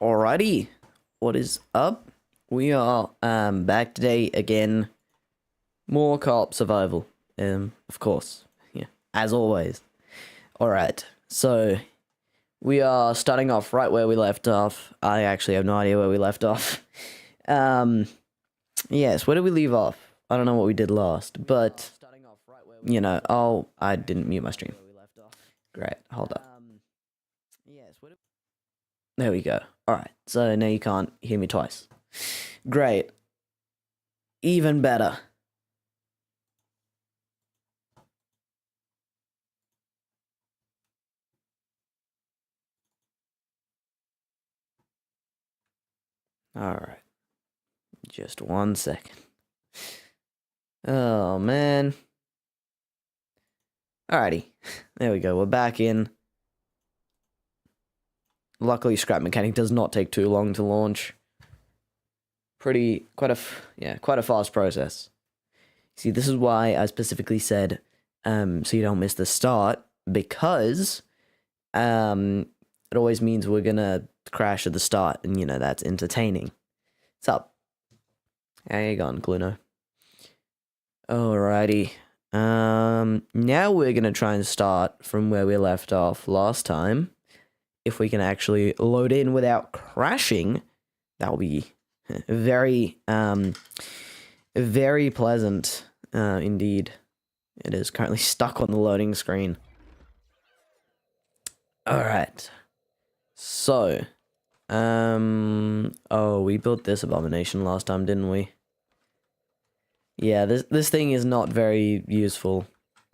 Alrighty, what is up? We are back today again. More co-op survival, of course, yeah, as always. Alright, so we are starting off right where we left off. I actually have no idea where we left off. Yes, where did we leave off? I don't know what we did last, but you know, I didn't mute my stream. Great, hold up. There we go. Alright, so now you can't hear me twice. Great. Even better. Alright. Just 1 second. Oh, man. Alrighty. There we go. We're back in. Luckily, Scrap Mechanic does not take too long to launch. Quite a fast process. See, this is why I specifically said, so you don't miss the start, because, it always means we're gonna crash at the start, and, you know, that's entertaining. What's up? How you going, Gluno? Alrighty. Now we're gonna try and start from where we left off last time. If we can actually load in without crashing, that will be very, very pleasant, indeed. It is currently stuck on the loading screen. Alright. So, oh, we built this abomination last time, didn't we? Yeah, this thing is not very useful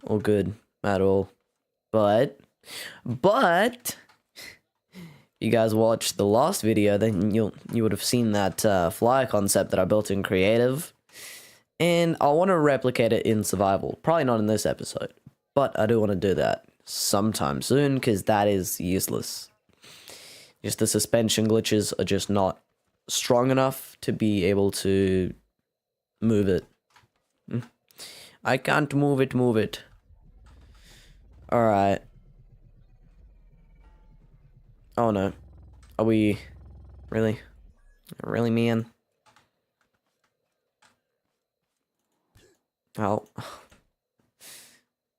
or good at all. But you guys watched the last video, then you would have seen that flyer concept that I built in creative, and I want to replicate it in survival. Probably not in this episode, but I do want to do that sometime soon because that is useless. Just the suspension glitches are just not strong enough to be able to move it. I can't move it. All right. Oh no. Are we... Really? Really, man? Oh.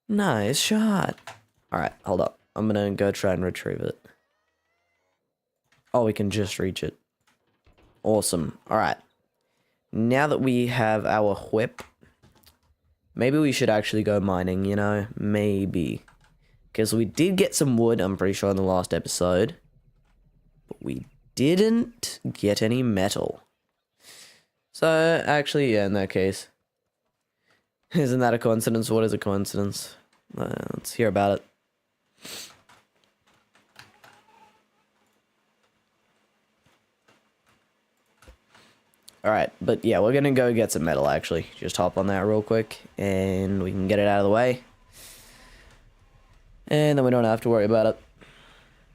Nice shot. Alright, hold up. I'm gonna go try and retrieve it. Oh, we can just reach it. Awesome. Alright. Now that we have our whip, maybe we should actually go mining, you know? Maybe. Because we did get some wood, I'm pretty sure, in the last episode. But we didn't get any metal. So, actually, yeah, in that case. Isn't that a coincidence? What is a coincidence? Let's hear about it. Alright, but yeah, we're gonna go get some metal, actually. Just hop on that real quick, and we can get it out of the way. And then we don't have to worry about it.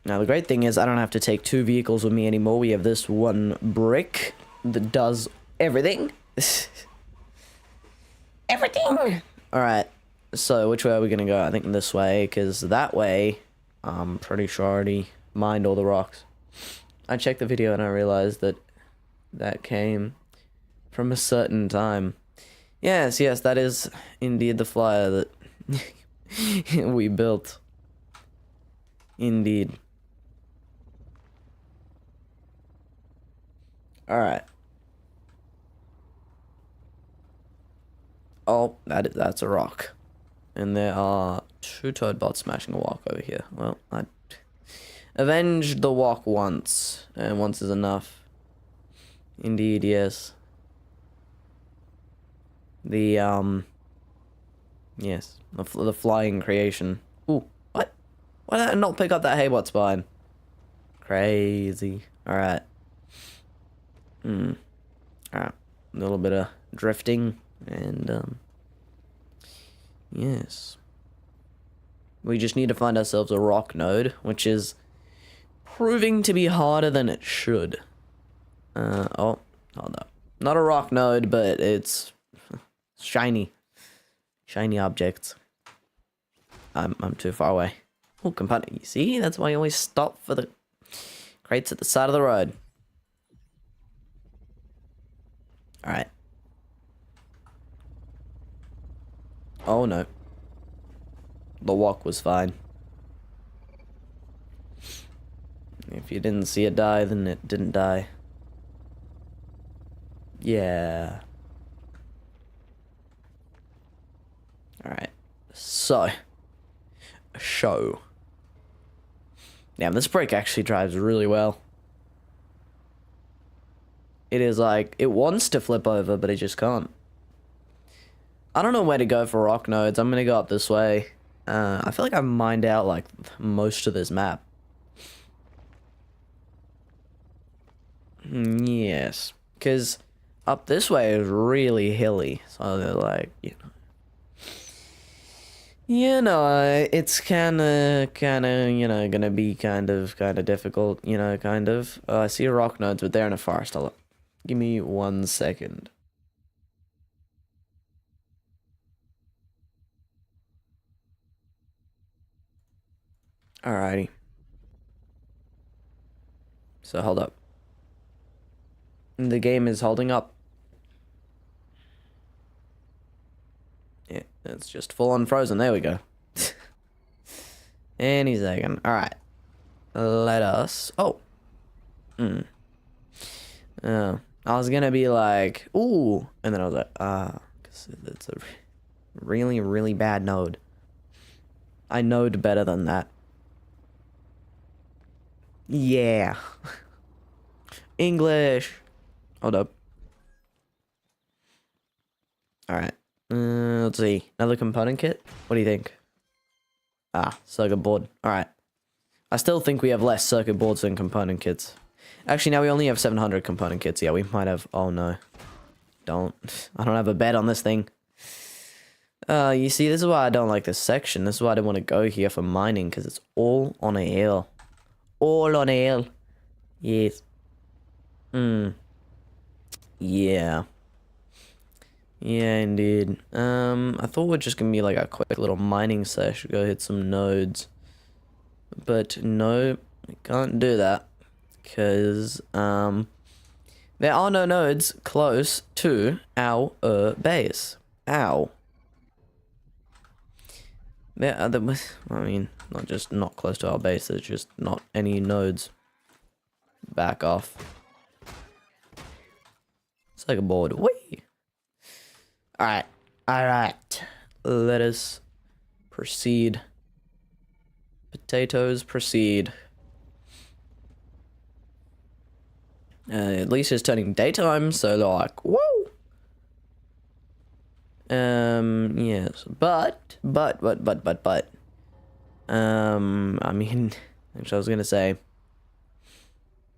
Now, the great thing is I don't have to take 2 vehicles with me anymore. We have this one brick that does everything. Everything! Alright, so which way are we gonna go? I think this way, because that way, I'm pretty sure I already mined all the rocks. I checked the video and I realized that that came from a certain time. Yes, that is indeed the flyer that we built. Indeed. Alright. Oh, that's a rock. And there are 2 toad bots smashing a walk over here. Well, I avenged the walk once, and once is enough. Indeed, yes. The, yes, the flying creation. Ooh, what? Why did I not pick up that haybot spine? Crazy. Alright. Alright. A little bit of drifting, and, yes. We just need to find ourselves a rock node, which is proving to be harder than it should. Oh, hold up. Not a rock node, but it's shiny. Shiny objects. I'm too far away. Oh, component. You see? That's why I always stop for the Crates at the side of the road. Alright. Oh no. The walk was fine. If you didn't see it die, then it didn't die. Yeah. Alright. So. A show. Damn, this brake actually drives really well. It is like, it wants to flip over, but it just can't. I don't know where to go for rock nodes. I'm gonna go up this way. I feel like I've mined out like most of this map. Yes, because up this way is really hilly. So they're like, it's kind of, gonna be kind of difficult, kind of. I see a rock nodes, but they're in a forest. Give me 1 second. Alrighty. So hold up. The game is holding up. Yeah, it's just full on frozen. There we go. Any second. Alright. Let us... Oh. Oh. I was gonna be like, ooh. And then I was like, because it's a really, really bad node. I knowed better than that. Yeah. English. Hold up. Alright. Let's see. Another component kit? What do you think? Circuit board. Alright. I still think we have less circuit boards than component kits. Actually, now we only have 700 component kits. Yeah, we might have... Oh, no. Don't. I don't have a bed on this thing. You see, this is why I don't like this section. This is why I don't want to go here for mining, because it's all on a hill. All on a hill. Yes. Yeah. Yeah, indeed. I thought we're just gonna be like a quick little mining sesh. Go hit some nodes. But no, we can't do that. Because, there are no nodes close to our base. Ow. I mean, not just not close to our base, there's just not any nodes. Back off. It's like a board. Whee! Alright. Alright. Let us proceed. Potatoes proceed. At least it's turning daytime, so they're like, whoa! Yes. But. I mean, actually, I was gonna say,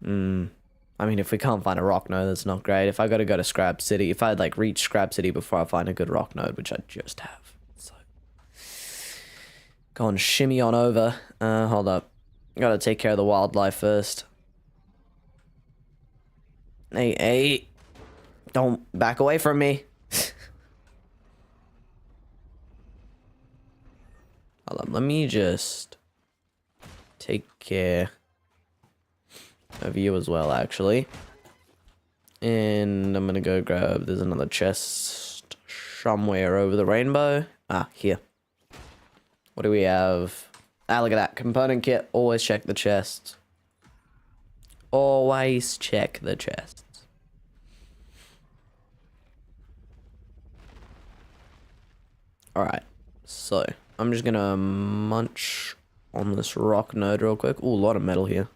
I mean, if we can't find a rock node, that's not great. If I gotta go to Scrap City, if I'd like reach Scrap City before I find a good rock node, which I just have, so go on, shimmy on over. Hold up, gotta take care of the wildlife first. Hey, don't back away from me. Hold on, let me just take care of you as well, actually. And I'm gonna go grab, there's another chest somewhere over the rainbow. Here. What do we have? Look at that. Component kit. Always check the chests. Always check the chests. Alright. So, I'm just gonna munch on this rock node real quick. Ooh, a lot of metal here.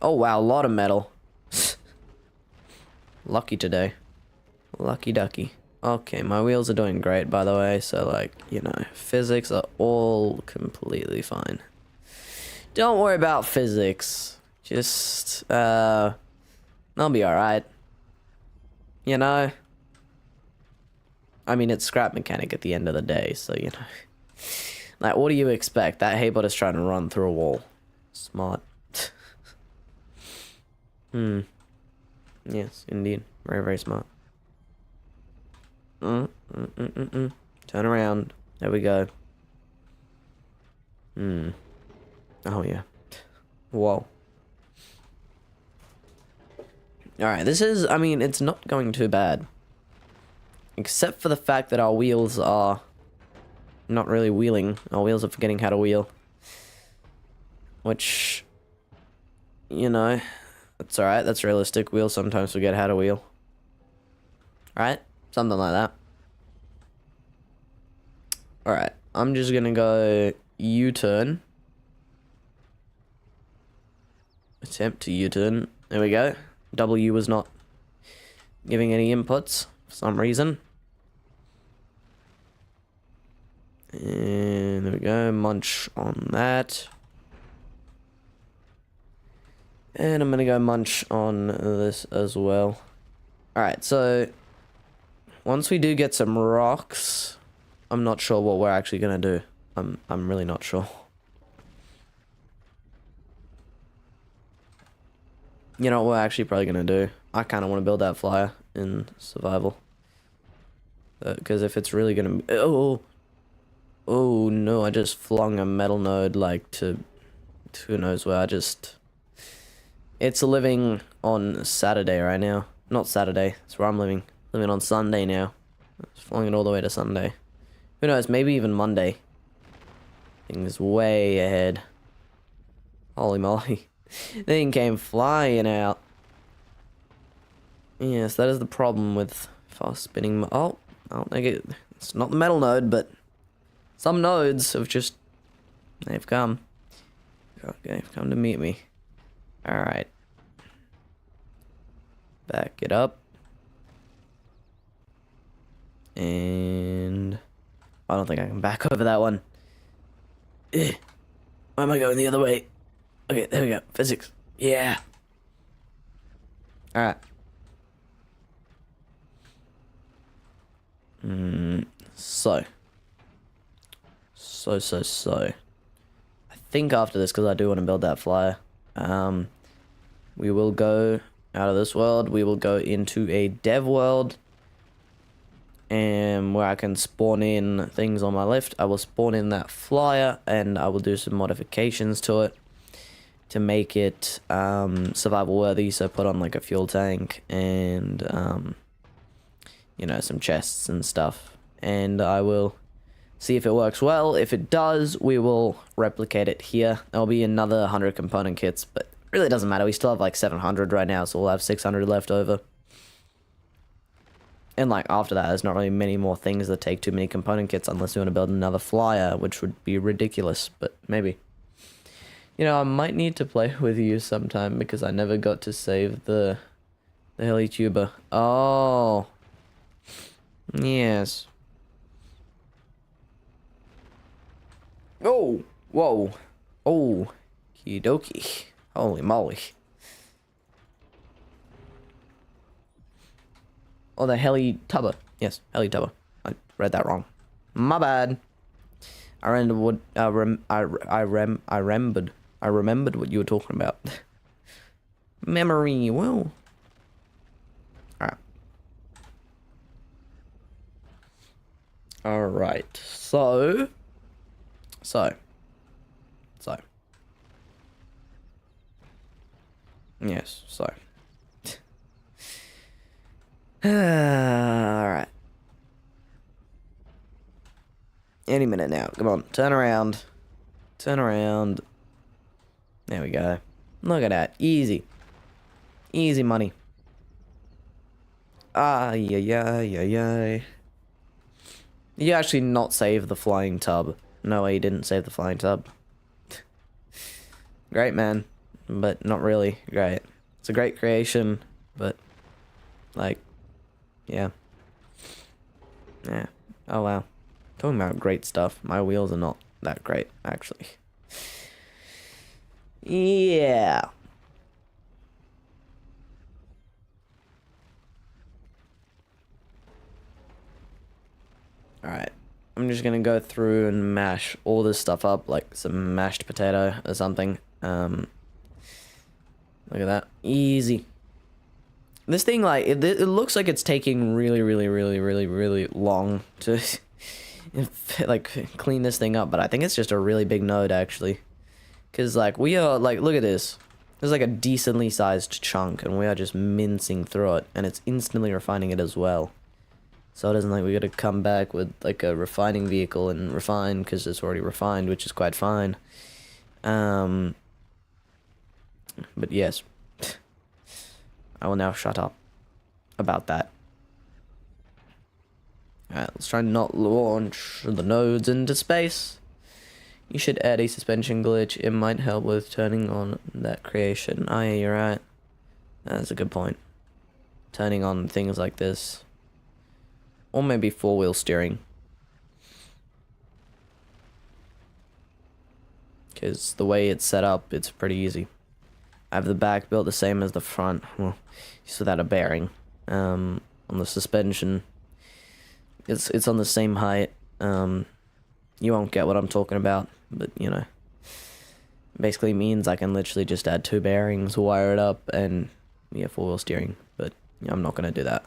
Oh, wow. A lot of metal. Lucky today. Lucky ducky. Okay, my wheels are doing great, by the way. So, like, physics are all completely fine. Don't worry about physics. Just, I'll be alright. I mean, it's scrap mechanic at the end of the day, so, Like, what do you expect? That Haybot is trying to run through a wall. Smart. Yes, indeed. Very, very smart. Turn around. There we go. Oh, yeah. Whoa. Alright, this is, I mean, it's not going too bad. Except for the fact that our wheels are not really wheeling. Our wheels are forgetting how to wheel. Which, you know, that's alright, that's realistic. Wheels sometimes forget how to wheel. Right? Something like that. Alright, I'm just gonna go U-turn. Attempt to U-turn. There we go. W was not giving any inputs for some reason. And there we go. Munch on that. And I'm gonna go munch on this as well. Alright, so once we do get some rocks, I'm not sure what we're actually gonna do. I'm really not sure. You know what we're actually probably gonna do? I kind of want to build that flyer in survival. Because if it's really gonna be... Oh no, I just flung a metal node like to who knows where. It's living on Saturday right now. Not Saturday, that's where I'm living. Living on Sunday now. It's flung it all the way to Sunday. Who knows, maybe even Monday. Things way ahead. Holy moly. Thing came flying out. Yes, that is the problem with fast spinning. Oh, I'll make it. It's not the metal node, but some nodes have just, they've come. Okay, they've come to meet me. Alright. Back it up. And I don't think I can back over that one. Why am I going the other way? Okay, there we go. Physics. Yeah. Alright. So. I think after this, because I do want to build that flyer, we will go out of this world. We will go into a dev world. And where I can spawn in things on my left, I will spawn in that flyer, and I will do some modifications to it to make it survival worthy. So put on like a fuel tank and you know, some chests and stuff, and I will see if it works well. If it does, we will replicate it here. There'll be another 100 component kits, but it really doesn't matter. We still have like 700 right now, so we'll have 600 left over. And like after that, there's not really many more things that take too many component kits unless we want to build another flyer, which would be ridiculous, but maybe. You know, I might need to play with you sometime because I never got to save the heli tuber. Oh. Yes. Oh. Whoa. Oh. Okie dokie. Holy moly. Oh, the heli tubber. Yes, heli tubber. I read that wrong. My bad. I remembered what you were talking about. Memory. Well. Alright. Alright. So. Yes, so. Alright. Any minute now. Come on. Turn around. Turn around. There we go. Look at that. Easy. Easy money. Did you actually not save the flying tub? No way you didn't save the flying tub. Great, man. But not really great. It's a great creation, but like, yeah. Yeah. Oh wow. Talking about great stuff. My wheels are not that great, actually. Yeah. Alright. I'm just gonna go through and mash all this stuff up like some mashed potato or something. Look at that. Easy. This thing, like, it looks like it's taking really long to, like, clean this thing up. But I think it's just a really big node, actually. Because, like, we are, like, look at this. There's like a decently sized chunk, and we are just mincing through it, and it's instantly refining it as well. So it isn't like we gotta come back with like a refining vehicle and refine, because it's already refined, which is quite fine. But yes, I will now shut up about that. Alright, let's try and not launch the nodes into space. You should add a suspension glitch. It might help with turning on that creation. Oh yeah, you're right. That's a good point. Turning on things like this. Or maybe four-wheel steering. Because the way it's set up, it's pretty easy. I have the back built the same as the front. Well, just without a bearing. On the suspension, it's on the same height. You won't get what I'm talking about, but you know, basically means I can literally just add two bearings, wire it up, and yeah, four-wheel steering. But yeah, I'm not gonna do that.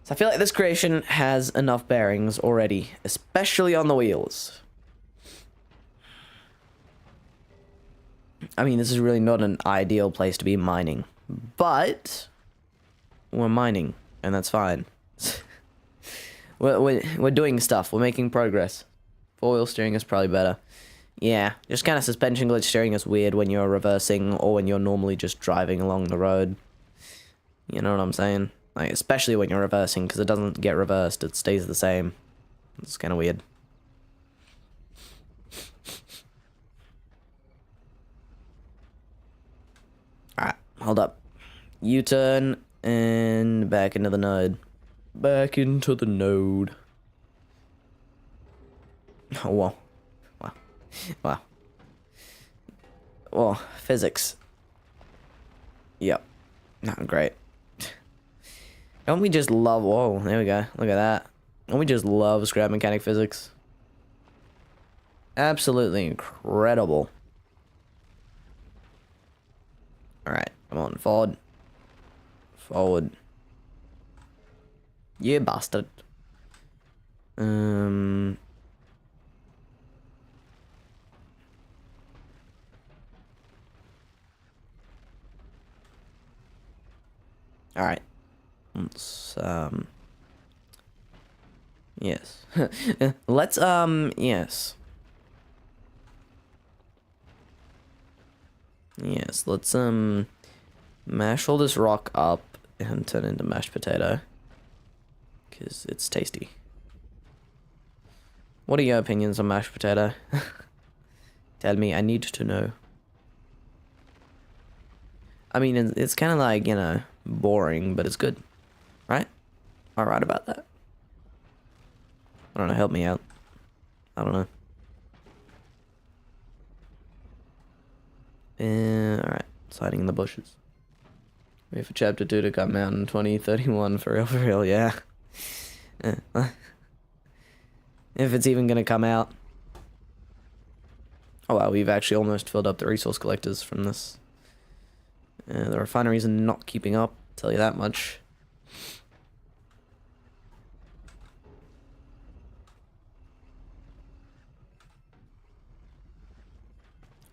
So I feel like this creation has enough bearings already, especially on the wheels. I mean, this is really not an ideal place to be mining, but we're mining, and that's fine. We're doing stuff. We're making progress. Four-wheel steering is probably better. Yeah, just kind of suspension glitch steering is weird when you're reversing or when you're normally just driving along the road. You know what I'm saying? Like, especially when you're reversing, because it doesn't get reversed. It stays the same. It's kind of weird. Alright, hold up. U-turn and back into the node. Back into the node. Oh, wow. Wow. Wow. Well, physics. Yep. Not great. Don't we just love... Whoa, there we go. Look at that. Don't we just love scrap mechanic physics? Absolutely incredible. Alright, come on, forward. Forward. You bastard. Alright. Let's, yes. Let's, yes. Yes, let's, mash all this rock up and turn it into mashed potato. Because it's tasty. What are your opinions on mashed potato? Tell me, I need to know. I mean, it's kind of like, you know, boring, but it's good. Right? Am I right about that? I don't know, help me out. I don't know. Alright, it's hiding in the bushes. Wait for chapter 2 to come out in 2031, for real, yeah. If it's even gonna come out. Oh wow, we've actually almost filled up the resource collectors from this. The refineries are not keeping up, I'll tell you that much.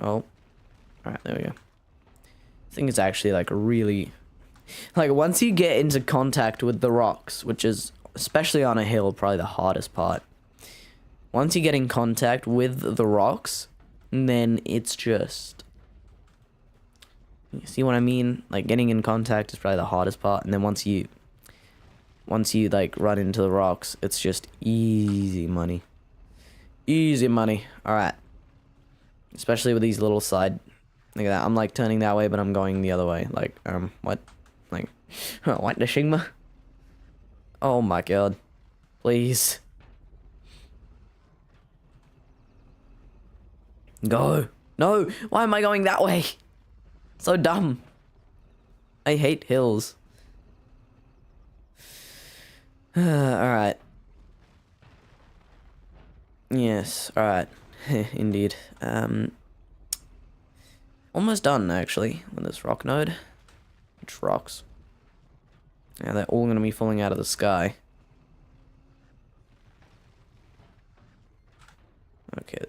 Oh. Alright, there we go. I think it's actually like really... Like once you get into contact with the rocks, which is, especially on a hill, probably the hardest part. Once you get in contact with the rocks, then it's just... You see what I mean? Like getting in contact is probably the hardest part, and then once you like run into the rocks, it's just easy money. Easy money. Alright. Especially with these little side... Look at that. I'm like turning that way, but I'm going the other way. Like, what? Like, what the Shigma? Oh my god. Please. Go. No. Why am I going that way? So dumb. I hate hills. Alright. Yes, alright. Indeed. Almost done, actually, with this rock node. Which rocks? Yeah, they're all going to be falling out of the sky. Okay.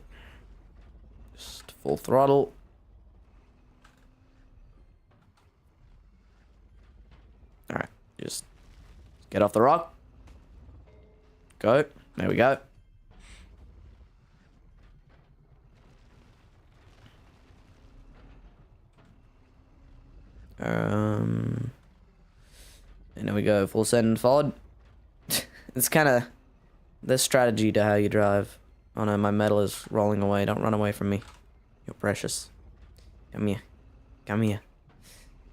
Just full throttle. Get off the rock. Go. There we go. And there we go. Full send forward. It's kind of the strategy to how you drive. Oh no, my metal is rolling away. Don't run away from me. You're precious. Come here. Come here.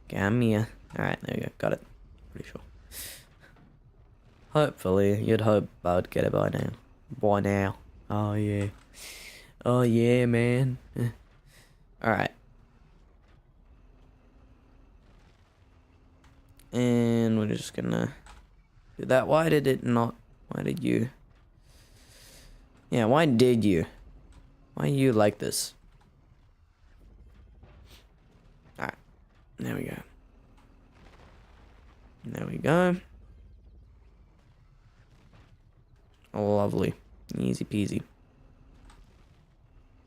Come here. Alright, there we go. Got it. Pretty sure. Hopefully. You'd hope I would get it by now. By now. Oh yeah. Oh yeah, man. Alright. And we're just gonna do that. Why did it not? Why did you? Yeah, why did you? Why are you like this? Alright. There we go. There we go. Oh, lovely. Easy peasy.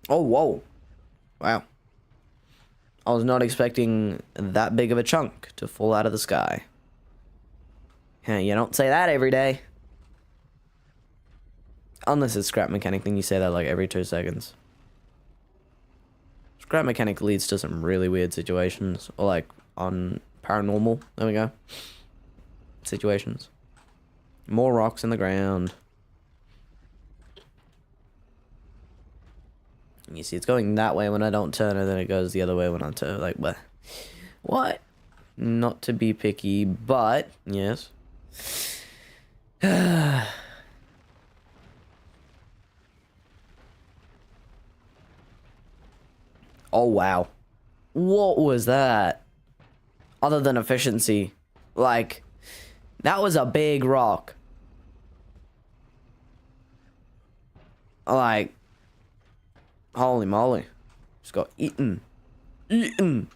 Oh, whoa. Wow. I was not expecting that big of a chunk to fall out of the sky. Yeah, you don't say that every day. Unless it's scrap mechanic, then you say that like every 2 seconds. Scrap mechanic leads to some really weird situations. Or like on paranormal. There we go. Situations. More rocks in the ground. You see, it's going that way when I don't turn, and then it goes the other way when I turn. Like, what? Not to be picky, but yes. Oh wow, what was that? Other than efficiency, like that was a big rock. Like. Holy moly. Just got eaten. Eaten.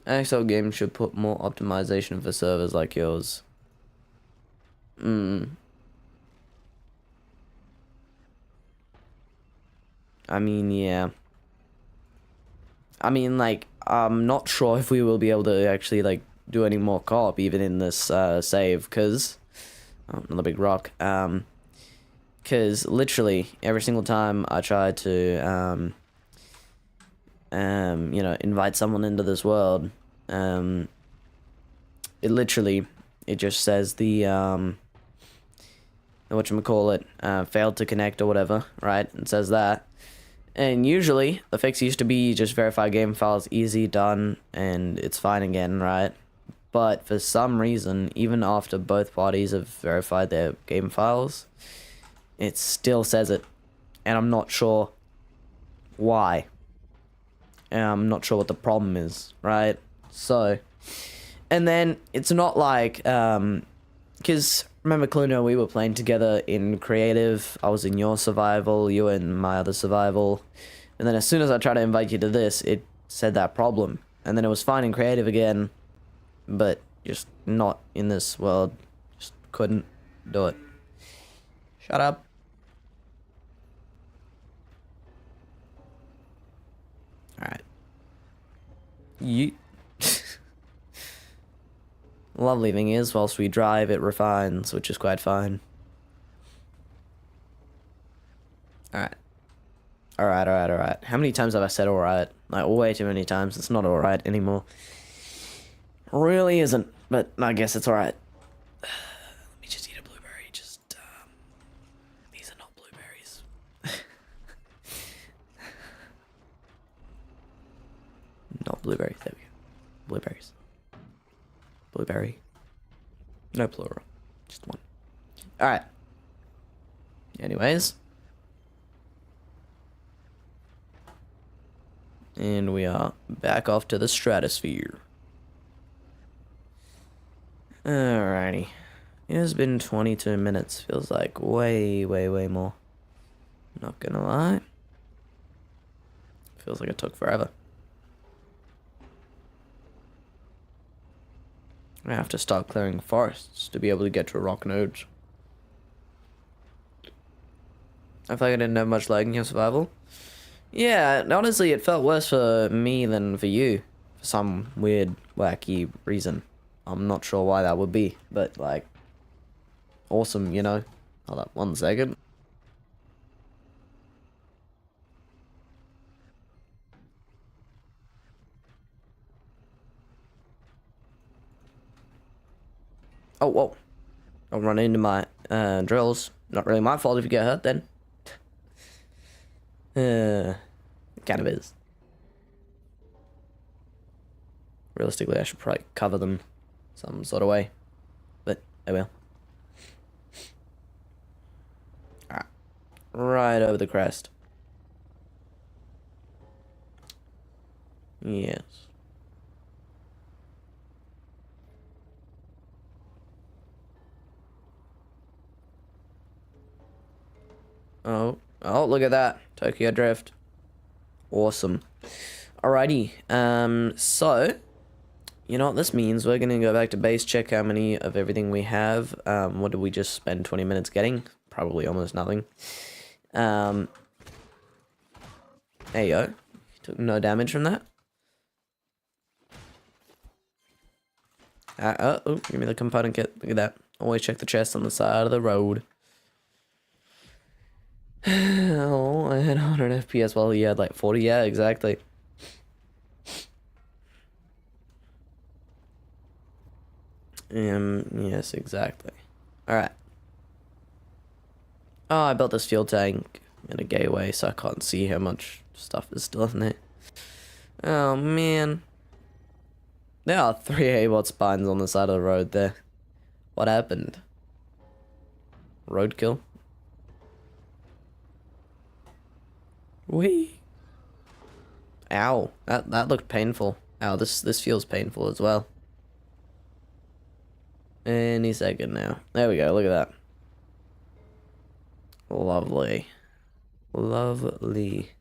XL Games should put more optimization for servers like yours. I mean, yeah. I mean, like, I'm not sure if we will be able to actually, like, do any more co-op even in this save, because... Oh, another big rock. Because literally every single time I try to, you know, invite someone into this world, it just says the, whatchamacallit, failed to connect or whatever, right? It says that. And usually the fix used to be just verify game files, easy, done, and it's fine again, right? But for some reason, even after both parties have verified their game files, it still says it, and I'm not sure why. And I'm not sure what the problem is, right? So, and then it's not like, because remember, Cluno, we were playing together in creative. I was in your survival, you were in my other survival, and then as soon as I tried to invite you to this, it said that problem, and then it was fine in creative again, but just not in this world. Just couldn't do it. Shut up. Alright. Lovely thing is, whilst we drive, it refines, which is quite fine. Alright. Alright. How many times have I said alright? Like, way too many times. It's not alright anymore. Really isn't, but I guess it's alright. Let me just eat a blueberry. These are not blueberries. Not blueberries, there we go. Blueberries. Blueberry. No plural. Just one. Alright. Anyways. And we are back off to the stratosphere. Alrighty. It has been 22 minutes. Feels like way more. Not gonna lie. Feels like it took forever. I have to start clearing forests to be able to get to rock nodes. I feel like I didn't have much lag in your survival. Yeah, honestly, it felt worse for me than for you. For some weird, wacky reason. I'm not sure why that would be, but, like, awesome, you know. Hold up 1 second. Oh, whoa. I'll run into my drills. Not really my fault if you get hurt then. Kind of is. Realistically, I should probably cover them some sort of way. But, I will. Alright. Right over the crest. Yes. Oh, look at that. Tokyo Drift. Awesome. Alrighty. So, you know what this means? We're gonna go back to base, check how many of everything we have. What did we just spend 20 minutes getting? Probably almost nothing. There you go. Took no damage from that. Oh, give me the component kit. Look at that. Always check the chest on the side of the road. Oh, I had 100 FPS while he had like 40. Yeah, exactly. Yes, exactly. Alright. Oh, I built this fuel tank in a gateway, so I can't see how much stuff is still in there. Oh, man. There are 3 A-bot spines on the side of the road there. What happened? Roadkill? Wee. Ow. That looked painful. Ow, this feels painful as well. Any second now. There we go, look at that. Lovely. Lovely.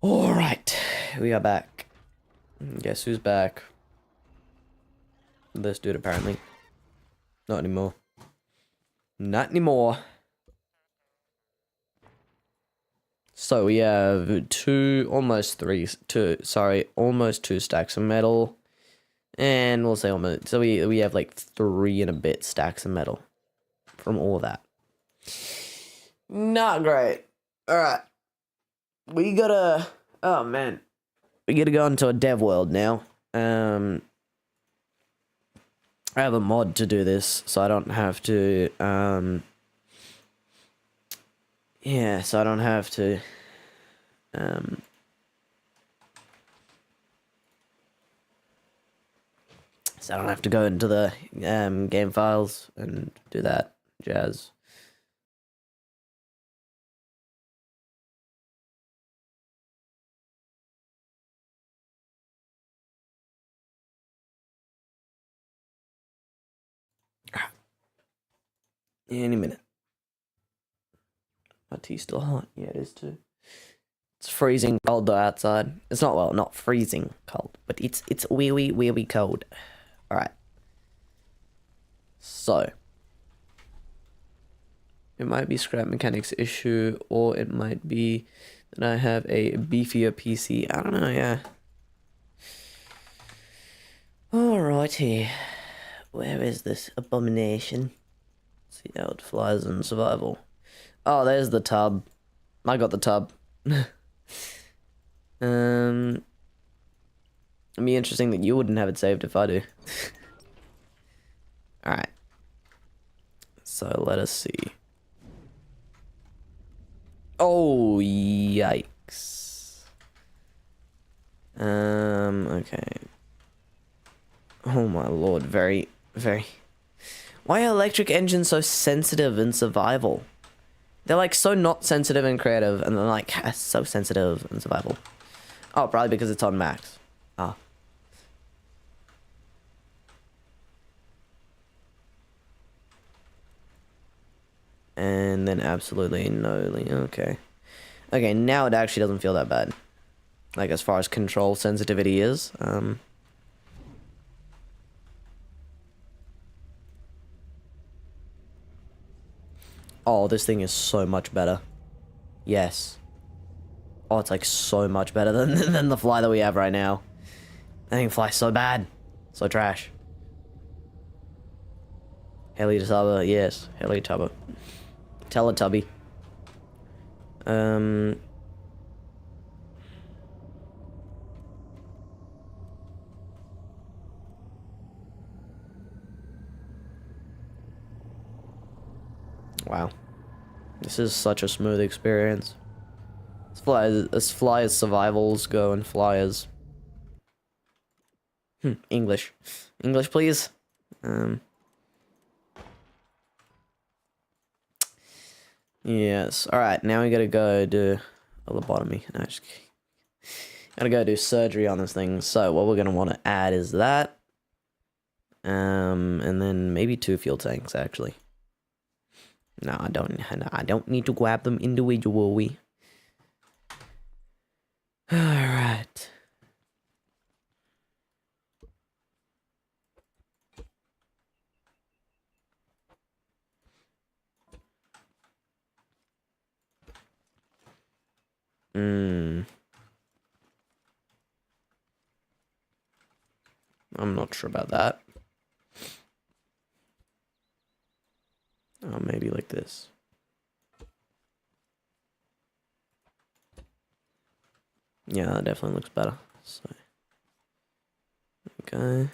Alright. We are back. Guess who's back? This dude, apparently. Not anymore. Not anymore. So we have almost 2 stacks of metal. And we'll say almost, so we have like 3 and a bit stacks of metal from all that. Not great. Alright. We gotta, oh man. We gotta go into a dev world now. I have a mod to do this, so I don't have to, yeah, so I don't have to, so I don't have to go into the game files and do that jazz. Any minute. My tea's still hot. Yeah, it is too. It's freezing cold though outside. It's not, well, not freezing cold, but it's wee cold. Alright. So. It might be scrap mechanics issue, or it might be that I have a beefier PC. I don't know, yeah. Alrighty. Where is this abomination? See how it flies in survival. Oh, there's the tub. I got the tub. It'd be interesting that you wouldn't have it saved if I do. Alright. So let us see. Oh, yikes. Okay. Oh my lord, very. Why are electric engines so sensitive in survival? They're like so not sensitive in creative, and they're like so sensitive in survival. Oh, probably because it's on max. Ah. And then absolutely no. Okay. Okay, now it actually doesn't feel that bad. Like as far as control sensitivity is. Oh, this thing is so much better. Yes. Oh, it's like so much better than the fly that we have right now. That thing flies so bad. So trash. Teletubber, yes. Teletubber. Teletubby. Wow. This is such a smooth experience. As fly as survivals go and flyers. English. English, please. Yes. Alright, now we gotta go do a lobotomy. No, just kidding. Gotta go do surgery on this thing. So what we're gonna want to add is that. And then maybe 2 fuel tanks actually. No, I don't need to grab them individually. Alright. I'm not sure about that. Oh, maybe like this. Yeah, that definitely looks better. So, okay.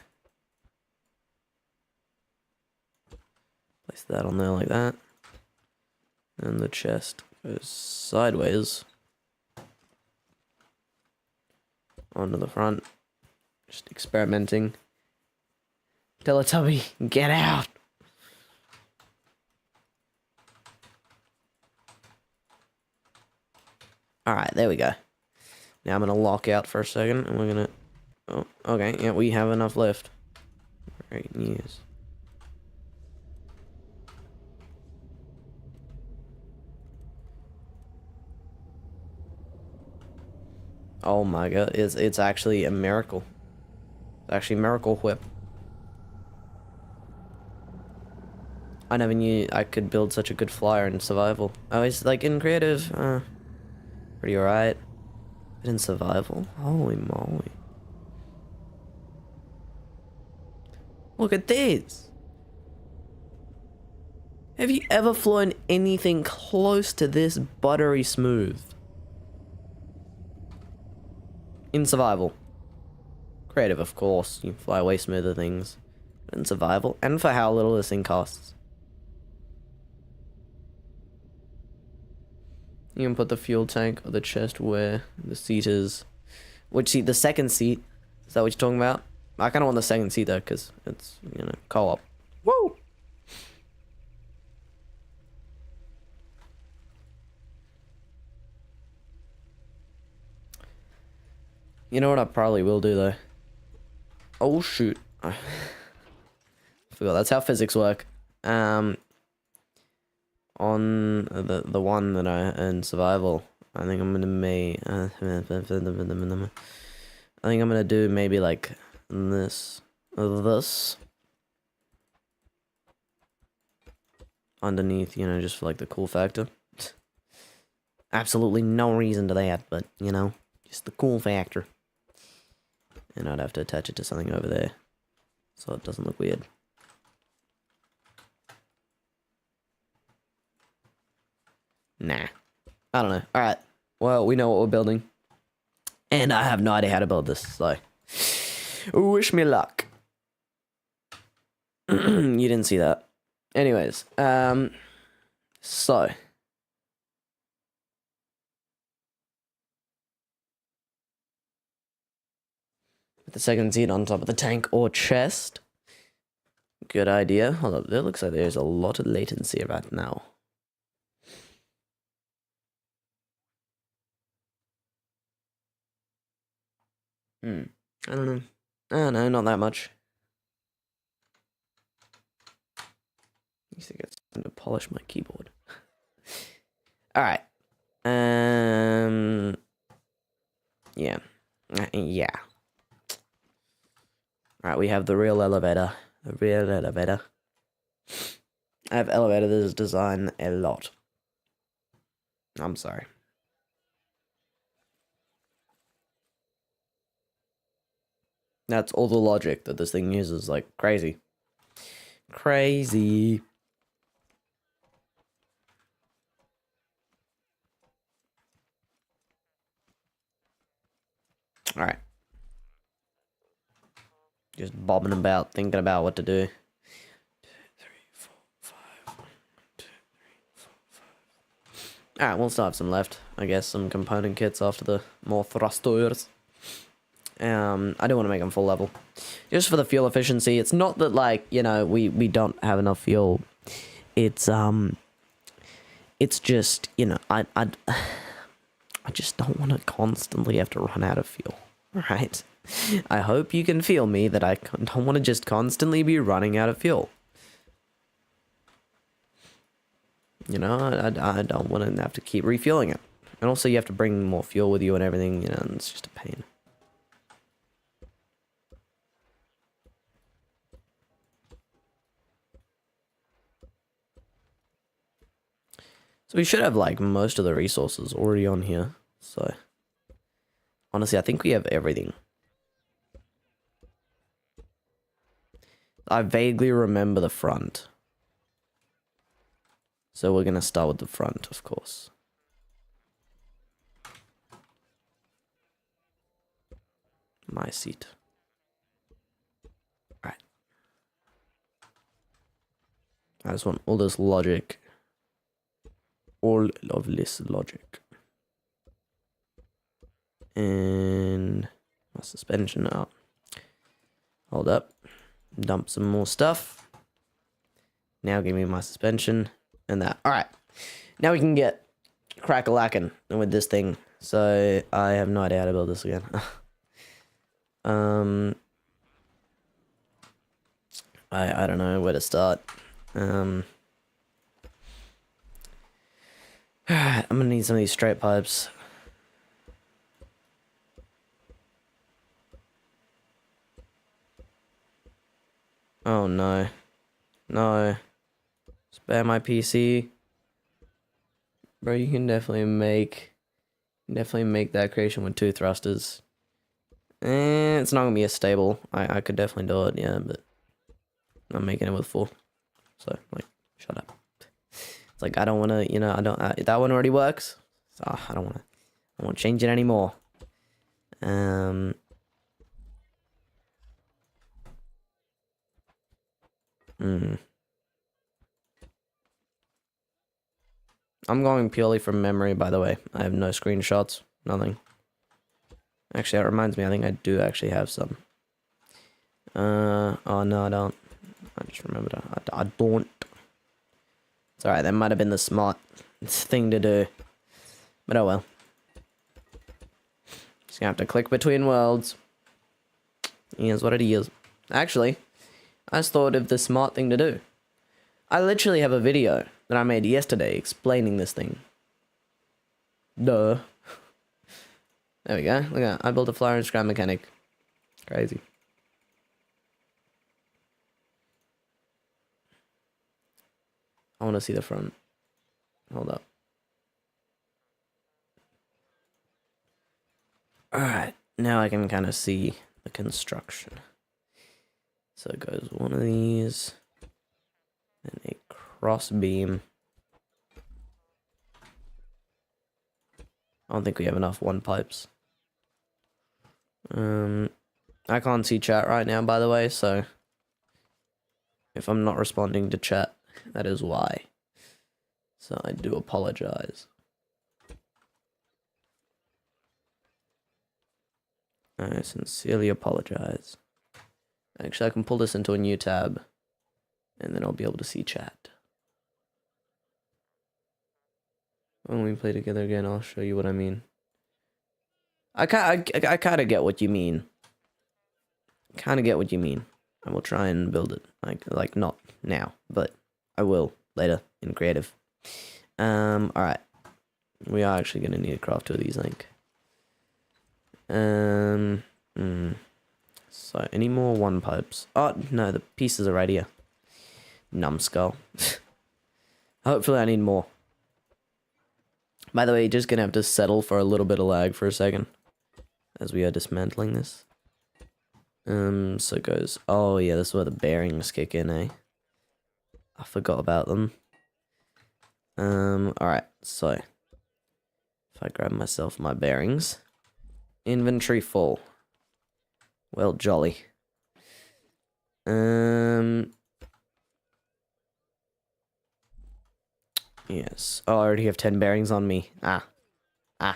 Place that on there like that. And the chest goes sideways onto the front. Just experimenting. Teletubby, get out! Alright, there we go. Now I'm gonna lock out for a second, and we're gonna... Oh, okay, yeah, we have enough left. Great news. Oh my god, it's actually a miracle. It's actually a miracle whip. I never knew I could build such a good flyer in survival. Oh, it's like in creative, pretty alright. But in survival, holy moly. Look at this. Have you ever flown anything close to this buttery smooth? In survival. Creative, of course. You fly way smoother things. But in survival, and for how little this thing costs. You can put the fuel tank or the chest where the seat is. Which seat? The second seat? Is that what you're talking about? I kind of want the second seat though, because it's, you know, co-op. Woo! You know what I probably will do though? Oh shoot. I forgot that's how physics work. On the one that I in survival, I think I'm gonna make I think I'm gonna do maybe like this underneath, you know, just for like the cool factor. Absolutely no reason to that, but you know, just the cool factor. And I'd have to attach it to something over there so it doesn't look weird. Nah. I don't know. Alright. Well, we know what we're building. And I have no idea how to build this, so... Wish me luck. You didn't see that. Anyways, so... Put the second seat on top of the tank or chest. Good idea. Hold up, it looks like there's a lot of latency right now. I don't know. I don't know, not that much. I used to get something to polish my keyboard. Alright. Yeah. Yeah. Alright, we have the real elevator. The real elevator. I have elevators designed a lot. I'm sorry. That's all the logic that this thing uses, like crazy. Crazy. Alright. Just bobbing about, thinking about what to do. 2, 3, 4, 5. 1, 2, 3, 4, 5. Alright, we'll still have some left. I guess some component kits after the more thrusters. I do want to make them full level. Just for the fuel efficiency. It's not that, like, you know, we don't have enough fuel. It's just, you know, I just don't want to constantly have to run out of fuel. Right? I hope you can feel me that I don't want to just constantly be running out of fuel. You know, I don't want to have to keep refueling it. And also you have to bring more fuel with you and everything, you know, and it's just a pain. So we should have, like, most of the resources already on here. So, honestly, I think we have everything. I vaguely remember the front. So we're going to start with the front, of course. My seat. Alright. I just want all this logic. All of this logic. And my suspension out. Hold up. Dump some more stuff. Now give me my suspension and that. Alright. Now we can get crack-a-lackin' with this thing. So I have no idea how to build this again. I don't know where to start. Alright, I'm gonna need some of these straight pipes. Oh no. No. Spare my PC. Bro, you can definitely make that creation with 2 thrusters. It's not gonna be as stable. I could definitely do it, yeah, but I'm making it with 4. So, like, shut up. It's like, I don't want to, you know, that one already works. So I don't want to change it anymore. I'm going purely from memory, by the way. I have no screenshots, nothing. Actually, that reminds me, I think I do actually have some. Oh no, I don't. I just remembered, I don't. It's alright, that might have been the smart thing to do. But oh well. Just gonna have to click between worlds. Here's what it is. Actually, I just thought of the smart thing to do. I literally have a video that I made yesterday explaining this thing. Duh. There we go. Look at that. I built a flyer and scrap mechanic. Crazy. I want to see the front. Hold up. Alright. Now I can kind of see the construction. So it goes one of these. And a cross beam. I don't think we have enough 1 pipes. I can't see chat right now, by the way, so if I'm not responding to chat, that is why. So I do apologize. I sincerely apologize. Actually, I can pull this into a new tab, and then I'll be able to see chat. When we play together again, I'll show you what I mean. I kind of get what you mean. Kind of get what you mean. I will try and build it. Like not now, but I will later in creative. Alright. We are actually going to need to craft 2 of these, I think. So, any more 1 pipes? Oh, no, the pieces are right here. Numbskull. Hopefully I need more. By the way, you're just going to have to settle for a little bit of lag for a second. As we are dismantling this. So it goes... Oh, yeah, this is where the bearings kick in, eh? I forgot about them. Alright, so if I grab myself my bearings. Inventory full. Well, jolly. Yes. Oh, I already have 10 bearings on me. And I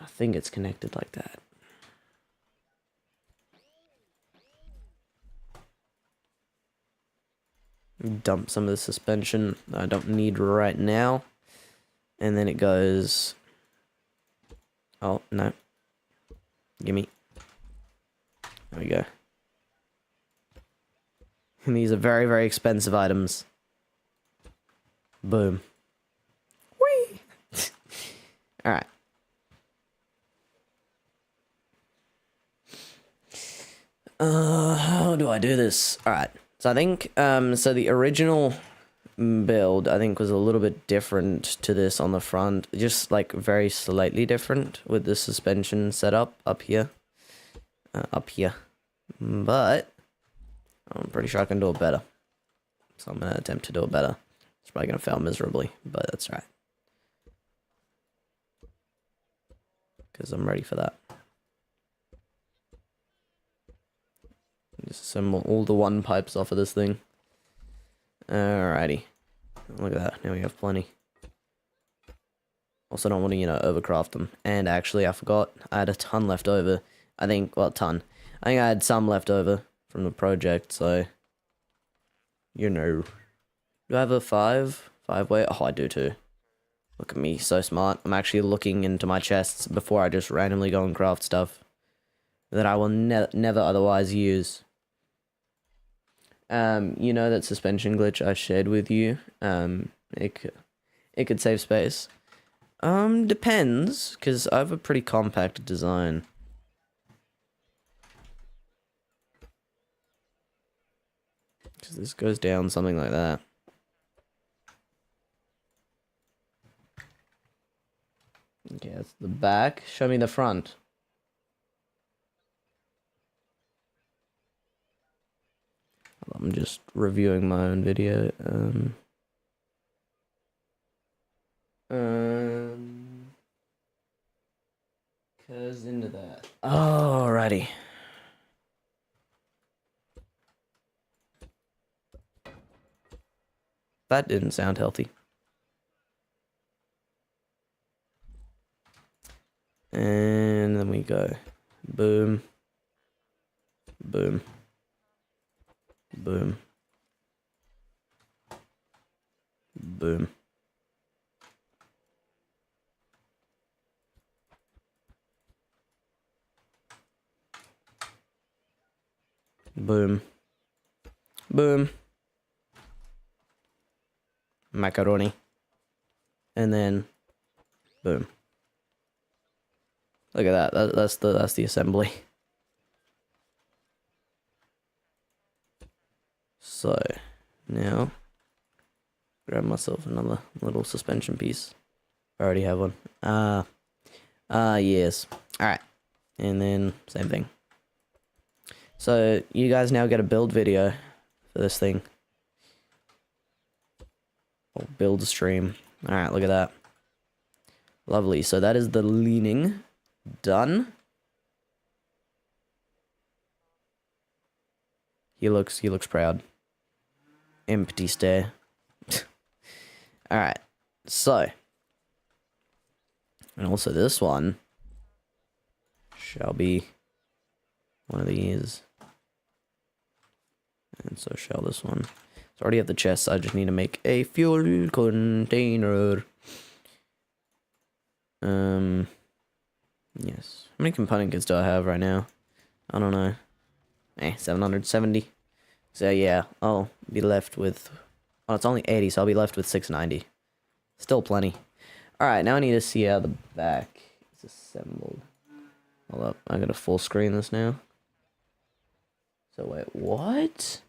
think it's connected like that. Dump some of the suspension I don't need right now. And then it goes... Oh, no. Gimme. There we go. And these are very, very expensive items. Boom. Whee! Alright. How do I do this? Alright. So I think, so the original build, I think, was a little bit different to this on the front. Just, like, very slightly different with the suspension setup up here. But I'm pretty sure I can do it better. So I'm going to attempt to do it better. It's probably going to fail miserably, but that's right. Because I'm ready for that. Just assemble all the one pipes off of this thing. Alrighty. Look at that. Now we have plenty. Also don't want to, overcraft them. And actually, I forgot. I had a ton left over. I think, well, ton. I think I had some left over from the project, so... Do I have a 5-way? Oh, I do too. Look at me, so smart. I'm actually looking into my chests before I just randomly go and craft stuff that I will never otherwise use. That suspension glitch I shared with you? It could save space. Depends, because I have a pretty compact design. Because this goes down something like that. Okay, that's the back. Show me the front. I'm just reviewing my own video. Goes into that. Alrighty. That didn't sound healthy. And then we go boom, boom, boom, boom. Boom. Boom. Macaroni. And then boom. Look at that. That's the assembly. So now grab myself another little suspension piece. I already have one. Yes. Alright. And then same thing. So you guys now get a build video for this thing. Or build stream. Alright, look at that. Lovely. So that is the leaning done. He looks proud. Empty stare. Alright. So. And also this one shall be one of these. And so shall this one. So I already have the chest, I just need to make a fuel container. Yes. How many component kits do I have right now? I don't know. 770. So yeah, I'll be left with... Oh, it's only 80, so I'll be left with 690. Still plenty. Alright, now I need to see how the back is assembled. Hold up, I gotta full screen this now. So wait, what?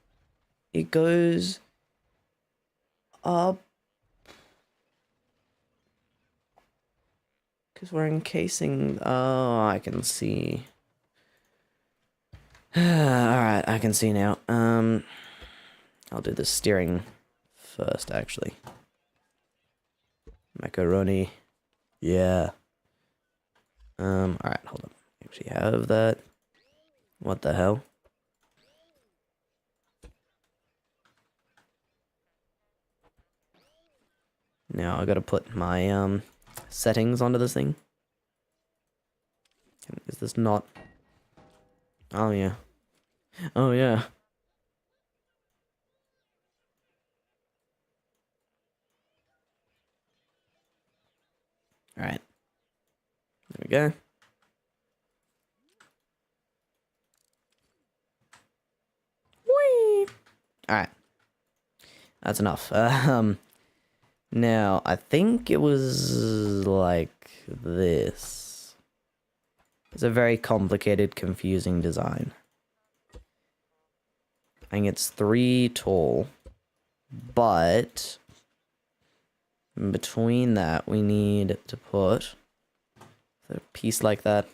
It goes up. Because we're encasing... Oh, I can see. Alright, I can see now. I'll do the steering first, actually. Macaroni. Yeah. Alright, hold on. Actually have that. What the hell? Now I gotta put my, settings onto this thing. Is this not... Oh, yeah. Oh, yeah. Alright. There we go. Whee! Alright. That's enough. Now, I think it was like this. It's a very complicated, confusing design. I think it's 3 tall, but in between that, we need to put a piece like that.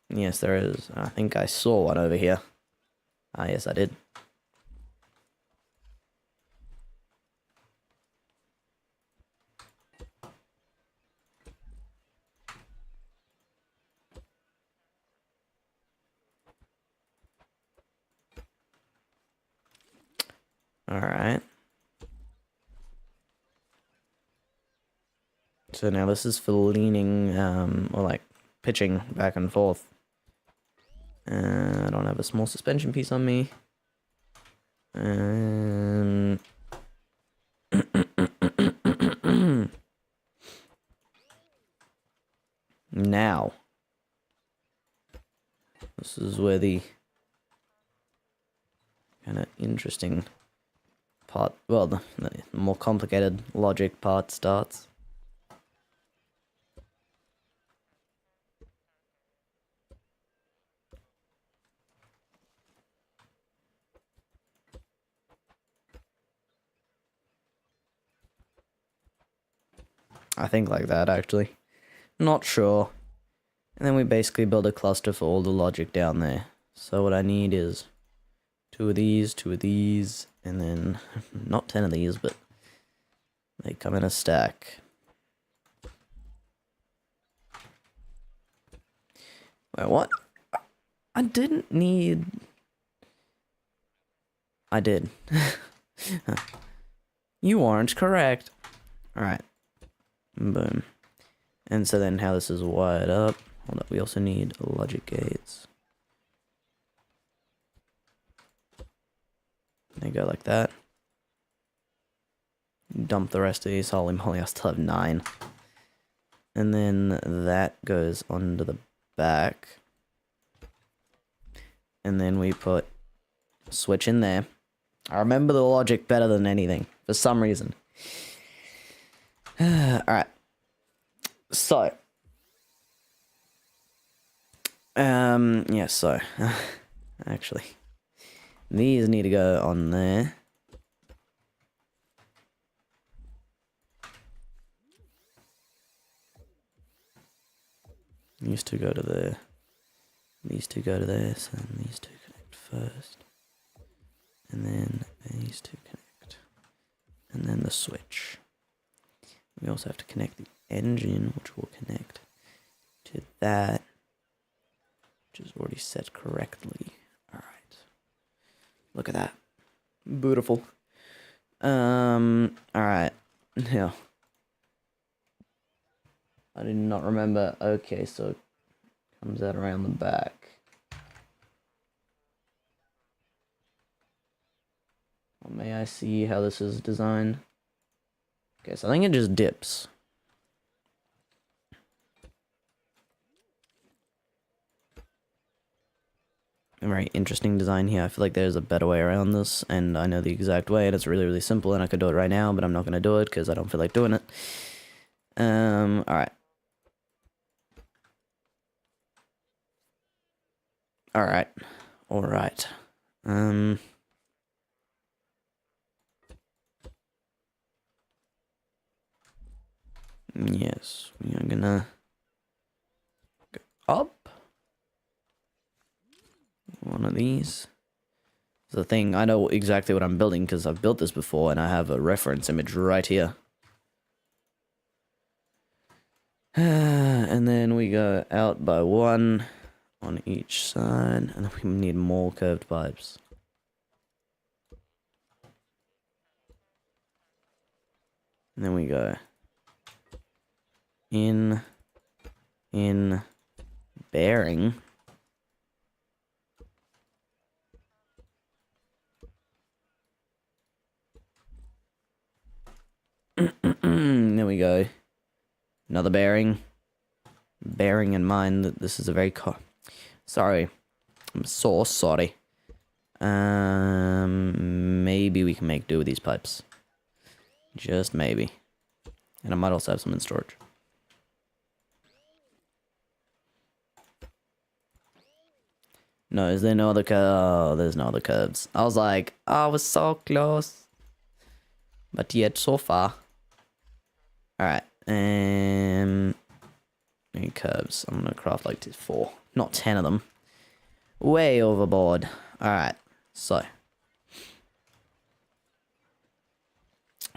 Yes, there is. I think I saw one over here. Ah, yes, I did. Alright. So now this is for leaning, or like pitching back and forth. I don't have a small suspension piece on me. Now. This is where the kind of interesting part, well, the more complicated logic part starts. I think like that, actually. Not sure. And then we basically build a cluster for all the logic down there. So what I need is 2 of these, and then not 10 of these, but they come in a stack. Wait, what? I didn't need... I did. You aren't correct. Alright. Boom. And so then how this is wired up. Hold up, we also need logic gates. They go like that. Dump the rest of these. Holy moly, I still have 9. And then that goes onto the back. And then we put a switch in there. I remember the logic better than anything, for some reason. Alright. So. Yeah, so. Actually. These need to go on there. These 2 go to there. These 2 go to there, so these 2 connect first. And then these 2 connect. And then the switch. We also have to connect the engine, which will connect to that, which is already set correctly. Alright. Look at that. Beautiful. Alright. Yeah. I did not remember. Okay, so it comes out around the back. Well, may I see how this is designed? Okay, so I think it just dips. A very interesting design here. I feel like there's a better way around this, and I know the exact way, and it's really, really simple, and I could do it right now, but I'm not going to do it because I don't feel like doing it. Alright. Alright. Alright. Yes, we are gonna go up. One of these. The thing, I know exactly what I'm building because I've built this before and I have a reference image right here. And then we go out by one on each side, and then we need more curved pipes. And then we go in, bearing. There we go. Another bearing. Bearing in mind that this is a very sorry. I'm so sorry. Maybe we can make do with these pipes. Just maybe. And I might also have some in storage. No, is there no other oh, there's no other curves. I was like, oh, I was so close. But yet so far. Alright, any curves? I'm gonna craft like 4, not 10 of them. Way overboard. Alright, so.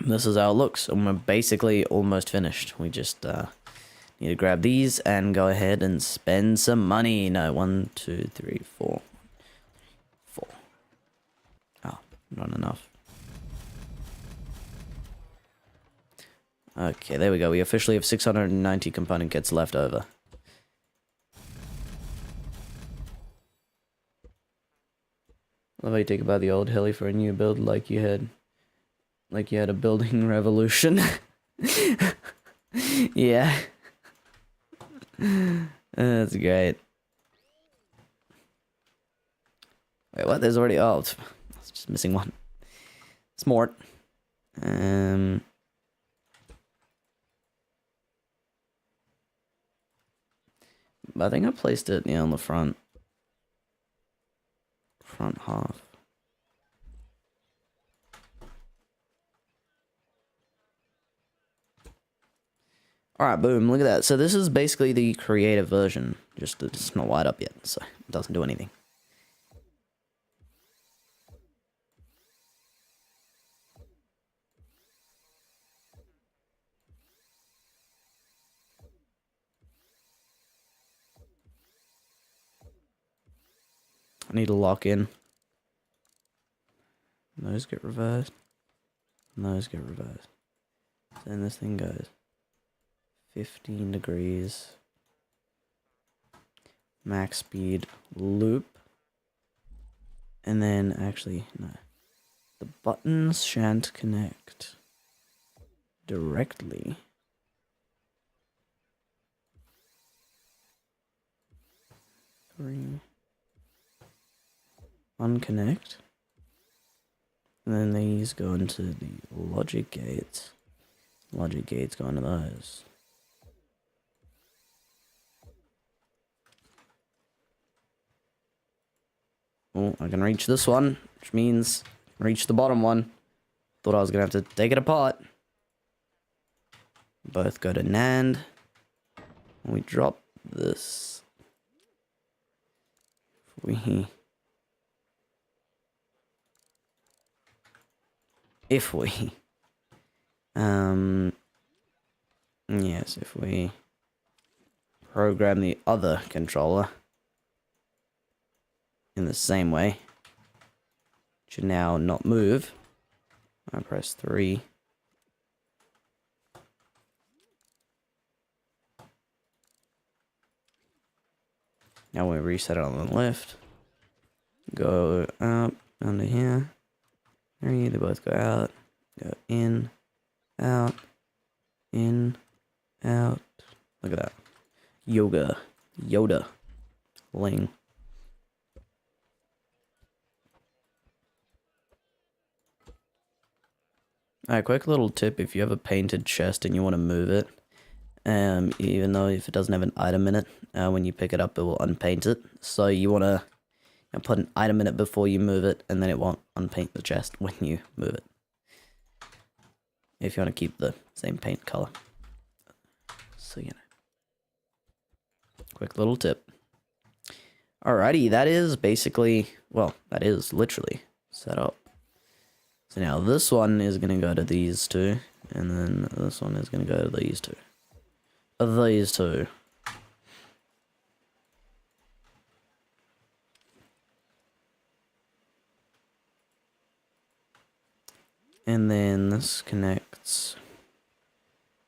This is how it looks, and we're basically almost finished. We just need to grab these and go ahead and spend some money. No, 1, 2, 3, 4. 4. Oh, not enough. Okay, there we go. We officially have 690 component kits left over. Love how you think about the old heli for a new build like you had a building revolution. Yeah. That's great. Wait, what? There's already it's just missing one. Smart. I think I placed it on the front half. Alright, boom, look at that. So this is basically the creative version. Just it's not wired up yet, so it doesn't do anything. I need to lock in. Those get reversed. And those get reversed. So then this thing goes 15 degrees. Max speed loop. And then actually, no. The buttons shan't connect directly. Unconnect. And then these go into the logic gates. Logic gates go into those. Oh, I can reach this one, which means reach the bottom one. Thought I was gonna have to take it apart. Both go to NAND. And we drop this. If we program the other controller in the same way, it should now not move. I press 3. Now we reset it on the left. Go up under here. 3, they both go out. Go in, out, in, out. Look at that. Yoda. Ling. Alright, quick little tip, if you have a painted chest and you want to move it, even though if it doesn't have an item in it, when you pick it up it will unpaint it. So you want to put an item in it before you move it, and then it won't unpaint the chest when you move it. If you want to keep the same paint color. so you know. Quick little tip. Alrighty, that is basically, well, that is literally set up. So now this one is going to go to these two, and then this one is going to go to these two. These two. And then this connects,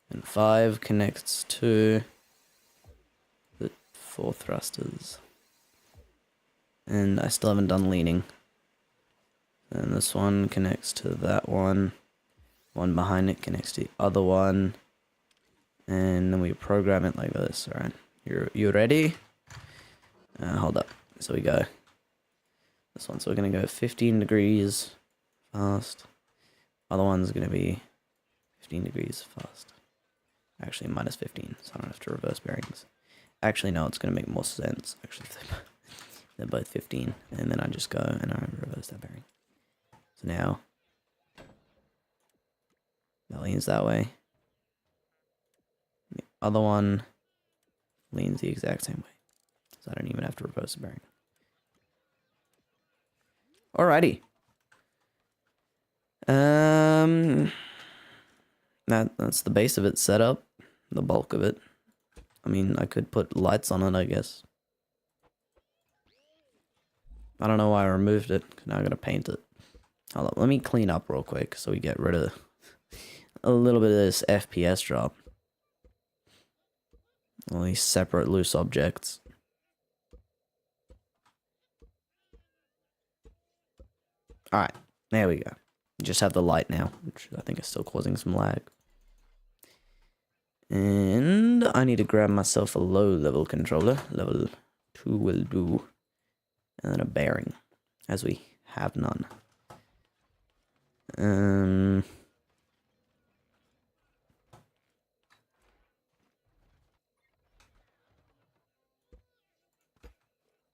and 5 connects to the 4 thrusters. And I still haven't done leaning. And this one connects to that one. One behind it connects to the other one. And then we program it like this. Alright, you ready? Hold up. So we go this one. So we're going to go 15 degrees fast. Other one's going to be 15 degrees fast. Actually, minus 15, so I don't have to reverse bearings. Actually, no, it's going to make more sense. Actually, they're both 15. And then I just go and I reverse that bearing. So now, that leans that way. The other one leans the exact same way. So I don't even have to reverse the bearing. Alrighty. That's the base of it set up. The bulk of it. I mean, I could put lights on it, I guess. I don't know why I removed it. Now I gotta paint it. Hold up, let me clean up real quick so we get rid of a little bit of this FPS drop. All these separate loose objects. Alright, there we go. Just have the light now, which I think is still causing some lag. And I need to grab myself a low-level controller. Level 2 will do. And then a bearing, as we have none.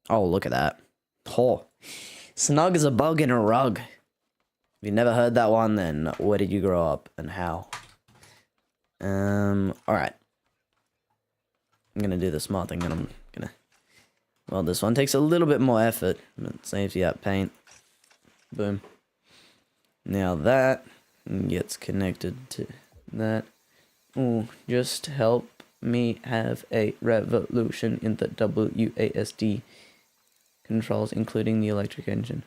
Oh, look at that. Oh, snug as a bug in a rug. If you never heard that one, then where did you grow up and how? Alright. I'm gonna do the smart thing, and I'm gonna... Well, this one takes a little bit more effort, but it saves you that paint. Boom. Now that gets connected to that. Ooh, just help me have a revolution in the WASD controls, including the electric engine.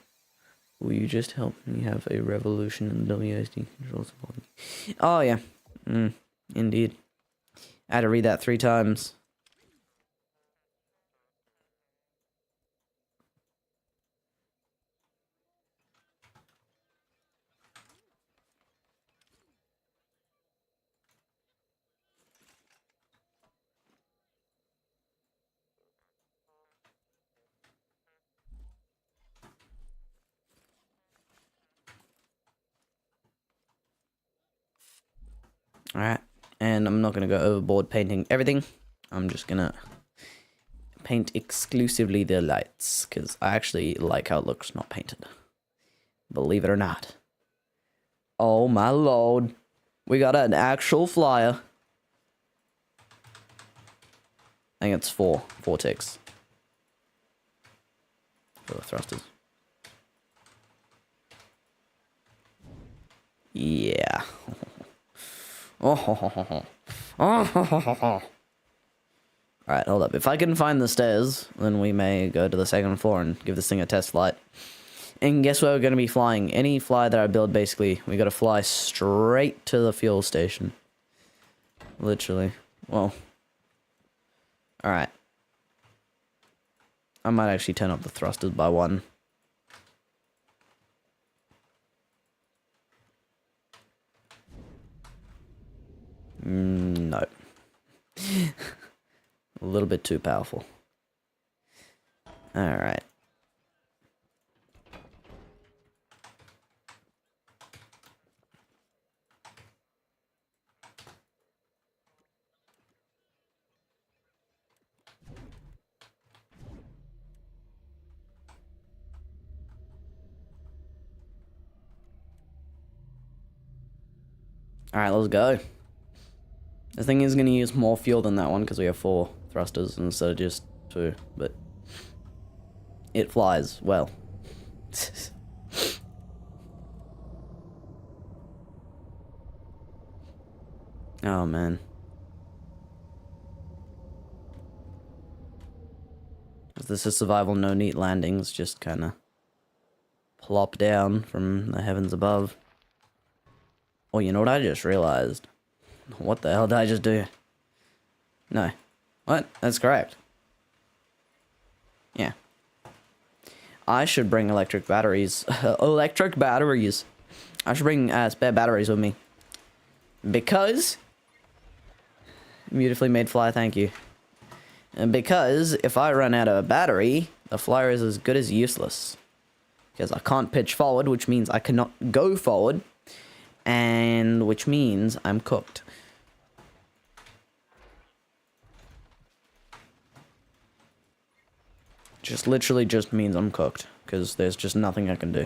Will you just help me have a revolution in the WASD controls? Oh, yeah. Indeed. I had to read that 3 times. Alright, and I'm not going to go overboard painting everything. I'm just going to paint exclusively the lights, because I actually like how it looks not painted. Believe it or not. Oh my lord. We got an actual flyer. I think it's 4 ticks. For the thrusters. Yeah. Oh. Alright, hold up. If I can find the stairs, then we may go to the 2nd floor and give this thing a test flight. And guess where we're going to be flying? Any fly that I build, basically, we got to fly straight to the fuel station. Literally. Well. Alright. I might actually turn up the thrusters by 1. No. A little bit too powerful. Alright. Alright, let's go. This thing is going to use more fuel than that one because we have 4 thrusters instead of just 2, but it flies well. Oh man. This is survival, no neat landings, just kind of plop down from the heavens above. Oh, you know what I just realized? What the hell did I just do? No. What? That's correct. Yeah. I should bring electric batteries. Electric batteries. I should bring spare batteries with me. Because... Beautifully made fly, thank you. And because if I run out of a battery, the flyer is as good as useless. Because I can't pitch forward, which means I cannot go forward. And which means I'm cooked. Just literally just means I'm cooked. Because there's just nothing I can do.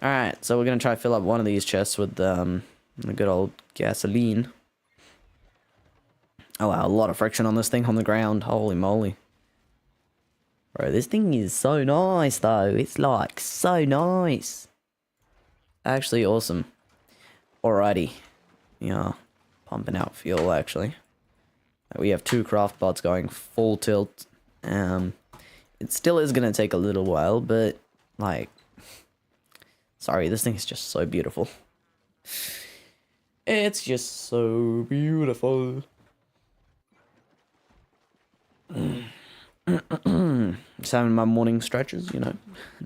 Alright, so we're going to try to fill up one of these chests with the good old gasoline. Oh wow, a lot of friction on this thing on the ground. Holy moly. Bro, this thing is so nice though. It's like so nice. Actually awesome. Alrighty. Yeah, pumping out fuel actually. We have 2 craft bots going full tilt. It still is going to take a little while, but like... Sorry, this thing is just so beautiful. It's just so beautiful. Just having my morning stretches, you know,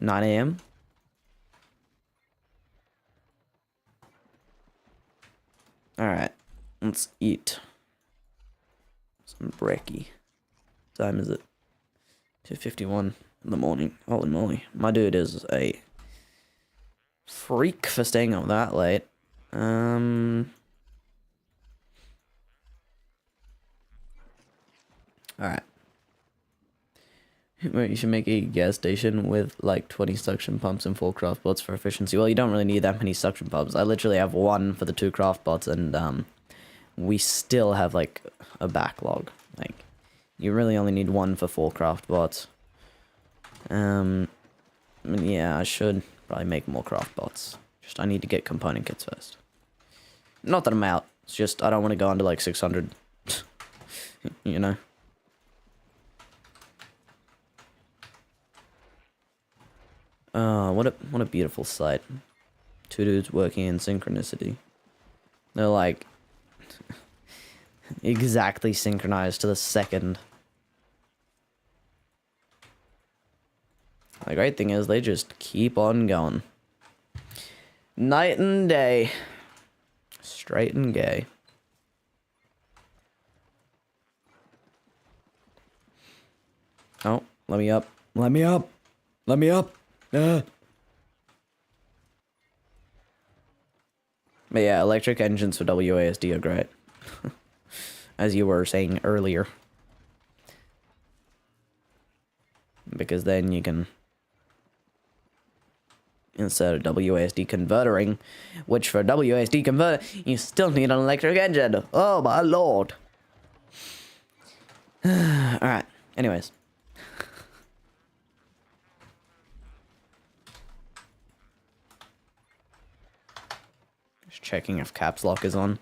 9 AM. Alright, let's eat some brekkie. What time is it? 2:51 in the morning. Holy moly. My dude is a freak for staying up that late. Alright. You should make a gas station with like 20 suction pumps and 4 craft bots for efficiency. Well, you don't really need that many suction pumps. I literally have 1 for the 2 craft bots, and we still have like a backlog. Like, you really only need 1 for 4 craft bots. I mean, yeah, I should probably make more craft bots. Just I need to get component kits first. Not that I'm out. It's just I don't want to go under like 600. You know. What a beautiful sight. 2 dudes working in synchronicity. They're like exactly synchronized to the second. The great thing is they just keep on going. Night and day. Straight and gay. Oh, let me up. Let me up. Let me up. But yeah, electric engines for WASD are great. As you were saying earlier. Because then you can... Instead of WASD convertering, which for WASD converter, you still need an electric engine. Oh my lord. Alright, anyways. Just checking if caps lock is on.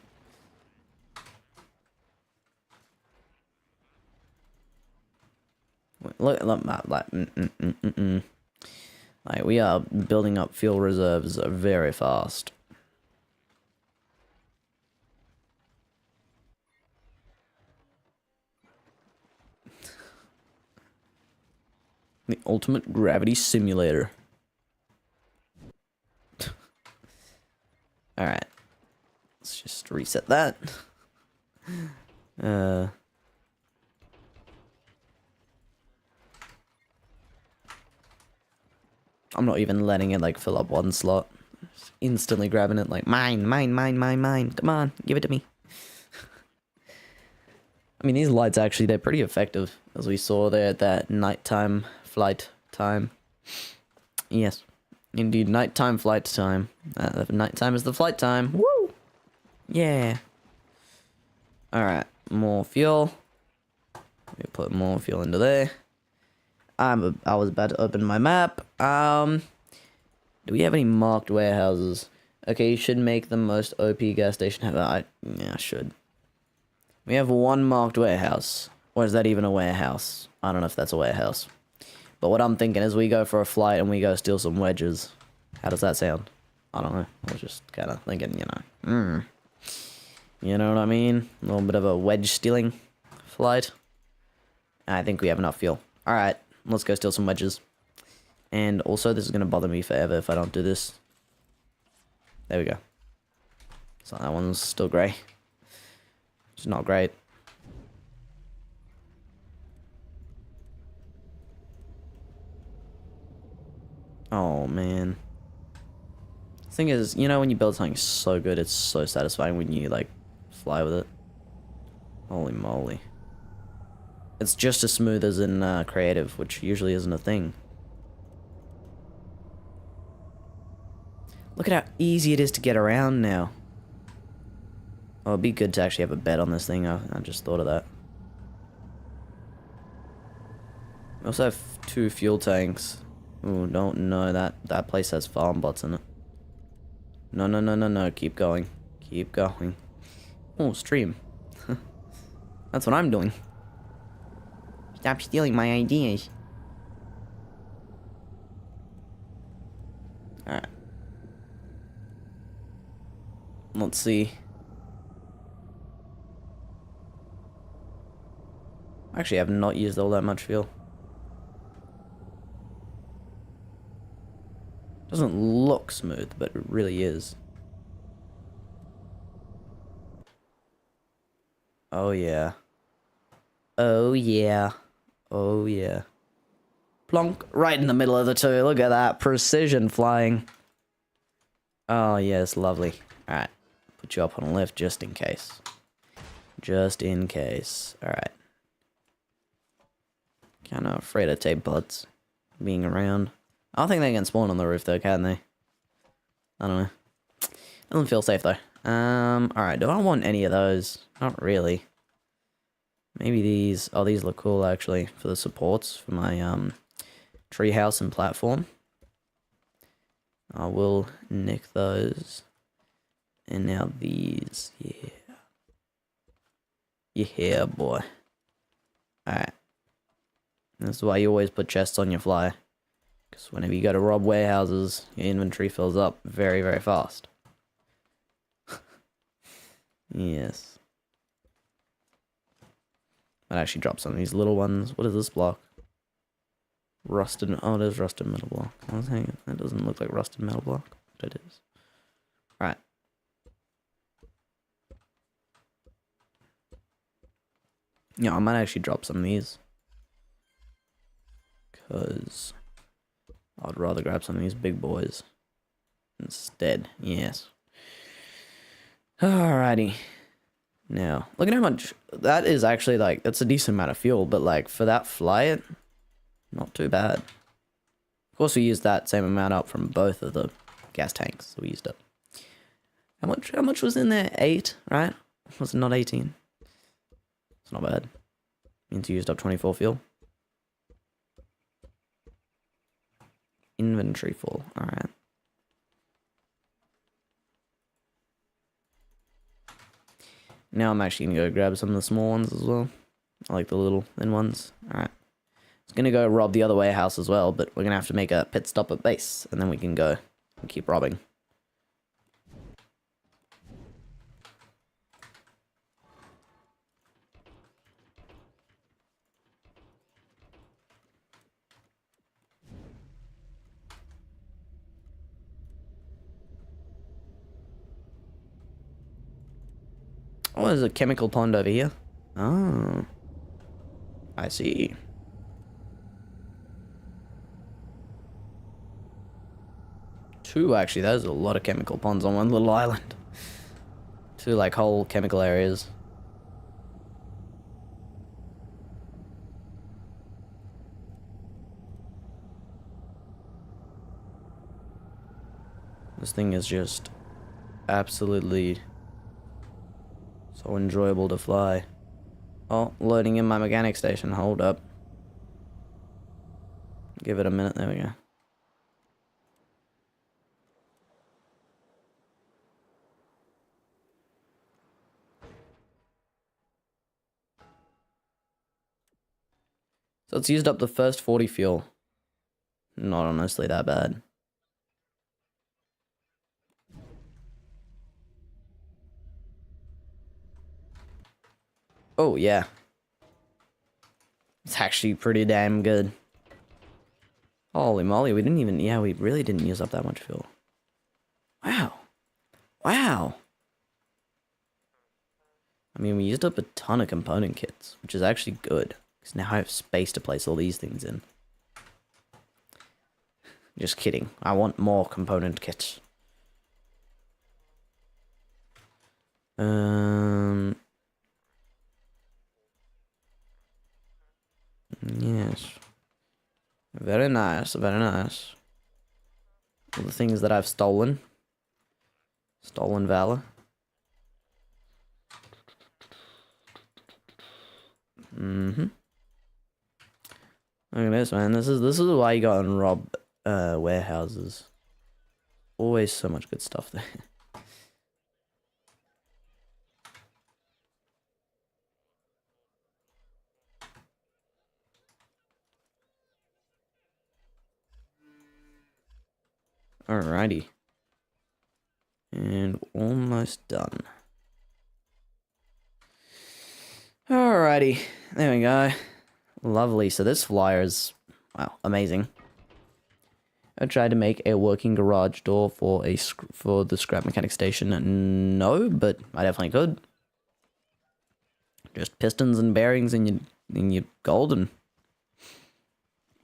Look, like, we are building up fuel reserves very fast. The ultimate gravity simulator. Alright. Let's just reset that. I'm not even letting it, like, fill up 1 slot. Just instantly grabbing it, like, mine, mine, mine, mine, mine. Come on, give it to me. I mean, these lights, actually, they're pretty effective. As we saw there at that nighttime flight time. Yes, indeed, nighttime flight time. Nighttime is the flight time. Woo! Yeah. Alright, more fuel. Let me put more fuel into there. I was about to open my map. Do we have any marked warehouses? Okay, you should make the most OP gas station ever. Yeah, I should. We have one marked warehouse. Or is that even a warehouse? I don't know if that's a warehouse. But what I'm thinking is we go for a flight and we go steal some wedges. How does that sound? I don't know. I was just kind of thinking, you know. You know what I mean? A little bit of a wedge stealing flight. I think we have enough fuel. Alright, let's go steal some wedges. And also, this is going to bother me forever if I don't do this. There we go. So that one's still grey. It's not great. Oh, man. The thing is, you know, when you build something so good, it's so satisfying when you, like, fly with it. Holy moly. It's just as smooth as in creative, which usually isn't a thing. Look at how easy it is to get around now. Oh, it'd be good to actually have a bed on this thing. I just thought of that. We also have 2 fuel tanks. Ooh, don't know that place has farm bots in it. No, no, no, no, no. Keep going. Keep going. Oh, stream. That's what I'm doing. Stop stealing my ideas. Alright. Let's see. Actually, I have not used all that much fuel. Doesn't look smooth, but it really is. Oh yeah. Oh yeah. Oh yeah. Plonk. Right in the middle of the two. Look at that. Precision flying. Oh yes, lovely. Alright. Put you up on a lift just in case. Just in case. Alright. Kinda afraid of tape buds being around. I don't think they can spawn on the roof though, can they? I don't know. Doesn't feel safe though. Alright, do I want any of those? Not really. Maybe these. Oh, these look cool actually for the supports for my treehouse and platform. I will nick those. And now these. Yeah. Yeah, boy. Alright. This is why you always put chests on your fly. Because whenever you go to rob warehouses, your inventory fills up very, very fast. Yes. I'd actually drop some of these little ones. What is this block? Rusted. Oh, it is rusted metal block. I was hanging. That doesn't look like rusted metal block, but it is. Right. Yeah, I might actually drop some of these. Because I'd rather grab some of these big boys instead. Yes. Alrighty. Now, look at how much that is actually like. That's a decent amount of fuel, but like for that flight, not too bad. Of course, we used that same amount up from both of the gas tanks. So we used up. How much was in there? 8, right? Was it not 18? It's not bad. Means you used up 24 fuel. Inventory full. All right. Now I'm actually going to go grab some of the small ones as well. I like the little thin ones. Alright. I was going to go rob the other warehouse as well, but we're going to have to make a pit stop at base, and then we can go and keep robbing. Oh, there's a chemical pond over here. Oh. I see. Two, actually. There's a lot of chemical ponds on one little island. 2, like, whole chemical areas. This thing is just absolutely So enjoyable to fly. Oh, loading in my mechanic station. Hold up. Give it a minute. There we go. So it's used up the first 40 fuel. Not honestly that bad. Oh, yeah. It's actually pretty damn good. Holy moly, we didn't even... Yeah, we really didn't use up that much fuel. Wow. Wow. I mean, we used up a ton of component kits, which is actually good. Because now I have space to place all these things in. Just kidding. I want more component kits. Yes. Very nice, very nice. All the things that I've stolen. Stolen valor. Look at this, man. This is why you go and rob warehouses. Always so much good stuff there. Alrighty. And almost done. Alrighty. There we go. Lovely. So this flyer is, wow, amazing. I tried to make a working garage door for the scrap mechanic station. No, but I definitely could. Just pistons and bearings and your golden.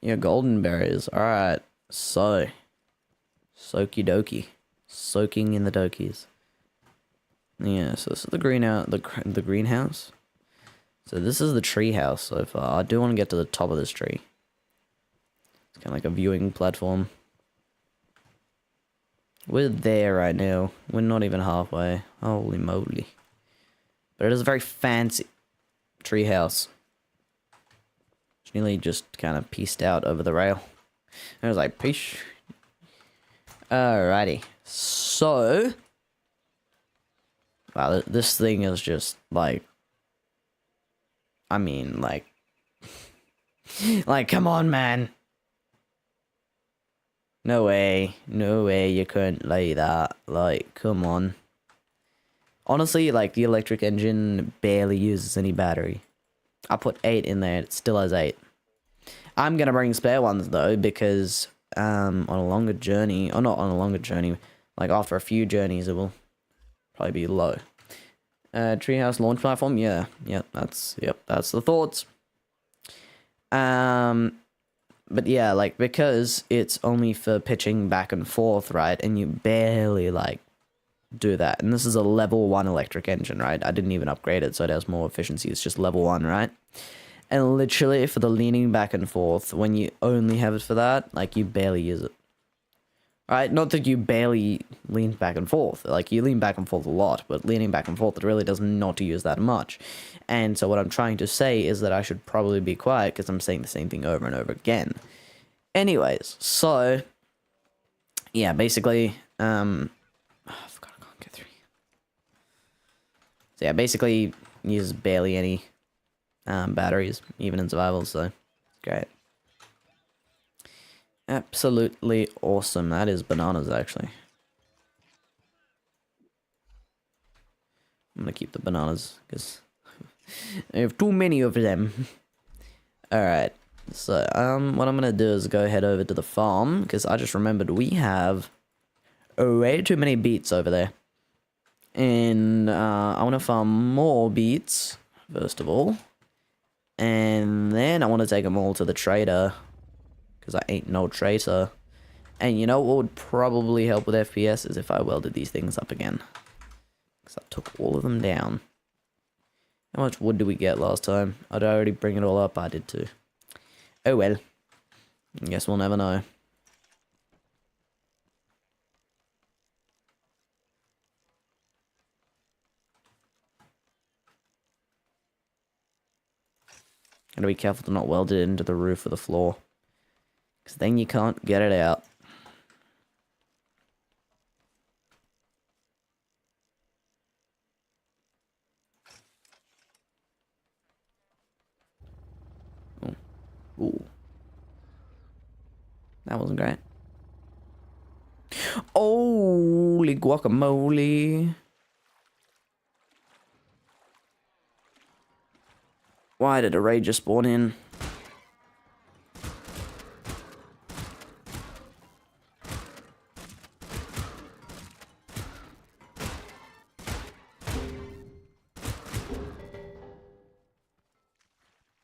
Your golden barriers. Alright. So. Soaky dokie. Soaking in the dokies. Yeah, so this is the the greenhouse. So this is the tree house so far. I do want to get to the top of this tree. It's kind of like a viewing platform. We're there right now. We're not even halfway. Holy moly. But it is a very fancy tree house. It's nearly just kind of pieced out over the rail. And I was like, peace. Alrighty. So. Wow, this thing is just like. I mean, like. Like, come on, man. No way. No way you couldn't lay that. Like, come on. Honestly, like, the electric engine barely uses any battery. I put 8 in there, it still has 8. I'm gonna bring spare ones, though, because, on a longer journey, or not on a longer journey, like, after a few journeys, it will probably be low. Treehouse launch platform, yeah, that's the thoughts. But yeah, like, because it's only for pitching back and forth, right, and you barely, like, do that. And this is a level 1 electric engine, right? I didn't even upgrade it, so it has more efficiency. It's just level 1, right? And literally, for the leaning back and forth, when you only have it for that, like, you barely use it. Right? Not that you barely lean back and forth. Like, you lean back and forth a lot, but leaning back and forth, it really does not use that much. And so what I'm trying to say is that I should probably be quiet, because I'm saying the same thing over and over again. Anyways, so, yeah, basically, oh, I forgot I can't get through. So yeah, basically, uses barely any batteries, even in survival, so great. Absolutely awesome. That is bananas, actually. I'm gonna keep the bananas, because I have too many of them. Alright, so, what I'm gonna do is go head over to the farm, because I just remembered we have way too many beets over there. And, I want to farm more beets, first of all. And then I want to take them all to the trader, because I ain't no traitor. And you know what would probably help with FPS is if I welded these things up again. Because I took all of them down. How much wood did we get last time? Did I already bring it all up? I did too. Oh well. I guess we'll never know. Gotta be careful to not weld it into the roof or the floor. Because then you can't get it out. Ooh. That wasn't great. Holy guacamole. Why did a raid just spawn in?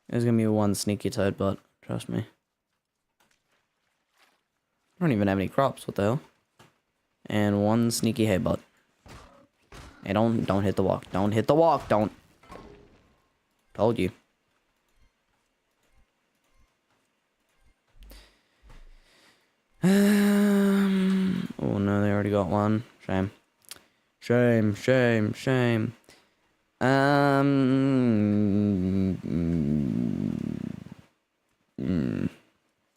There's gonna be one sneaky toad bot, trust me. I don't even have any crops, what the hell? And one sneaky hay bot. Hey, don't hit the walk. Don't hit the walk, don't. Told you. Oh no, they already got one. Shame. Shame, shame, shame.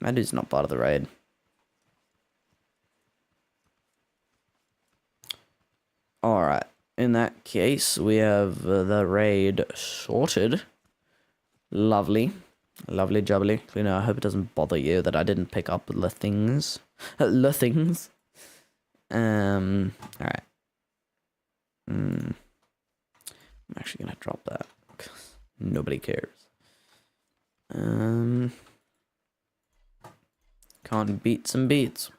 That dude's not part of the raid. Alright, in that case, we have the raid sorted. Lovely. Lovely jubbly. You know, I hope it doesn't bother you that I didn't pick up the things. The things. Alright. I'm actually gonna drop that. Nobody cares. Can't beat some beats.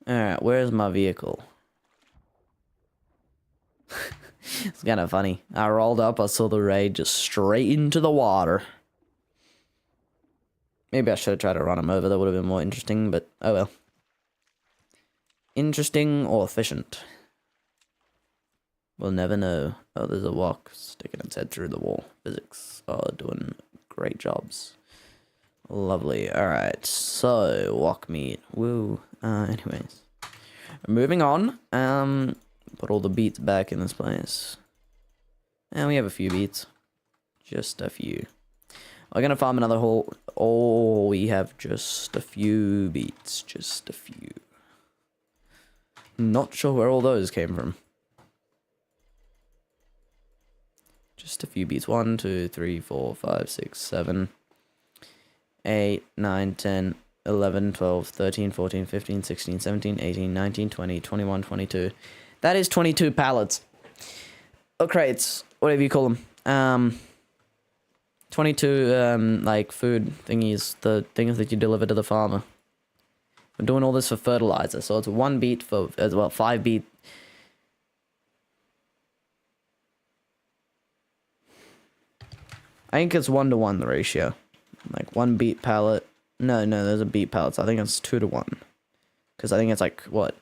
Alright, where's my vehicle? It's kind of funny. I rolled up, I saw the raid just straight into the water. Maybe I should have tried to run him over, that would have been more interesting, but oh well. Interesting or efficient? We'll never know. Oh, there's a walk sticking its head through the wall. Physics are doing great jobs. Lovely. Alright, so walk meat. Woo. Anyways. Moving on. Put all the beats back in this place. And we have a few beats. Just a few. We're gonna farm another hole. Oh, we have just a few beats. Just a few. Not sure where all those came from. Just a few beats. 1, 2, 3, 4, 5, 6, 7, 8, 9, 10, 11, 12, 13, 14, 15, 16, 17, 18, 19, 20, 21, 22. That is 22 pallets. Or crates. Whatever you call them. 22, like, food thingies. The things that you deliver to the farmer. We're doing all this for fertilizer. So it's 1 beat for, as well, 5 beat. I think it's 1-to-1 the ratio. Like 1 beat pallet. No, there's a beat pallet. So I think it's 2-to-1. Because I think it's like, what?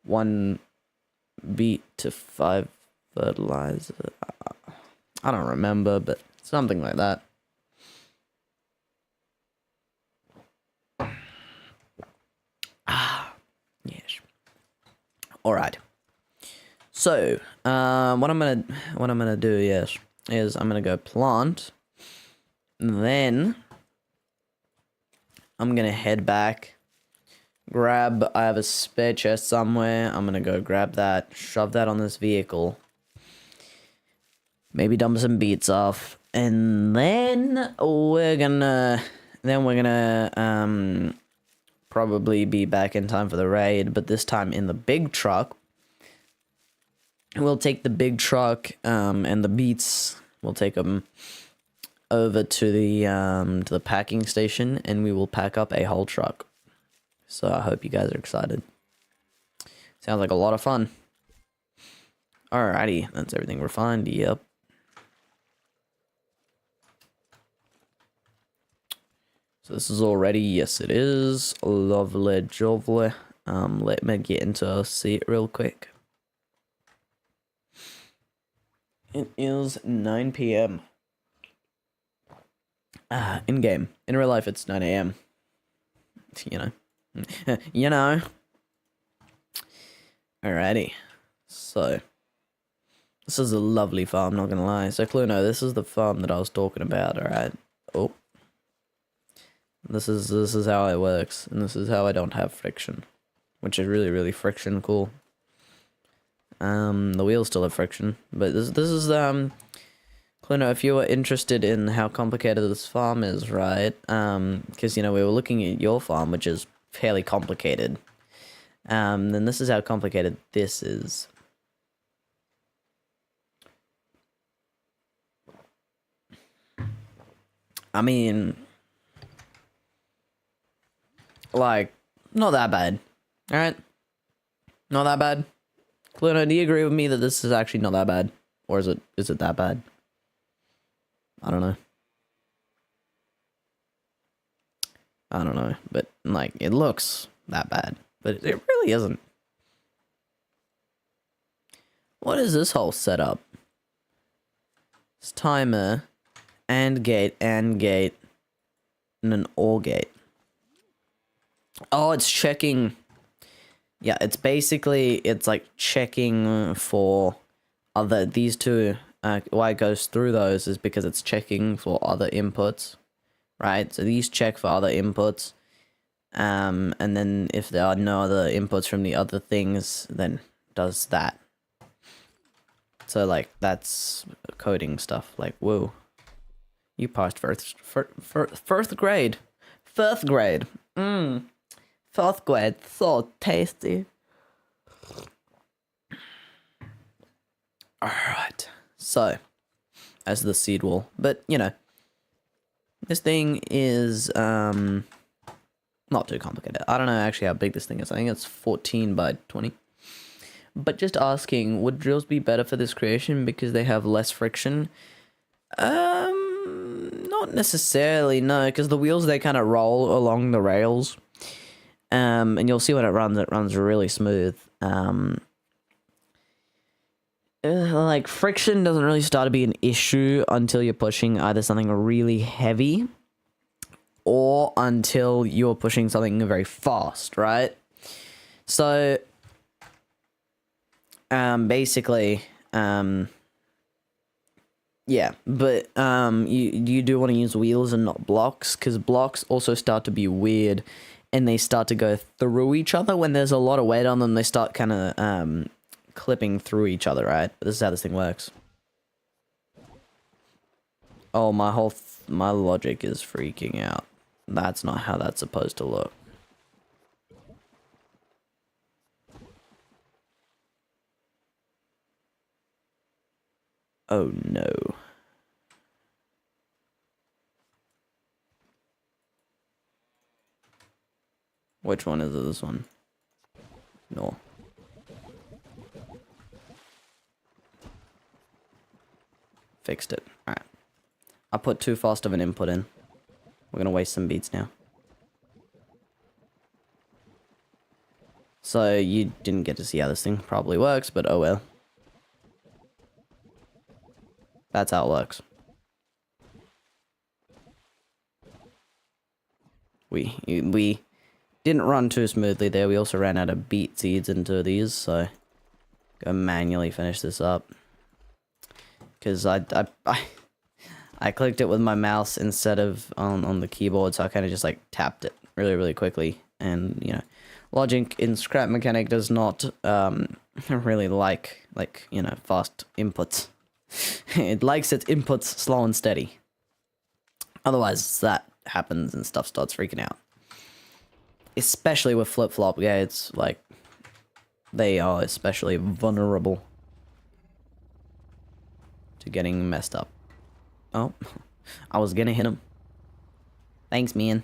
1 beat to 5 fertilizer. I don't remember, but something like that. Yes. All right. So, what I'm gonna do, yes, is I'm gonna go plant. Then I'm gonna head back. I have a spare chest somewhere. I'm gonna go grab that, shove that on this vehicle. Maybe dump some beats off, and then we're gonna probably be back in time for the raid, but this time in the big truck. We'll take the big truck and the beats. We'll take them over to the packing station, and we will pack up a whole truck. So I hope you guys are excited. Sounds like a lot of fun. Alrighty, that's everything refined. Yep. So this is all ready. Yes, it is. Lovely, jovely. Let me get into a seat real quick. It is 9 p.m. In game. In real life, it's 9 a.m. You know, You know. Alrighty. So, this is a lovely farm, not gonna lie. So, Cluno, this is the farm that I was talking about, alright? Oh. This is how it works, and this is how I don't have friction. Which is really, really friction cool. The wheels still have friction, but this is, Cluno, if you were interested in how complicated this farm is, right? Because, you know, we were looking at your farm, which is fairly complicated. Then this is how complicated this is. I mean, like, not that bad. Alright? Not that bad. Cluno, do you agree with me that this is actually not that bad? Or is it that bad? I don't know. I don't know. But, like, it looks that bad. But it really isn't. What is this whole setup? It's timer, and gate, and an OR gate. Oh, it's checking. Yeah, it's basically, it's like checking for these two. Why it goes through those is because it's checking for other inputs, right? So these check for other inputs. And then if there are no other inputs from the other things, then does that. So like that's coding stuff. Like whoa, you passed first grade, fourth grade. Fourth grade, so tasty. All right, so as the seed wall, but you know, this thing is not too complicated. I don't know actually how big this thing is. I think it's 14 by 20. But just asking, would drills be better for this creation because they have less friction? Not necessarily, no, because the wheels, they kind of roll along the rails. And you'll see when it runs really smooth. Like, friction doesn't really start to be an issue until you're pushing either something really heavy or until you're pushing something very fast, right? So, basically, yeah, but, you do want to use wheels and not blocks, because blocks also start to be weird, and they start to go through each other. When there's a lot of weight on them, they start kind of, clipping through each other, right? But this is how this thing works. Oh, my logic is freaking out. That's not how that's supposed to look. Oh no. Which one is it? This one? No. Fixed it. Alright. I put too fast of an input in. We're gonna waste some beats now. So you didn't get to see how this thing probably works, but oh well. That's how it works. We didn't run too smoothly there. We also ran out of beat seeds into these, so go manually finish this up. Because I clicked it with my mouse instead of on the keyboard, so I kind of just like tapped it really quickly. And you know, logic in Scrap Mechanic does not really like you know, fast inputs. It likes its inputs slow and steady. Otherwise, that happens and stuff starts freaking out. Especially with flip-flop gates, like, they are especially vulnerable to getting messed up. Oh, I was gonna hit him. Thanks, man.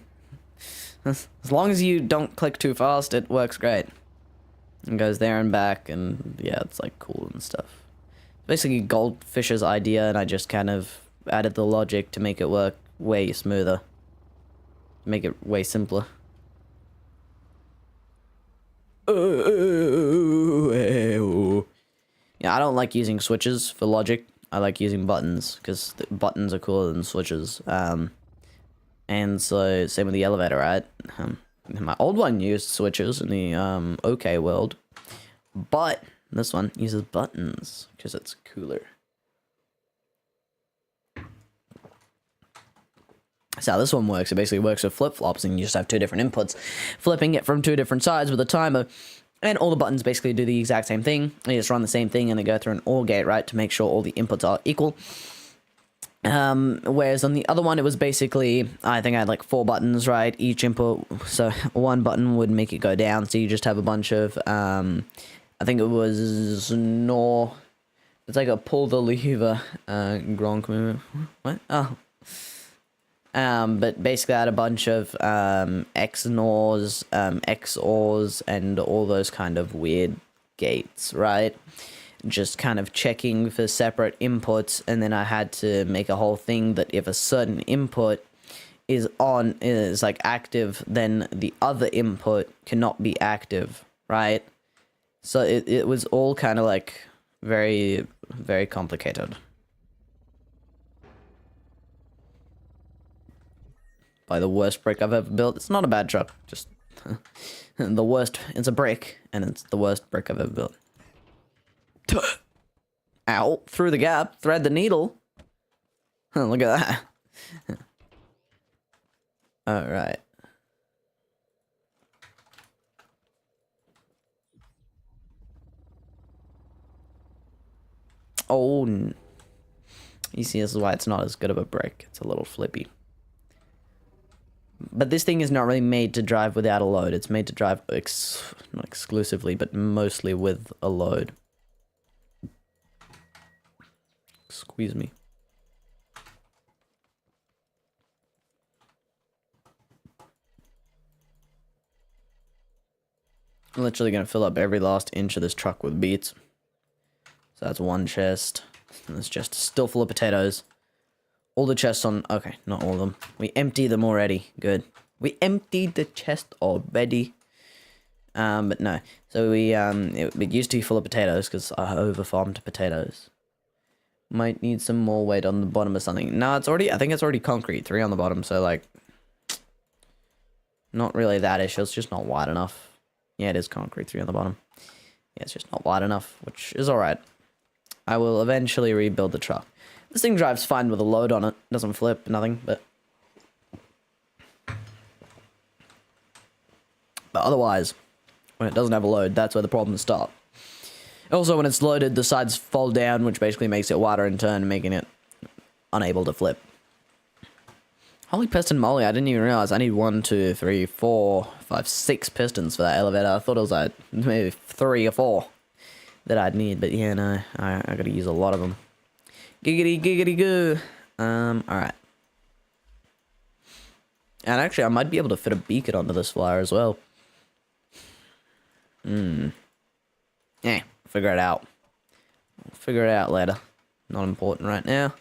As long as you don't click too fast, it works great. It goes there and back, and yeah, it's like cool and stuff. Basically Goldfish's idea, and I just kind of added the logic to make it work way smoother. Make it way simpler. Yeah, I don't like using switches for logic. I like using buttons, because buttons are cooler than switches. And so, same with the elevator, right? My old one used switches in the OK world, but this one uses buttons because it's cooler. So how this one works, it basically works with flip-flops, and you just have two different inputs, flipping it from two different sides with a timer, and all the buttons basically do the exact same thing. They just run the same thing, and they go through an OR gate, right, to make sure all the inputs are equal. Whereas on the other one, it was basically, I think I had like 4 buttons, right, each input, so one button would make it go down, so you just have a bunch of, I think it was it's like a pull the lever, Gronk move, what, oh. But basically I had a bunch of XNORs, XORs, and all those kind of weird gates, right? Just kind of checking for separate inputs, and then I had to make a whole thing that if a certain input is like active, then the other input cannot be active, right? So it was all kind of like very, very complicated. By the worst brick I've ever built. It's not a bad truck, just the worst. It's a brick, and it's the worst brick I've ever built. Ow, through the gap, thread the needle. Look at that. Alright. Oh, you see, this is why it's not as good of a brick. It's a little flippy. But this thing is not really made to drive without a load. It's made to drive not exclusively, but mostly with a load. Squeeze me. I'm literally going to fill up every last inch of this truck with beets. So that's one chest. And this chest is still full of potatoes. All the chests on... Okay, not all of them. We emptied them already. Good. We emptied the chest already. But no. So we... It used to be full of potatoes because I over-farmed potatoes. Might need some more weight on the bottom or something. No, it's already... I think it's already concrete. 3 on the bottom, so like... Not really that issue. It's just not wide enough. Yeah, it is concrete. 3 on the bottom. Yeah, it's just not wide enough, which is alright. I will eventually rebuild the truck. This thing drives fine with a load on it. Doesn't flip, nothing, but otherwise, when it doesn't have a load, that's where the problems start. Also, when it's loaded, the sides fall down, which basically makes it wider in turn, making it unable to flip. Holy piston moly, I didn't even realize I need 1, 2, 3, 4, 5, 6 pistons for that elevator. I thought it was like maybe 3 or 4 that I'd need, but yeah, no, I gotta use a lot of them. Giggity, giggity, goo. Alright. And actually, I might be able to fit a beacon onto this flyer as well. Yeah, figure it out. We'll figure it out later. Not important right now.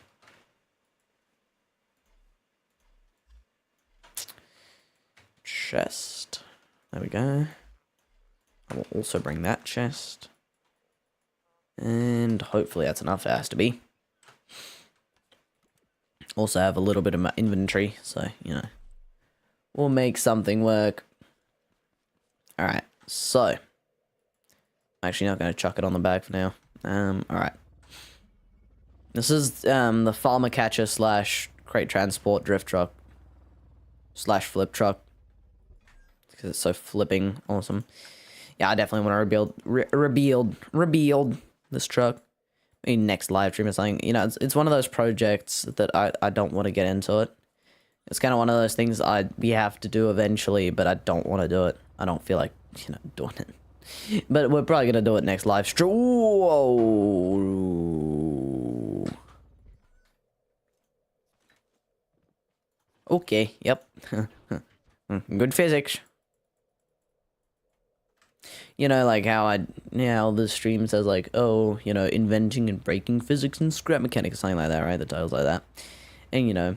Chest. There we go. I will also bring that chest. And hopefully that's enough. It has to be. Also have a little bit of my inventory, so, you know, we'll make something work. Alright, so, I'm actually not going to chuck it on the bag for now. Alright. This is, the farmer catcher / crate transport drift truck / flip truck. Because it's so flipping awesome. Yeah, I definitely want to rebuild this truck. Maybe next live stream or something. You know, it's one of those projects that I don't want to get into it. It's kind of one of those things we have to do eventually, but I don't want to do it. I don't feel like, you know, doing it. But we're probably going to do it next live stream. Whoa. Okay, yep. Good physics. You know, like how the stream says, like, oh, you know, inventing and breaking physics and scrap mechanics, something like that, right? The title's like that. And, you know,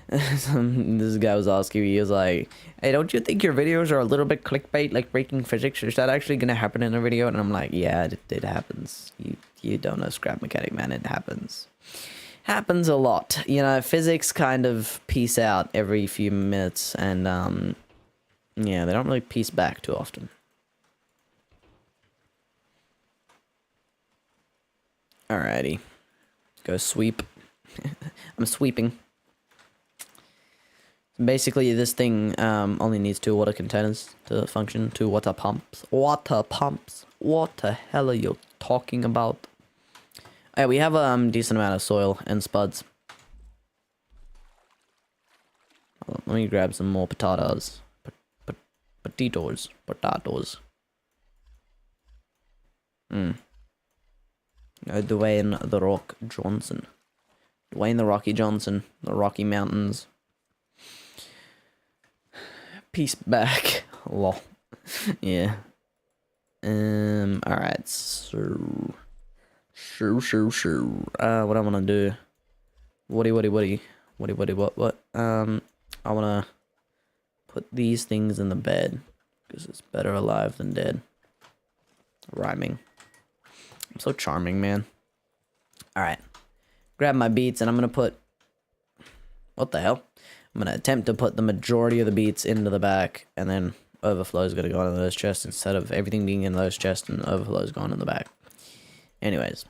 this guy was asking me, he was like, hey, don't you think your videos are a little bit clickbait, like breaking physics? Is that actually going to happen in a video? And I'm like, yeah, it happens. You don't know scrap mechanic, man. It happens. Happens a lot. You know, physics kind of peace out every few minutes, and, Yeah, they don't really piece back too often. Alrighty. Go sweep. I'm sweeping. Basically, this thing only needs 2 water containers to function. 2 water pumps. Water pumps. What the hell are you talking about? Hey, we have a decent amount of soil and spuds. Let me grab some more potatoes. Potatoes. Potatoes. Dwayne the Rock Johnson. Dwayne the Rocky Johnson. The Rocky Mountains. Peace back. Lol. Yeah. Alright, so... Sure. What I wanna do... What? I wanna... put these things in the bed. Because it's better alive than dead. Rhyming. I'm so charming, man. Alright. Grab my beets and I'm gonna put... What the hell? I'm gonna attempt to put the majority of the beets into the back, and then overflow is gonna go into those chests instead of everything being in those chests and overflow is going in the back. Anyways,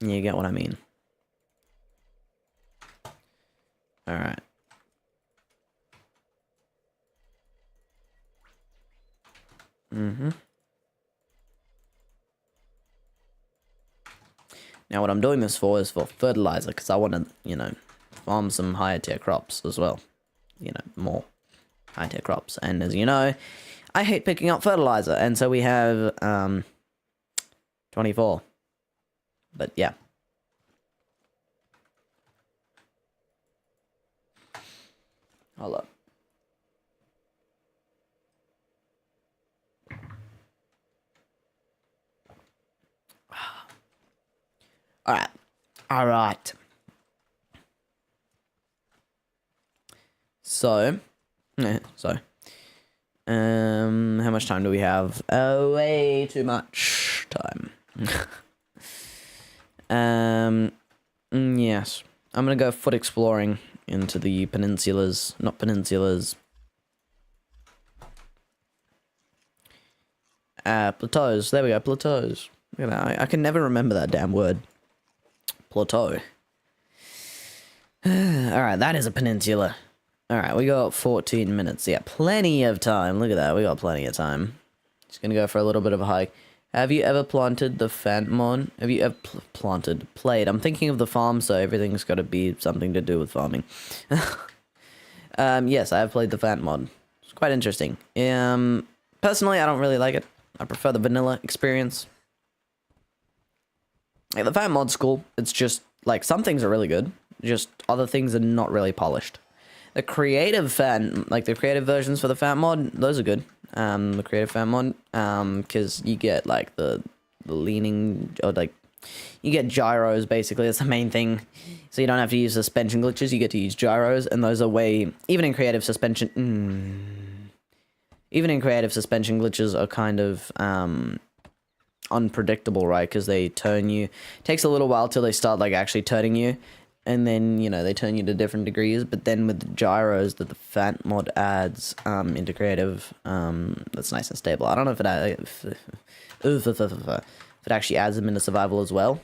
you get what I mean. Alright. Now what I'm doing this for is for fertilizer, because I want to, you know, farm some higher tier crops as well. You know, more high tier crops. And as you know, I hate picking up fertilizer, and so we have 24. But yeah. Hold up. Alright. So, how much time do we have? Oh, way too much time. Yes. I'm gonna go foot exploring into the peninsulas, not peninsulas. Plateaus. There we go, plateaus. Look at that. I can never remember that damn word. Plateau. Alright, that is a peninsula. Alright, we got 14 minutes. Yeah, plenty of time. Look at that, we got plenty of time. Just gonna go for a little bit of a hike. Have you ever planted the Phantomon? Have you ever played? I'm thinking of the farm, so everything's got to be something to do with farming. Yes, I have played the Phantomon. It's quite interesting. Personally, I don't really like it. I prefer the vanilla experience. Yeah, the Phantom mod's cool. It's just, like, some things are really good. Just other things are not really polished. The creative the creative versions for the Phantom mod, those are good. The creative Phantom mod, because you get, like, the leaning, or, like, you get gyros, basically. That's the main thing. So you don't have to use suspension glitches, you get to use gyros, and those are way, even in creative suspension glitches are kind of, unpredictable, right? Because they turn you. It takes a little while till they start like actually turning you, and then you know they turn you to different degrees. But then with the gyros that the Phant mod adds into creative, that's nice and stable. I don't know if it actually adds them into survival as well.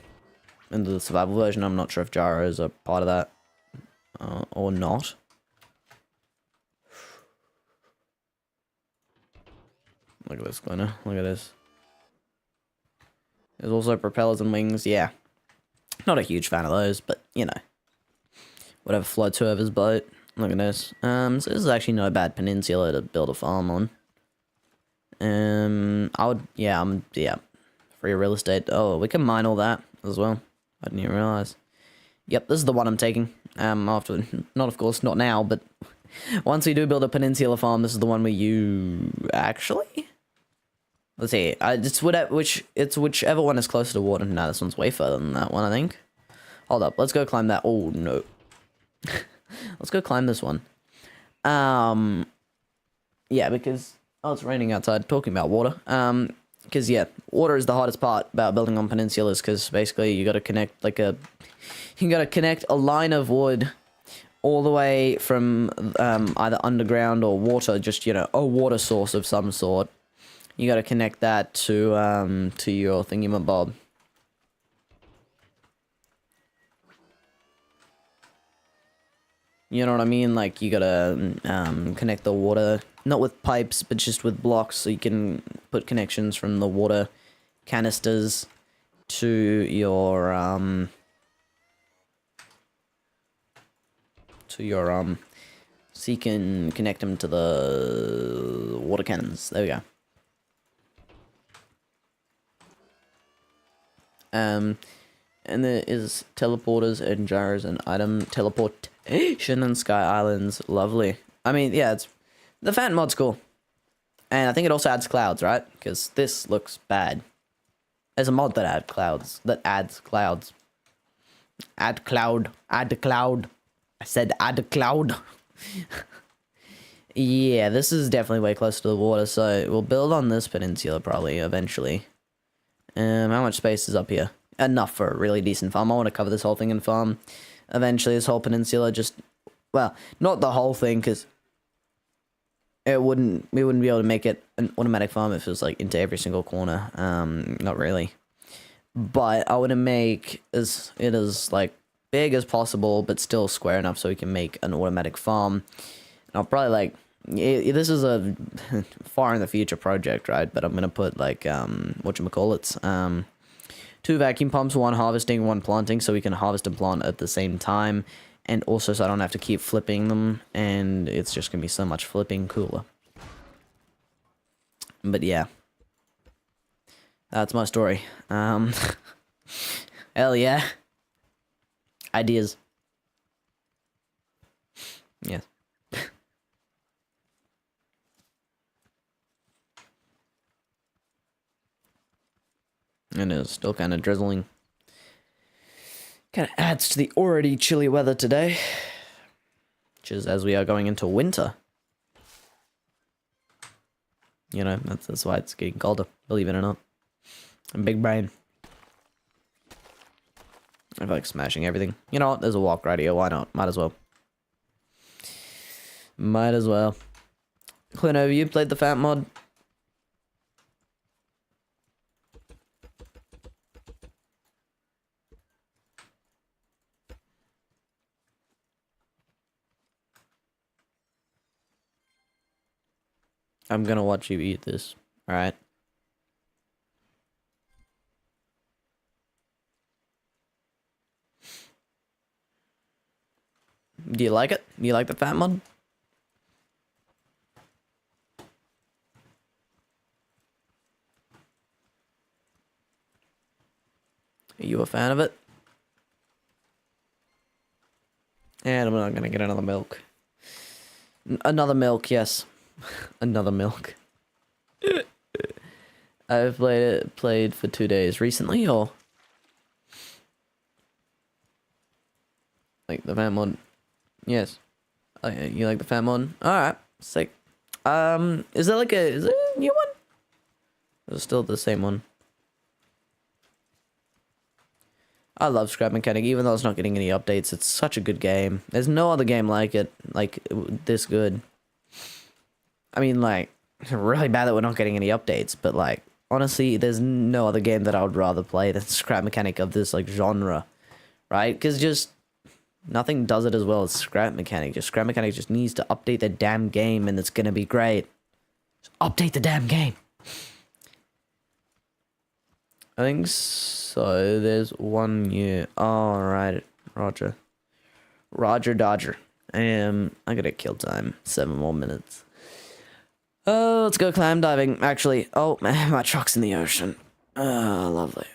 Into the survival version, I'm not sure if gyros are part of that or not. Look at this, Glenna. Look at this. There's also propellers and wings, yeah. Not a huge fan of those, but, you know. Whatever floats whoever's boat. Look at this. So this is actually no bad peninsula to build a farm on. Free real estate. Oh, we can mine all that as well. I didn't even realize. Yep, this is the one I'm taking. After, not of course, not now, but once we do build a peninsula farm, this is the one we use. Actually? Let's see. It's whichever one is closer to water. Nah, this one's way further than that one, I think. Hold up. Let's go climb that. Oh, no. Let's go climb this one. Yeah, because... Oh, it's raining outside. Talking about water. Because, yeah, water is the hardest part about building on peninsulas, because basically you got to connect, like, you got to connect a line of wood all the way from either underground or water, just, you know, a water source of some sort. You got to connect that to your thingamabob. You know what I mean? Like, you gotta connect the water, not with pipes, but just with blocks, so you can put connections from the water canisters to your so you can connect them to the water cannons. There we go. And there is teleporters and gyros and item teleportation and sky islands. Lovely. I mean, yeah, it's the Phantom mod's cool, and I think it also adds clouds, right? Because this looks bad. There's a mod that adds clouds. Add cloud. Add cloud. I said add cloud. Yeah, this is definitely way closer to the water, so we'll build on this peninsula probably eventually. How much space is up here? Enough for a really decent farm. I want to cover this whole thing in farm. Eventually, this whole peninsula just... Well, not the whole thing, because... we wouldn't be able to make it an automatic farm if it was, like, into every single corner. Not really. But I want to make it as, like, big as possible, but still square enough so we can make an automatic farm. And I'll probably, like... this is a far in the future project, right? But I'm going to put, like, whatchamacallits, 2 vacuum pumps, 1 harvesting, 1 planting, so we can harvest and plant at the same time. And also so I don't have to keep flipping them, and it's just going to be so much flipping cooler. But yeah. That's my story. Hell yeah. Ideas. Yes. And it's still kind of drizzling. Kind of adds to the already chilly weather today. Which is as we are going into winter. You know, that's why it's getting colder, believe it or not. And big brain. I feel like smashing everything. You know what, there's a walk right here, why not? Might as well. Might as well. Clint, have you played the Phantom mod? I'm gonna watch you eat this, alright? Do you like it? Do you like the Phantom mod? Are you a fan of it? And I'm not gonna get another milk. Another milk, yes. Another milk. I've played for 2 days recently, or like the Phantom mod? Yes. Oh, yeah, you like the Phantom mod? All right, sick. Is there a new one? Or is it still the same one? I love Scrap Mechanic, even though it's not getting any updates. It's such a good game. There's no other game like it, like this good. I mean, like, it's really bad that we're not getting any updates, but, like, honestly, there's no other game that I would rather play than Scrap Mechanic of this, like, genre, right? Because just nothing does it as well as Scrap Mechanic. Just Scrap Mechanic just needs to update the damn game, and it's gonna be great. Just update the damn game. I think so. There's one new... All right, Roger. Roger Dodger. I gotta kill time. 7 more minutes. Oh, let's go clam diving. Actually, oh, man, my truck's in the ocean. Oh, lovely.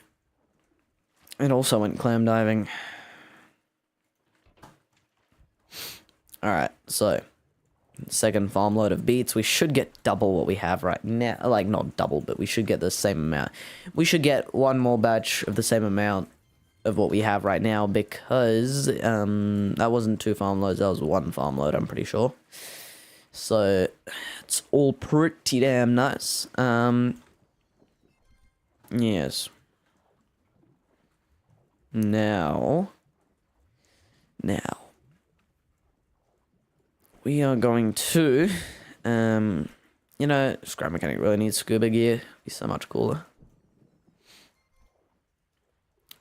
It also went clam diving. Alright, so... Second farm load of beets. We should get double what we have right now. Like, not double, but we should get the same amount. We should get 1 more batch of the same amount of what we have right now, because, that wasn't 2 farm loads, that was 1 farm load, I'm pretty sure. So, it's all pretty damn nice. Yes. Now. we are going to, you know, scrap mechanic really needs scuba gear. It'd be so much cooler.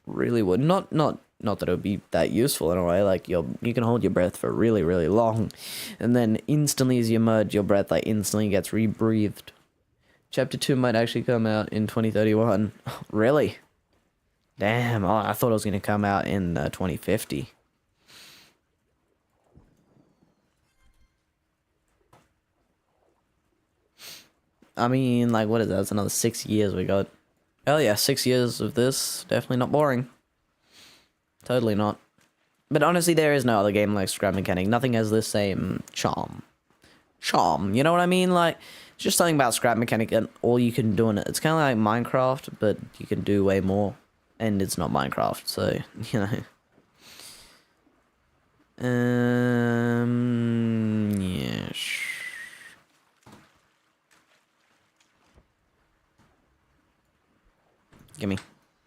Really would. Not that it would be that useful in a way. Like you can hold your breath for really, really long, and then instantly as you emerge, your breath like instantly gets rebreathed. Chapter 2 might actually come out in 2031. Really? Damn. Oh, I thought it was gonna come out in 2050. I mean, like, what is that? That's another 6 years we got. Hell yeah, 6 years of this. Definitely not boring. Totally not. But honestly, there is no other game like Scrap Mechanic. Nothing has the same charm. You know what I mean? Like, it's just something about Scrap Mechanic and all you can do in it. It's kind of like Minecraft, but you can do way more. And it's not Minecraft, so, you know. Yeah.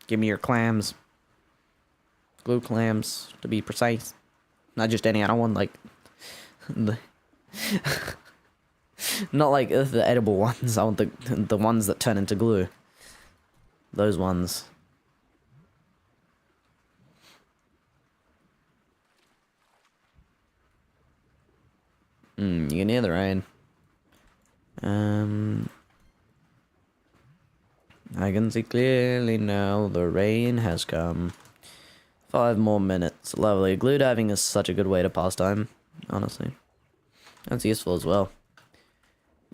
Give me your clams. Glue clams, to be precise. Not just any, I don't want, like, the... not, like, the edible ones. I want the ones that turn into glue. Those ones. You can hear the rain. I can see clearly now the rain has come. 5 more minutes. Lovely. Glue diving is such a good way to pass time, honestly. That's useful as well.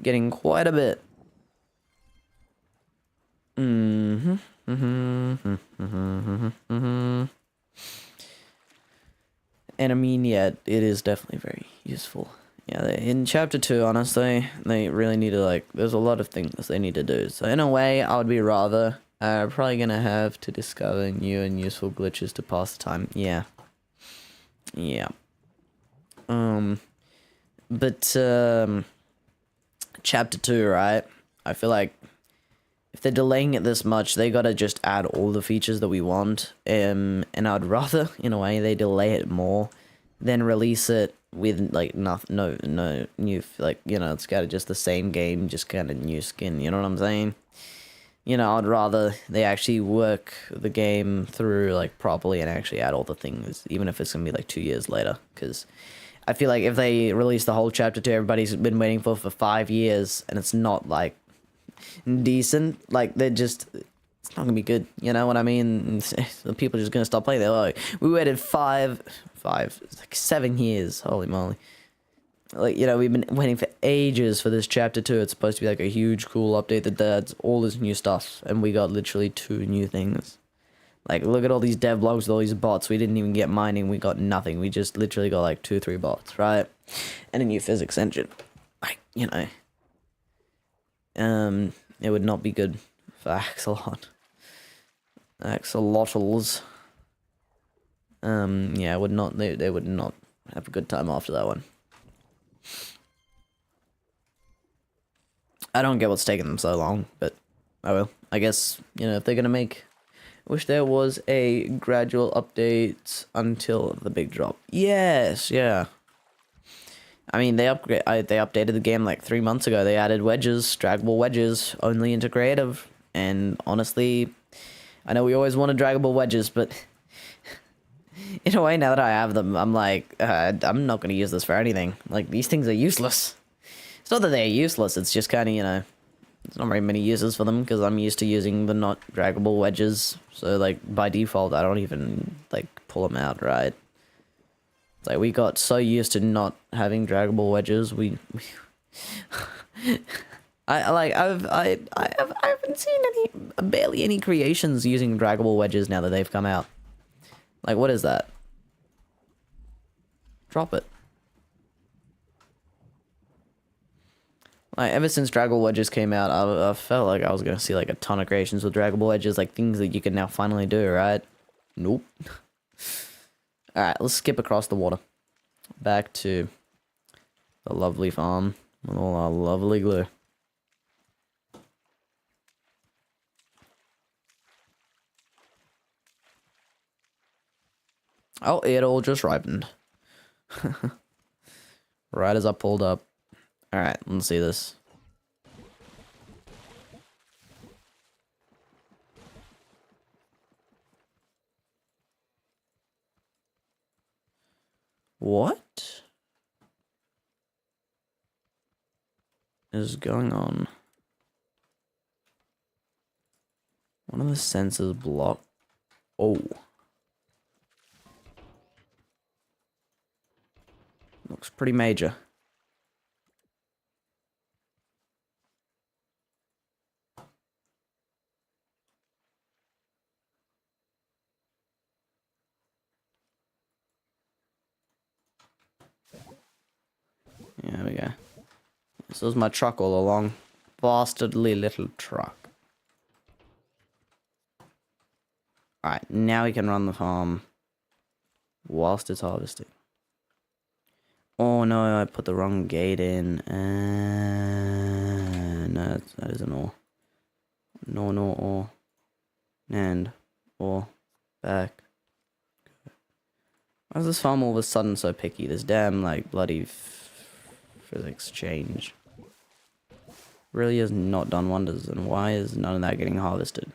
Getting quite a bit. And I mean, yeah, it is definitely very useful. Yeah, in chapter 2, honestly, they really need to, like, there's a lot of things they need to do. So in a way, I would be rather probably gonna have to discover new and useful glitches to pass the time. Yeah. But chapter 2, right? I feel like if they're delaying it this much, they gotta just add all the features that we want. And I'd rather, in a way, they delay it more than release it with, like, no new, like, you know, it's kind of just the same game, just kind of new skin, you know what I'm saying? You know, I'd rather they actually work the game through, like, properly and actually add all the things, even if it's gonna be, like, 2 years later, because I feel like if they release the whole chapter 2 everybody's been waiting for 5 years, and it's not, like, decent, like, they're just... it's not gonna be good, you know what I mean? The people are just gonna stop playing. They're like, we waited 7 years, holy moly. Like, you know, we've been waiting for ages for this chapter 2. It's supposed to be like a huge, cool update that adds all this new stuff, and we got literally 2 new things. Like, look at all these dev blogs with all these bots. We didn't even get mining. We got nothing. We just literally got like 2 or 3 bots, right? And a new physics engine. Like, you know. It would not be good for axolotls. Yeah, would not. They would not have a good time after that one. I don't get what's taking them so long, but I will. I guess, you know, if they're gonna make... I wish there was a gradual update until the big drop. Yes, yeah. I mean, they updated the game like 3 months ago. They added wedges, draggable wedges, only into creative. And honestly, I know we always wanted draggable wedges, but in a way, now that I have them, I'm like, I'm not going to use this for anything. Like, these things are useless. It's not that they're useless, it's just kind of, you know, there's not very many uses for them, because I'm used to using the not draggable wedges. So, like, by default, I don't even, like, pull them out, right? It's like, we got so used to not having draggable wedges, I haven't seen barely any creations using draggable wedges now that they've come out. Like, what is that? Drop it. Like, ever since draggable wedges came out, I felt like I was gonna see like a ton of creations with draggable wedges, like things that you can now finally do, right? Nope. Alright, let's skip across the water. Back to the lovely farm with all our lovely glue. Oh, it all just ripened. Right as I pulled up. Alright, let's see this. What is going on? One of the sensors blocked. Oh. Looks pretty major. Yeah, there we go. This was my truck all along. Bastardly little truck. Alright, now we can run the farm whilst it's harvesting. Oh no, I put the wrong gate in. No, that isn't all. No, or. And, or, back. Why is this farm all of a sudden so picky? This damn, like, bloody physics change really has not done wonders, and why is none of that getting harvested?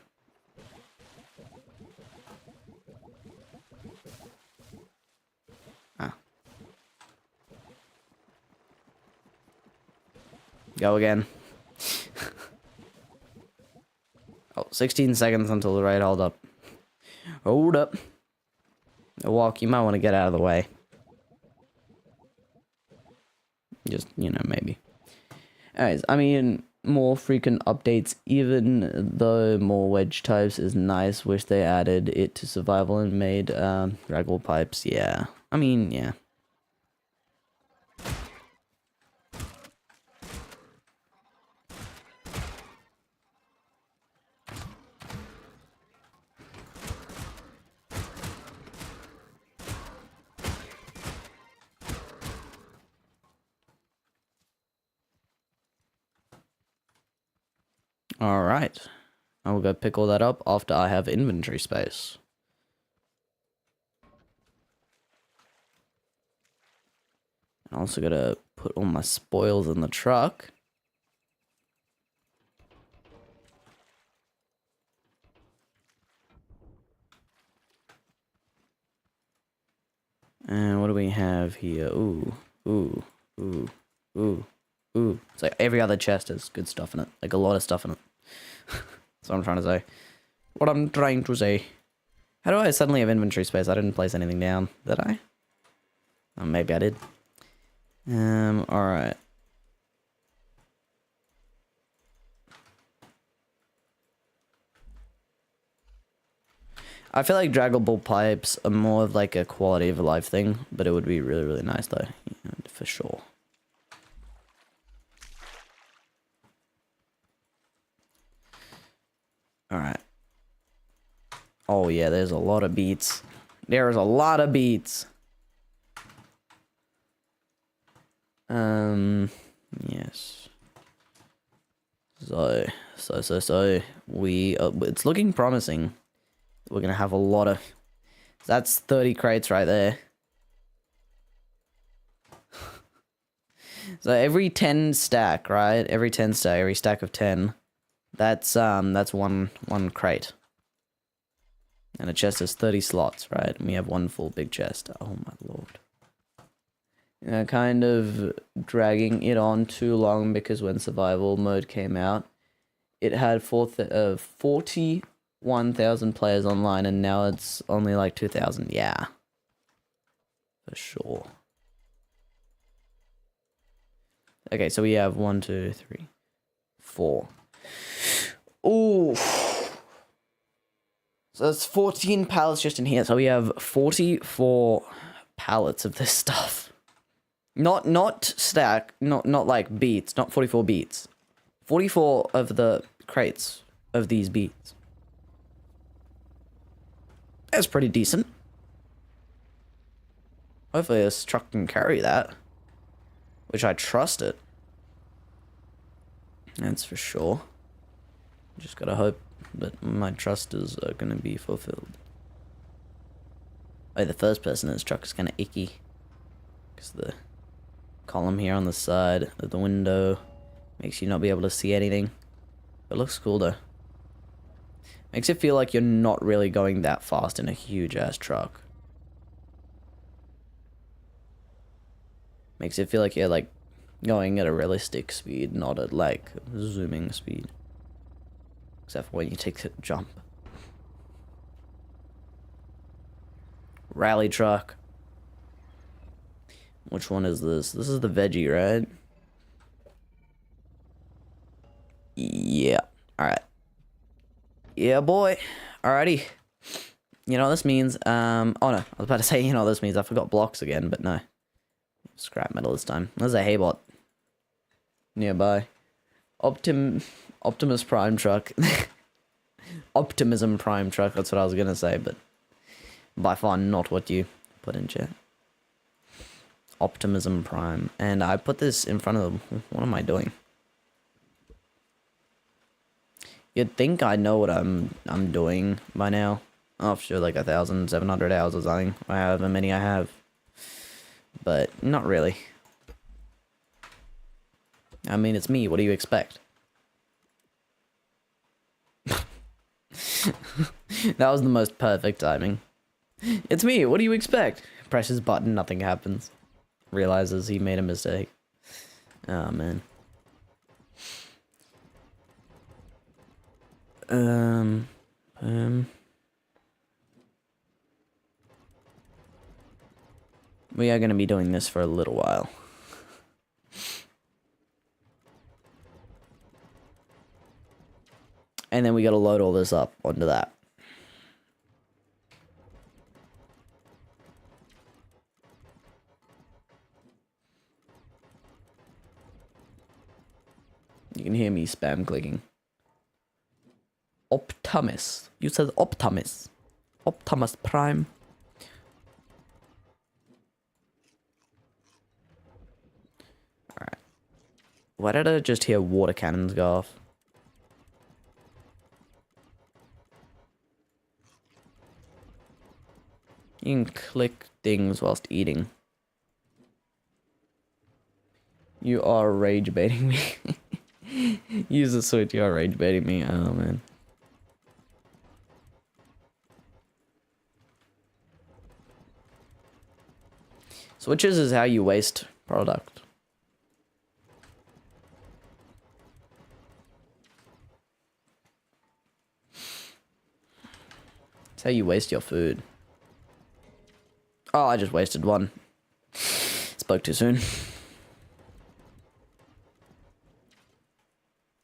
Ah. Go again. Oh, 16 seconds until the raid. Hold up. Hold up. Walk, you might want to get out of the way. Just, you know, maybe. Anyways, I mean, more frequent updates, even though more wedge types is nice. Wish they added it to survival and made draggle pipes. Yeah. I mean, yeah. Alright. I will go pick all that up after I have inventory space. I also gotta put all my spoils in the truck. And what do we have here? Ooh. It's like every other chest has good stuff in it. Like a lot of stuff in it. That's what I'm trying to say. What I'm trying to say. How do I suddenly have inventory space? I didn't place anything down, did I? Oh, maybe I did. Alright. I feel like draggable pipes are more of like a quality of life thing, but it would be really, really nice though, for sure. Alright. Oh yeah, there's a lot of beets. There's a lot of beets. Yes. So, it's looking promising. We're gonna have a lot of, that's 30 crates right there. So every 10 stack, right? Every 10 stack, every stack of 10, that's one crate. And a chest has 30 slots, right? And we have one full big chest. Oh my lord. Kind of dragging it on too long because when survival mode came out, it had 41,000 players online, and now it's only like 2,000. Yeah, for sure. Okay, so we have 1, 2, 3, 4. Ooh. So that's 14 pallets just in here. So we have 44 pallets of this stuff. Not stack, not like beets, not 44 beets. 44 of the crates of these beets. That's pretty decent. Hopefully this truck can carry that. Which I trust it. That's for sure. Just gotta hope that my trust is gonna be fulfilled. Oh, the first person in this truck is kinda icky. Because the column here on the side of the window. Makes you not be able to see anything. It looks cool though. Makes it feel like you're not really going that fast in a huge ass truck. Makes it feel like you're like going at a realistic speed, not at like zooming speed. Except for when you take the jump. Rally truck. Which one is this? This is the veggie, right? Yeah. Alright. Yeah, boy. Alrighty. You know what this means? Oh no. I was about to say, you know what this means. I forgot blocks again, but no. Scrap metal this time. There's a haybot nearby. Optimus Prime truck. Optimism Prime truck. That's what I was gonna say, but by far not what you put in chat. Optimism Prime. And I put this in front of them. What am I doing? You'd think I know what I'm doing by now. After like 1,700 hours or something. However many I have. But not really. I mean, it's me. What do you expect? That was the most perfect timing. It's me. What do you expect? Presses button. Nothing happens. Realizes he made a mistake. Oh, man. We are going to be doing this for a little while. And then we got to load all this up onto that. You can hear me spam clicking. Optimus. You said Optimus. Optimus Prime. Alright. Why did I just hear water cannons go off? You can click things whilst eating. You are rage baiting me. Use the switch, you are rage baiting me. Oh man. Switches is how you waste product. It's how you waste your food. Oh, I just wasted one. Spoke too soon.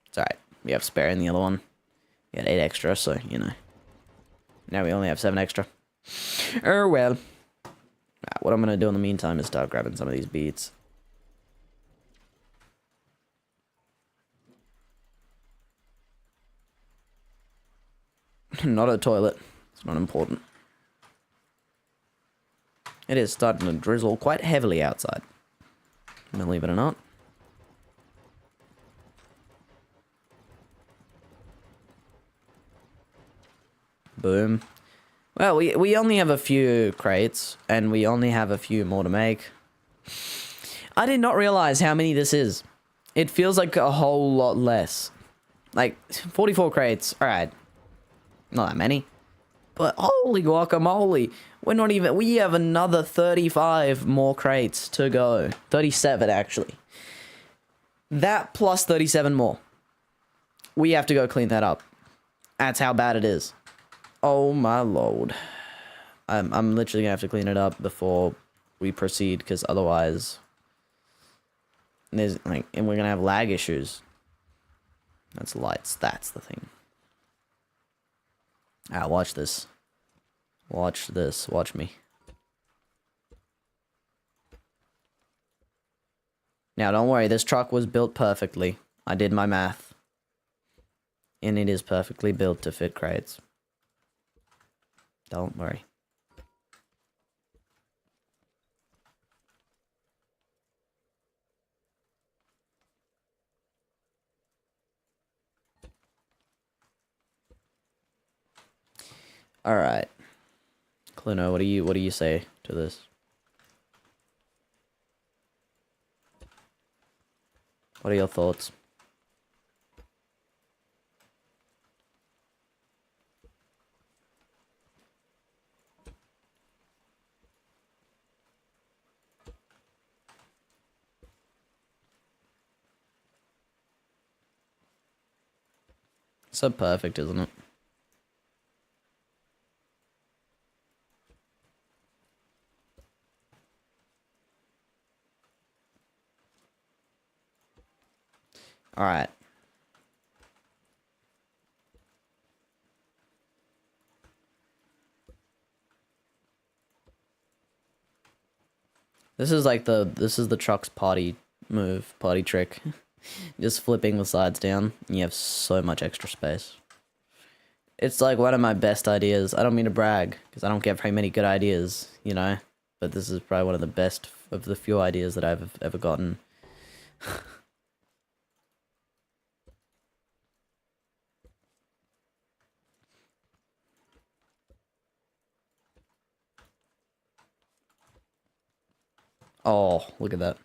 It's alright. We have spare in the other one. We had 8 extra, so, you know. Now we only have 7 extra. Oh, well. Right, what I'm going to do in the meantime is start grabbing some of these beets. Not a toilet. It's not important. It is starting to drizzle quite heavily outside. Believe it or not. Boom. Well, we only have a few crates, and we only have a few more to make. I did not realize how many this is. It feels like a whole lot less. Like, 44 crates. Alright. Not that many. But holy guacamole. We're not even... We have another 35 more crates to go. 37, actually. That plus 37 more. We have to go clean that up. That's how bad it is. Oh my lord. I'm literally gonna have to clean it up before we proceed, because otherwise there's like, and we're gonna have lag issues. That's lights, that's the thing. Ah, watch this. Watch this, watch me. Now don't worry, this truck was built perfectly. I did my math. And it is perfectly built to fit crates. Don't worry. All right. Cluno, what do you say to this? What are your thoughts? So perfect, isn't it? All right. This is the truck's party move, party trick. Just flipping the sides down, and you have so much extra space. It's like one of my best ideas. I don't mean to brag, because I don't get very many good ideas, you know? But this is probably one of the best of the few ideas that I've ever gotten. Oh, look at that.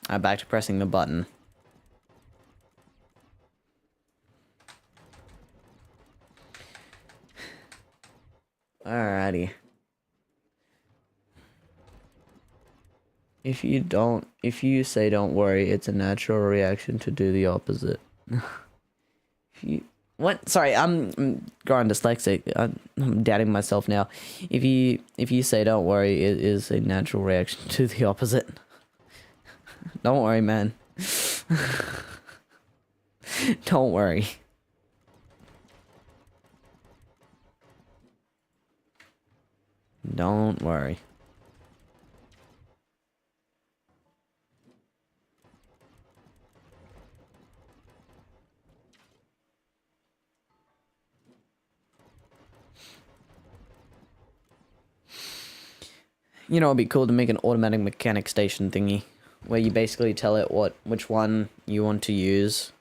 I'm back to pressing the button. Alrighty. If you say don't worry, it's a natural reaction to do the opposite. What? Sorry, I'm growing dyslexic. I'm doubting myself now. If you say don't worry, it is a natural reaction to the opposite. Don't worry, man. Don't worry. Don't worry. You know, it'd be cool to make an automatic mechanic station thingy, where you basically tell it which one you want to use,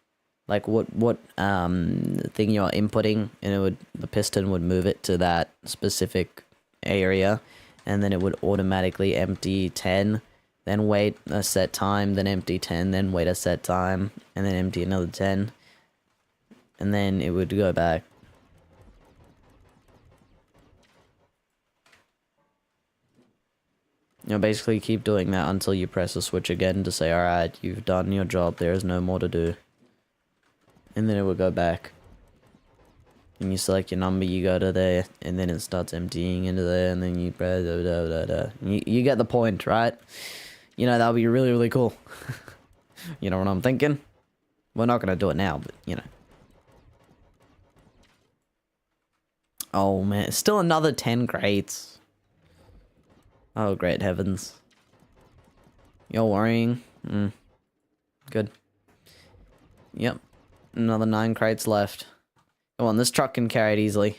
like what thing you're inputting, and the piston would move it to that specific area, and then it would automatically empty 10, then wait a set time, then empty 10, then wait a set time, and then empty another 10, and then it would go back. You know, basically keep doing that until you press the switch again to say, alright, you've done your job, there is no more to do. And then it will go back. And you select your number, you go to there, and then it starts emptying into there, and then you press You get the point, right? You know, that would be really, really cool. You know what I'm thinking? We're not gonna do it now, but, you know. Oh, man. Still another 10 crates. Oh, great heavens. You're worrying? Good. Yep. Another 9 crates left. Come on, this truck can carry it easily.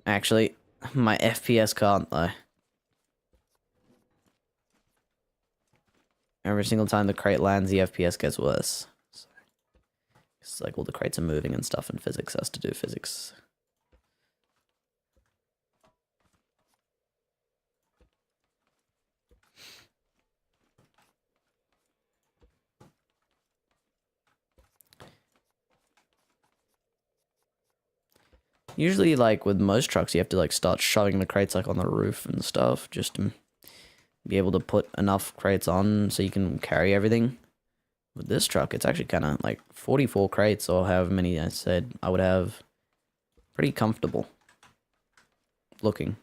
Actually, my FPS can't, though. Every single time the crate lands, the FPS gets worse. So, it's like all the crates are moving and stuff, and physics has to do physics. Usually, like, with most trucks, you have to, like, start shoving the crates, like, on the roof and stuff, just to be able to put enough crates on so you can carry everything. With this truck, it's actually kind of, like, 44 crates, or however many I said I would have. Pretty comfortable looking.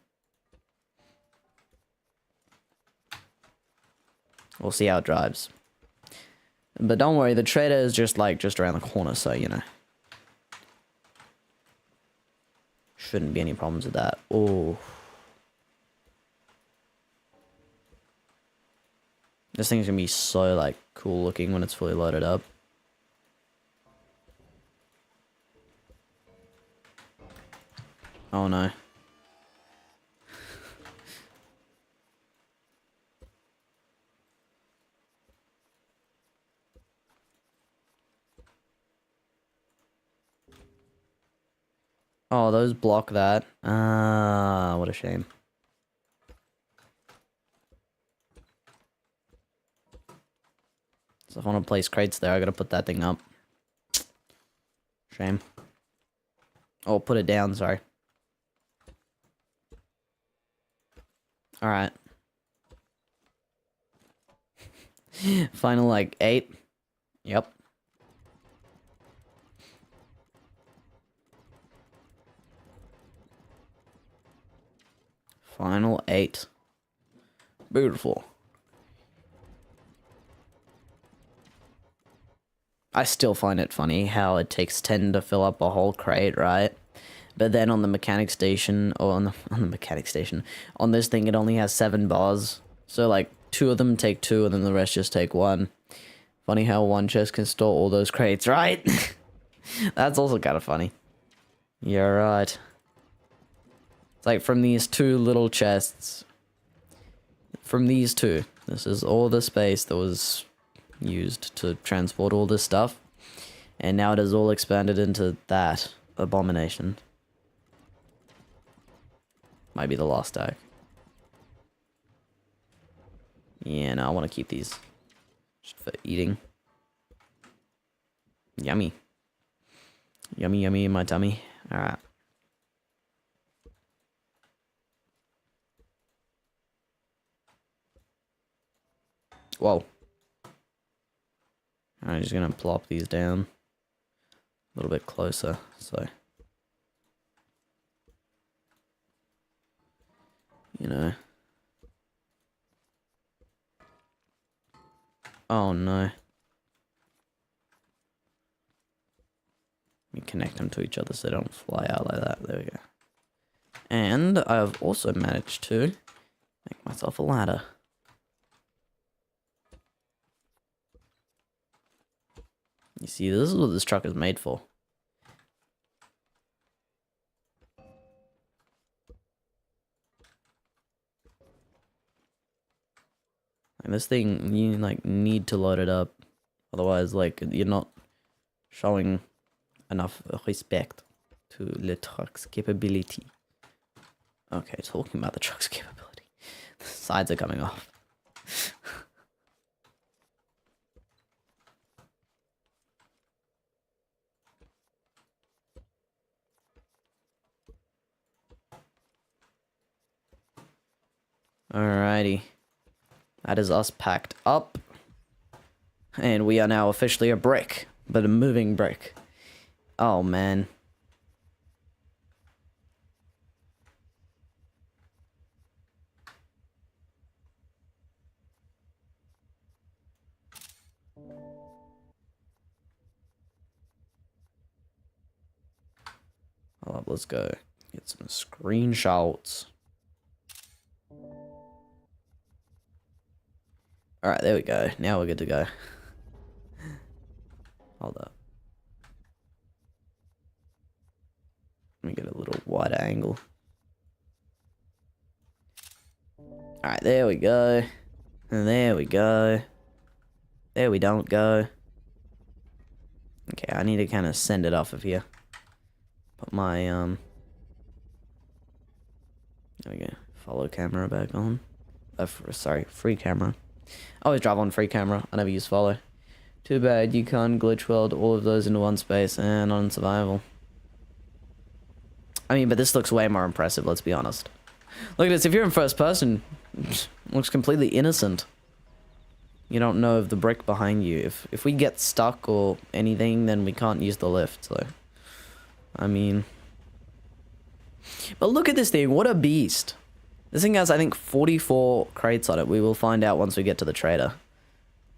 We'll see how it drives. But don't worry, the trader is just around the corner, so, you know. Shouldn't be any problems with that. Oh. This thing's gonna be so, like, cool looking when it's fully loaded up. Oh no. Oh, those block that. Ah, what a shame. So if I want to place crates there, I gotta put that thing up. Shame. Oh, put it down, sorry. Alright. Final, like, 8. Yep. Final 8. Beautiful. I still find it funny how it takes 10 to fill up a whole crate, right? But then on the mechanic station, or on the mechanic station, on this thing it only has 7 bars. So like 2 of them take 2 and then the rest just take 1. Funny how one chest can store all those crates, right? That's also kind of funny. You're right. It's like from these 2 little chests. From these 2. This is all the space that was used to transport all this stuff. And now it is all expanded into that abomination. Might be the last stack. Yeah, no, I want to keep these. Just for eating. Yummy. Yummy, yummy in my tummy. Alright. Whoa. I'm just gonna plop these down a little bit closer, so you know. Oh no. Let me connect them to each other so they don't fly out like that. There we go. And I've also managed to make myself a ladder. You see, this is what this truck is made for. And this thing, you like need to load it up. Otherwise, like, you're not showing enough respect to the truck's capability. Okay, talking about the truck's capability. The sides are coming off. Alrighty. That is us packed up. And we are now officially a brick, but a moving brick. Oh, man. Hold up, let's go get some screenshots. Alright, there we go. Now we're good to go. Hold up. Let me get a little wider angle. Alright, there we go. And there we go. There we don't go. Okay, I need to kind of send it off of here. Put my, there we go. Follow camera back on. Sorry, free camera. I always drive on free camera. I never use follow. Too bad you can't glitch weld all of those into one space and on survival. I mean, but this looks way more impressive, let's be honest. Look at this, if you're in first person, it looks completely innocent. You don't know of the brick behind you. If we get stuck or anything, then we can't use the lift, so. I mean. But look at this thing, what a beast. This thing has, I think, 44 crates on it. We will find out once we get to the trader.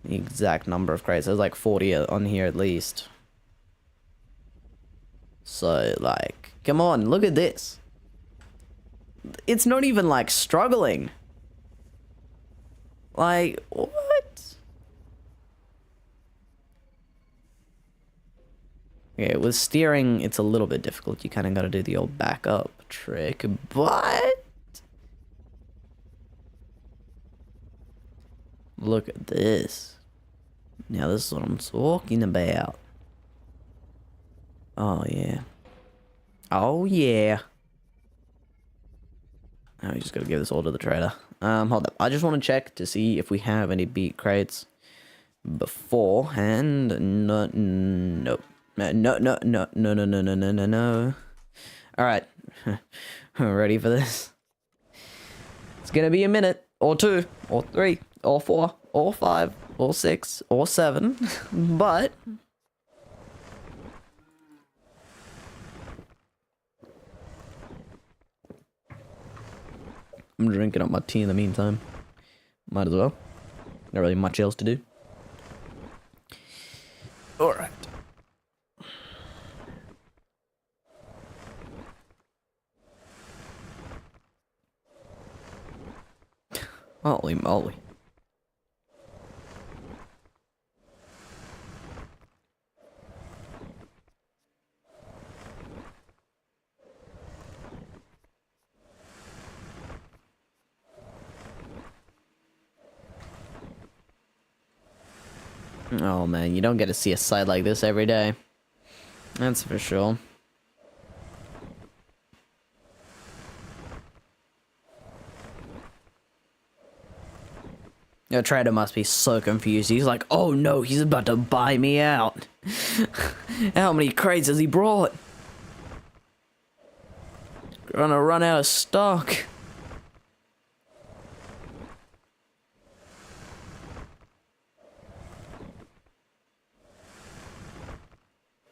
The exact number of crates. There's like 40 on here at least. So, like, come on, look at this. It's not even, like, struggling. Like, what? Okay, with steering, it's a little bit difficult. You kind of got to do the old backup trick, but... Look at this. Now this is what I'm talking about. Oh, yeah. Oh, yeah. Now we just gotta give this all to the trader. Hold up. I just want to check to see if we have any beat crates. beforehand. No, no, no, no, no, no, no, no, no, no, no, no. All right, ready for this? It's gonna be a minute, or 2, or 3, or 4, or 5, or 6, or 7, but I'm drinking up my tea in the meantime. Might as well. Not really much else to do. All right. Holy moly. Oh man, you don't get to see a site like this every day. That's for sure. Your trader must be so confused. He's like, oh no, he's about to buy me out. How many crates has he brought? Gonna run out of stock.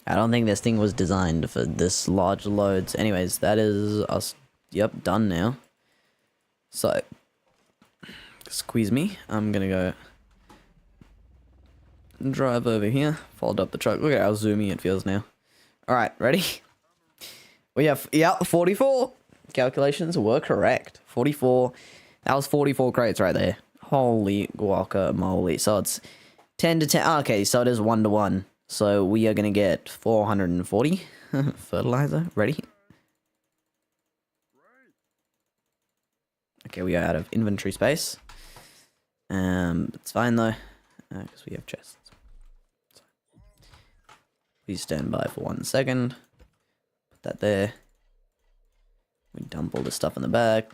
I don't think this thing was designed for this large loads. Anyways, that is us. Yep, done now. So, squeeze me. I'm gonna go drive over here, fold up the truck. Look at how zoomy it feels now. Alright, ready? We have, yeah, 44. Calculations were correct. 44. That was 44 crates right there. Holy guacamole. So it's 10 to 10. Okay, so it is 1 to 1. So we are going to get 440 fertilizer. Ready? Okay, we are out of inventory space. It's fine though, because we have chests. So, please stand by for 1 second. Put that there. We dump all the stuff in the back.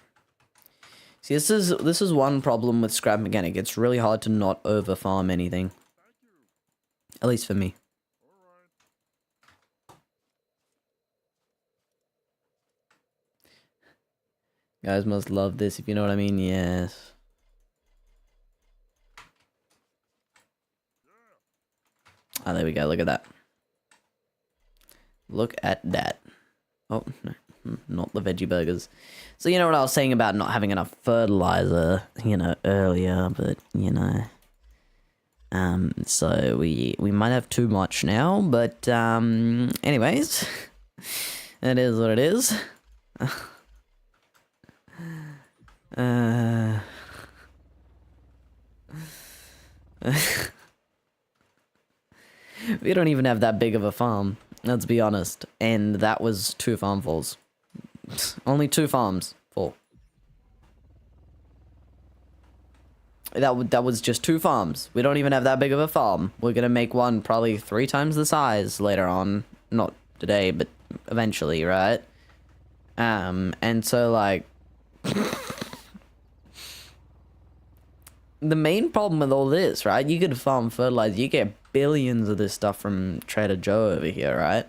See, this is one problem with scrap mechanic. It's really hard to not over farm anything. At least for me. Guys must love this, if you know what I mean. Yes. Oh, there we go. Look at that. Look at that. Oh, no. Not the veggie burgers. So, you know what I was saying about not having enough fertilizer, you know, earlier, but, you know. So we might have too much now, but, anyways. It is what it is. We don't even have that big of a farm, let's be honest. And that was 2 farmfuls. Only 2 farms full. That was just 2 farms. We don't even have that big of a farm. We're gonna make one probably 3 times the size later on. Not today, but eventually, right? And so like the main problem with all this, right? You could farm fertilizer, you get billions of this stuff from Trader Joe over here, right?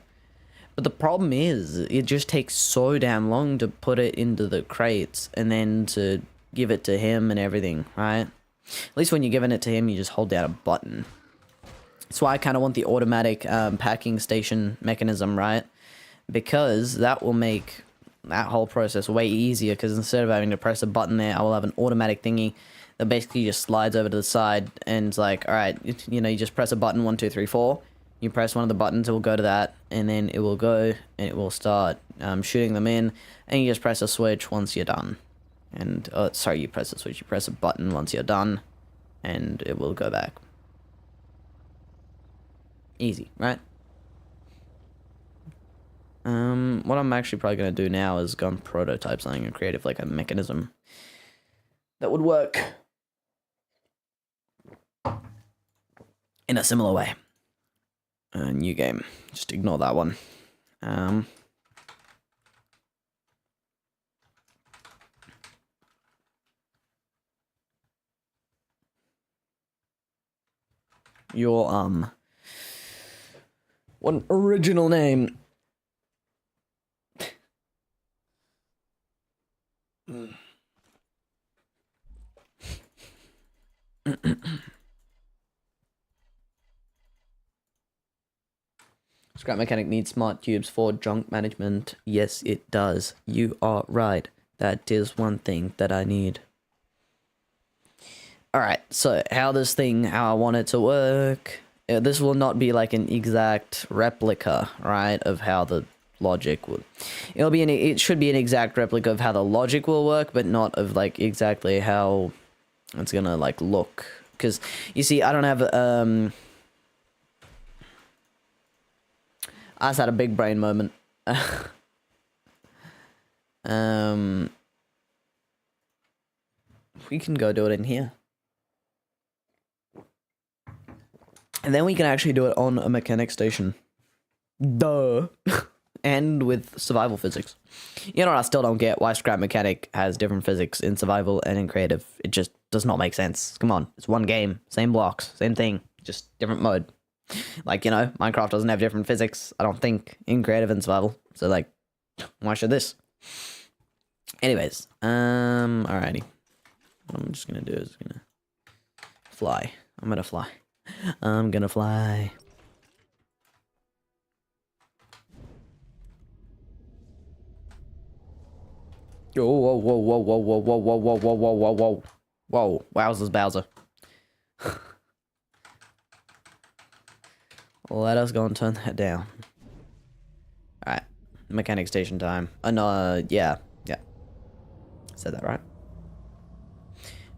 But the problem is, it just takes so damn long to put it into the crates and then to give it to him and everything, right? At least when you're giving it to him, you just hold down a button. That's why I kind of want the automatic packing station mechanism, right? Because that will make that whole process way easier, because instead of having to press a button there, I will have an automatic thingy that basically just slides over to the side and it's like, all right, you know, you just press a button, 1, 2, 3, 4. You press one of the buttons, it will go to that, and then it will go and it will start shooting them in, and you just press a switch once you're done. And, sorry, you press a switch, you press a button once you're done, and it will go back. Easy, right? What I'm actually probably going to do now is go and prototype something and create like a mechanism that would work in a similar way. New game. Just ignore that one. your what original name? Scrap mechanic needs smart cubes for junk management. Yes, it does. You are right. That is one thing that I need. Alright, so how I want it to work. This will not be like an exact replica, right, of how the logic would. It should be an exact replica of how the logic will work, but not of like exactly how it's gonna like look. Because you see, I don't have I just had a big brain moment. We can go do it in here. And then we can actually do it on a mechanic station. Duh. And with survival physics. You know what I still don't get? Why scrap mechanic has different physics in survival and in creative. It just does not make sense. Come on. It's one game. Same blocks. Same thing. Just different mode. Like, you know, Minecraft doesn't have different physics, I don't think, in creative and survival. So, like, why should this? Anyways, alrighty. What I'm just gonna do is gonna fly. I'm gonna fly. I'm gonna fly. Whoa, whoa, whoa, whoa, whoa, whoa, whoa, whoa, whoa, whoa, whoa, whoa, whoa. Whoa, wowzers, Bowser. Let us go and turn that down. Alright. Mechanic station time. No, yeah. Said that right.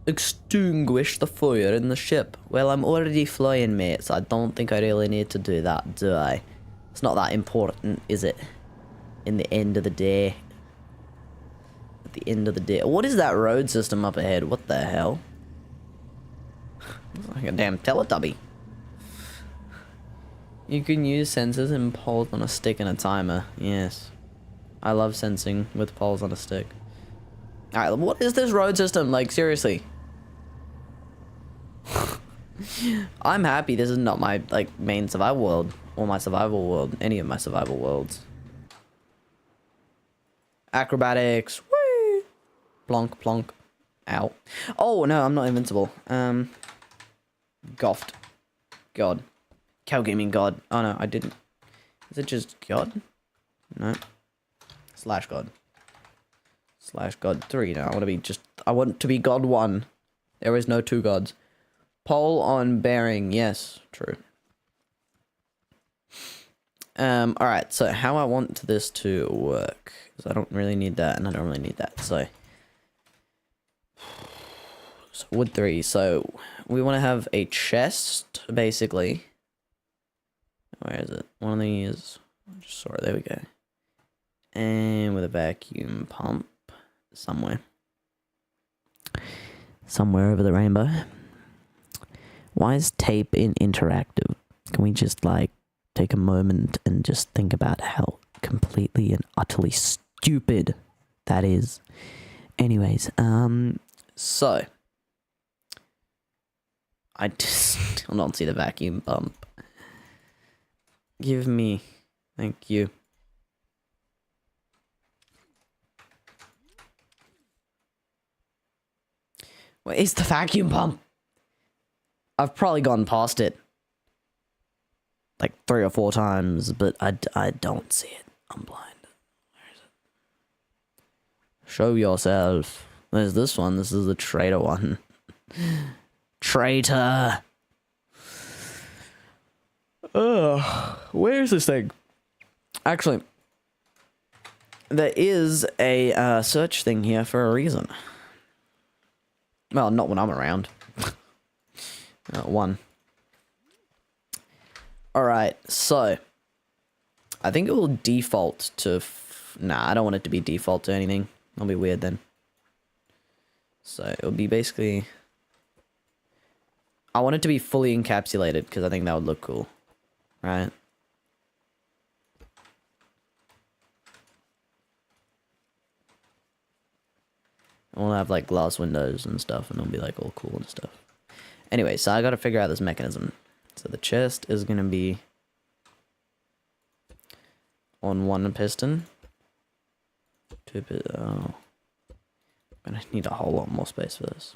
Extinguish the fire in the ship. Well, I'm already flying, mate, so I don't think I really need to do that, do I? It's not that important, is it? In the end of the day. At the end of the day. What is that road system up ahead? What the hell? It's like a damn Teletubby. You can use sensors and poles on a stick and a timer. Yes. I love sensing with poles on a stick. Alright, what is this road system? Like, seriously. I'm happy this is not my, like, main survival world. Or my survival world. Any of my survival worlds. Acrobatics. Whee! Plonk, plonk. Ow. Oh, no, I'm not invincible. Goffed. God. Cow gaming god. Oh no, I didn't. Is it just god? No. Slash god. Slash god 3. No, I want to be god 1. There is no 2 gods. Pole on bearing. Yes, true. Alright, so how I want this to work. Because I don't really need that, and I don't really need that, so wood 3. So we want to have a chest, basically. Where is it? One of these. I just saw it. There we go. And with a vacuum pump somewhere. Somewhere over the rainbow. Why is tape in interactive? Can we just, like, take a moment and just think about how completely and utterly stupid that is? Anyways, so. I just still don't see the vacuum pump. Give me. Thank you. Where is the vacuum pump? I've probably gone past it like 3 or 4 times, but I don't see it. I'm blind. Where is it? Show yourself. There's this one. This is the traitor one. Traitor. Where is this thing? Actually, there is a search thing here for a reason. Well, not when I'm around. One. Alright, so. I think it will default to... Nah, I don't want it to be default to anything. That'll be weird then. So, it'll be basically... I want it to be fully encapsulated, because I think that would look cool. Right? I want to have, like, glass windows and stuff, and it'll be, like, all cool and stuff. Anyway, so I gotta figure out this mechanism. So the chest is going to be on one piston. Oh. I'm going to need a whole lot more space for this.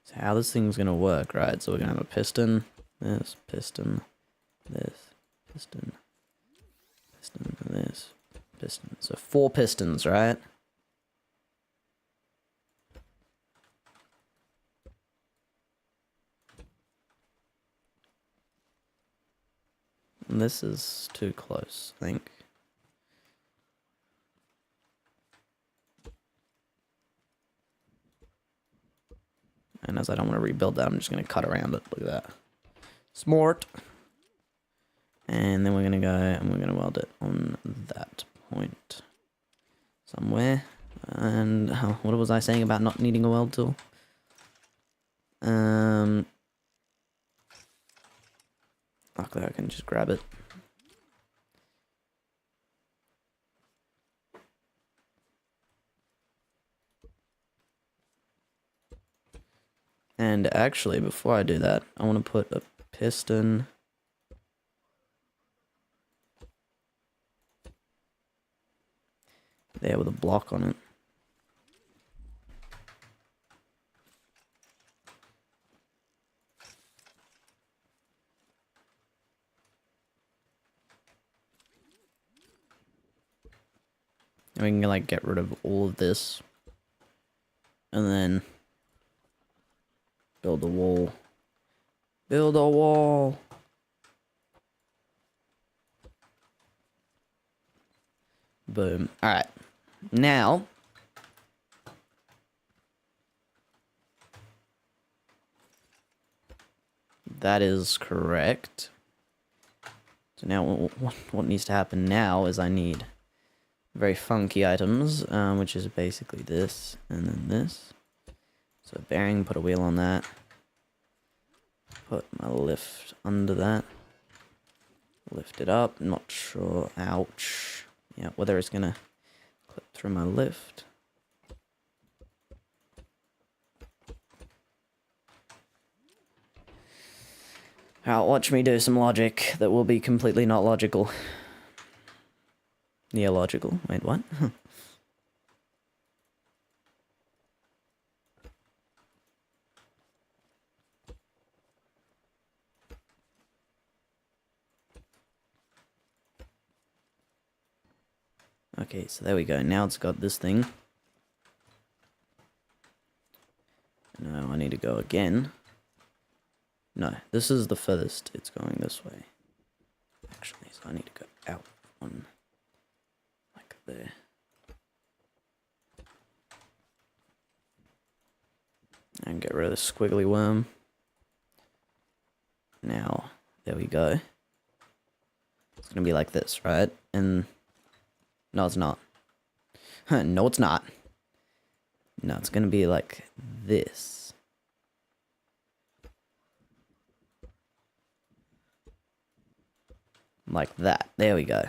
So how this thing's going to work, right? So we're going to have a piston, this, piston, this, piston, piston, this, piston. So 4 pistons, right? And this is too close, I think. And as I don't want to rebuild that, I'm just going to cut around it. Look at that. Smart. And then we're going to go and we're going to weld it on that point somewhere. And what was I saying about not needing a weld tool? Luckily I can just grab it. And actually, before I do that, I want to put a piston there with a block on it. And we can like get rid of all of this. And then build a wall. Build a wall. Boom. Alright. Now, that is correct. So now what needs to happen now is I need very funky items, which is basically this and then this. So bearing, put a wheel on that. Put my lift under that. Lift it up. Not sure. Ouch. Yeah, whether it's gonna clip through my lift. Alright, watch me do some logic that will be completely not logical. Neological. Wait, what? Okay, so there we go. Now it's got this thing. Now I need to go again. No, this is the furthest. It's going this way. Actually, so I need to go out on like there. And get rid of the squiggly worm. Now, there we go. It's gonna be like this, right? And no, it's not. No, it's not. No, it's gonna be like this. Like that. There we go.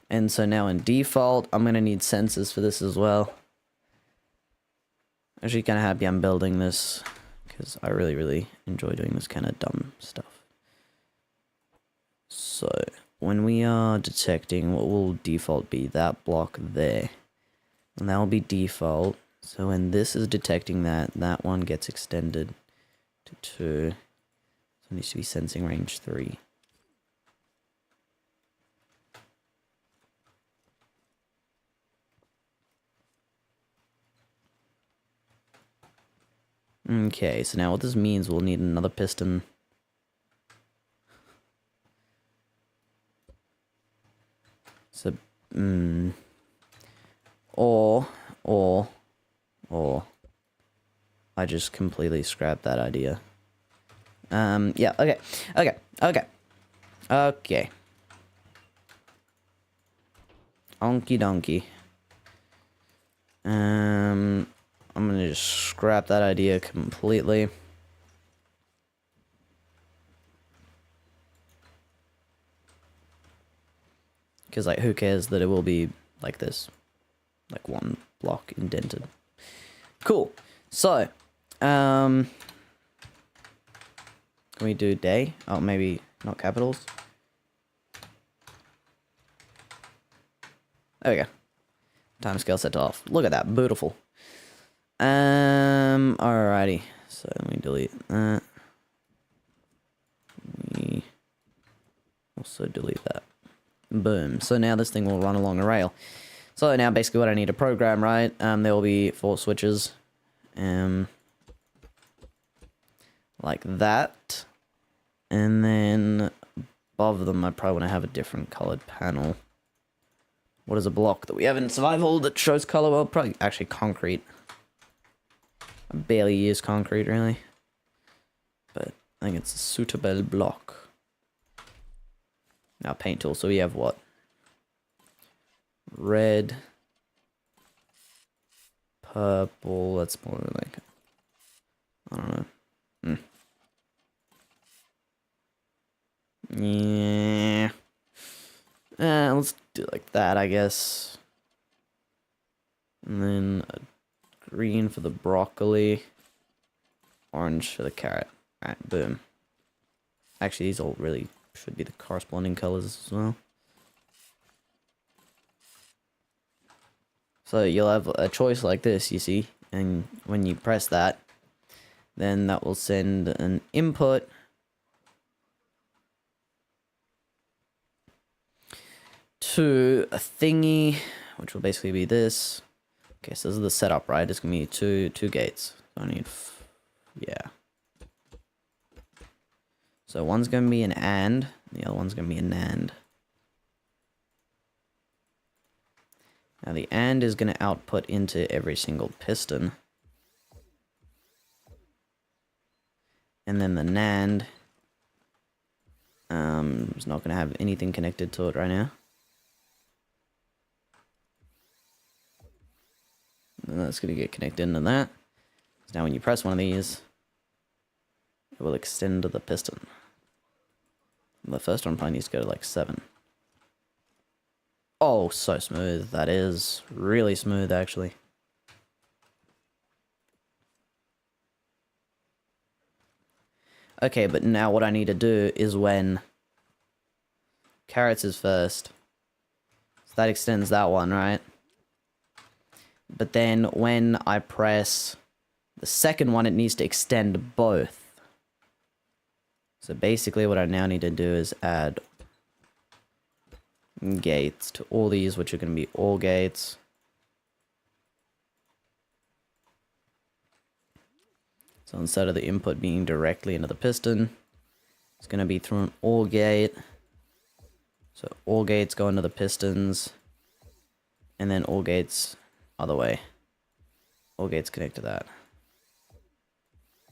And so now in default, I'm gonna need sensors for this as well. Actually, kind of happy I'm building this because I really enjoy doing this kind of dumb stuff. So when we are detecting, what will default be? That block there. And that will be default. So when this is detecting that, that one gets extended to 2. So it needs to be sensing range 3. Okay, so now what this means, we'll need another piston. So, or, I just completely scrapped that idea. Yeah, okay. Okie donkey. I'm gonna just scrap that idea completely. Because, like, who cares that it will be like this. Like one block indented. Cool. So, can we do day? Oh, maybe not capitals. There we go. Timescale set off. Look at that, beautiful. Alrighty. So let me delete that. We also delete that. Boom. So now this thing will run along a rail. So now basically what I need to program, right? There will be 4 switches. Like that. And then above them I probably want to have a different colored panel. What is a block that we have in survival that shows color? Well, probably actually concrete. I barely use concrete, really. But I think it's a suitable block. Now paint tool, so we have what? Red. Purple, that's more like... I don't know. Yeah. Let's do it like that, I guess. And then a green for the broccoli. Orange for the carrot. Alright, boom. Actually, these all really should be the corresponding colors as well. So you'll have a choice like this, you see. And when you press that, then that will send an input to a thingy, which will basically be this. Okay, so this is the setup, right? It's gonna be two gates. So I need, yeah. So one's gonna be an AND, the other one's gonna be a NAND. Now the AND is gonna output into every single piston. And then the NAND is not gonna have anything connected to it right now. And that's going to get connected into that. So now when you press one of these, it will extend to the piston. The first one probably needs to go to like 7. Oh, so smooth. That is really smooth, actually. Okay, but now what I need to do is when carrots is first. So that extends that one, right? But then when I press the second one, it needs to extend both. So basically what I now need to do is add gates to all these, which are going to be all gates. So instead of the input being directly into the piston, it's going to be through an OR gate. So all gates go into the pistons, and then all gates other way. All gates connect to that.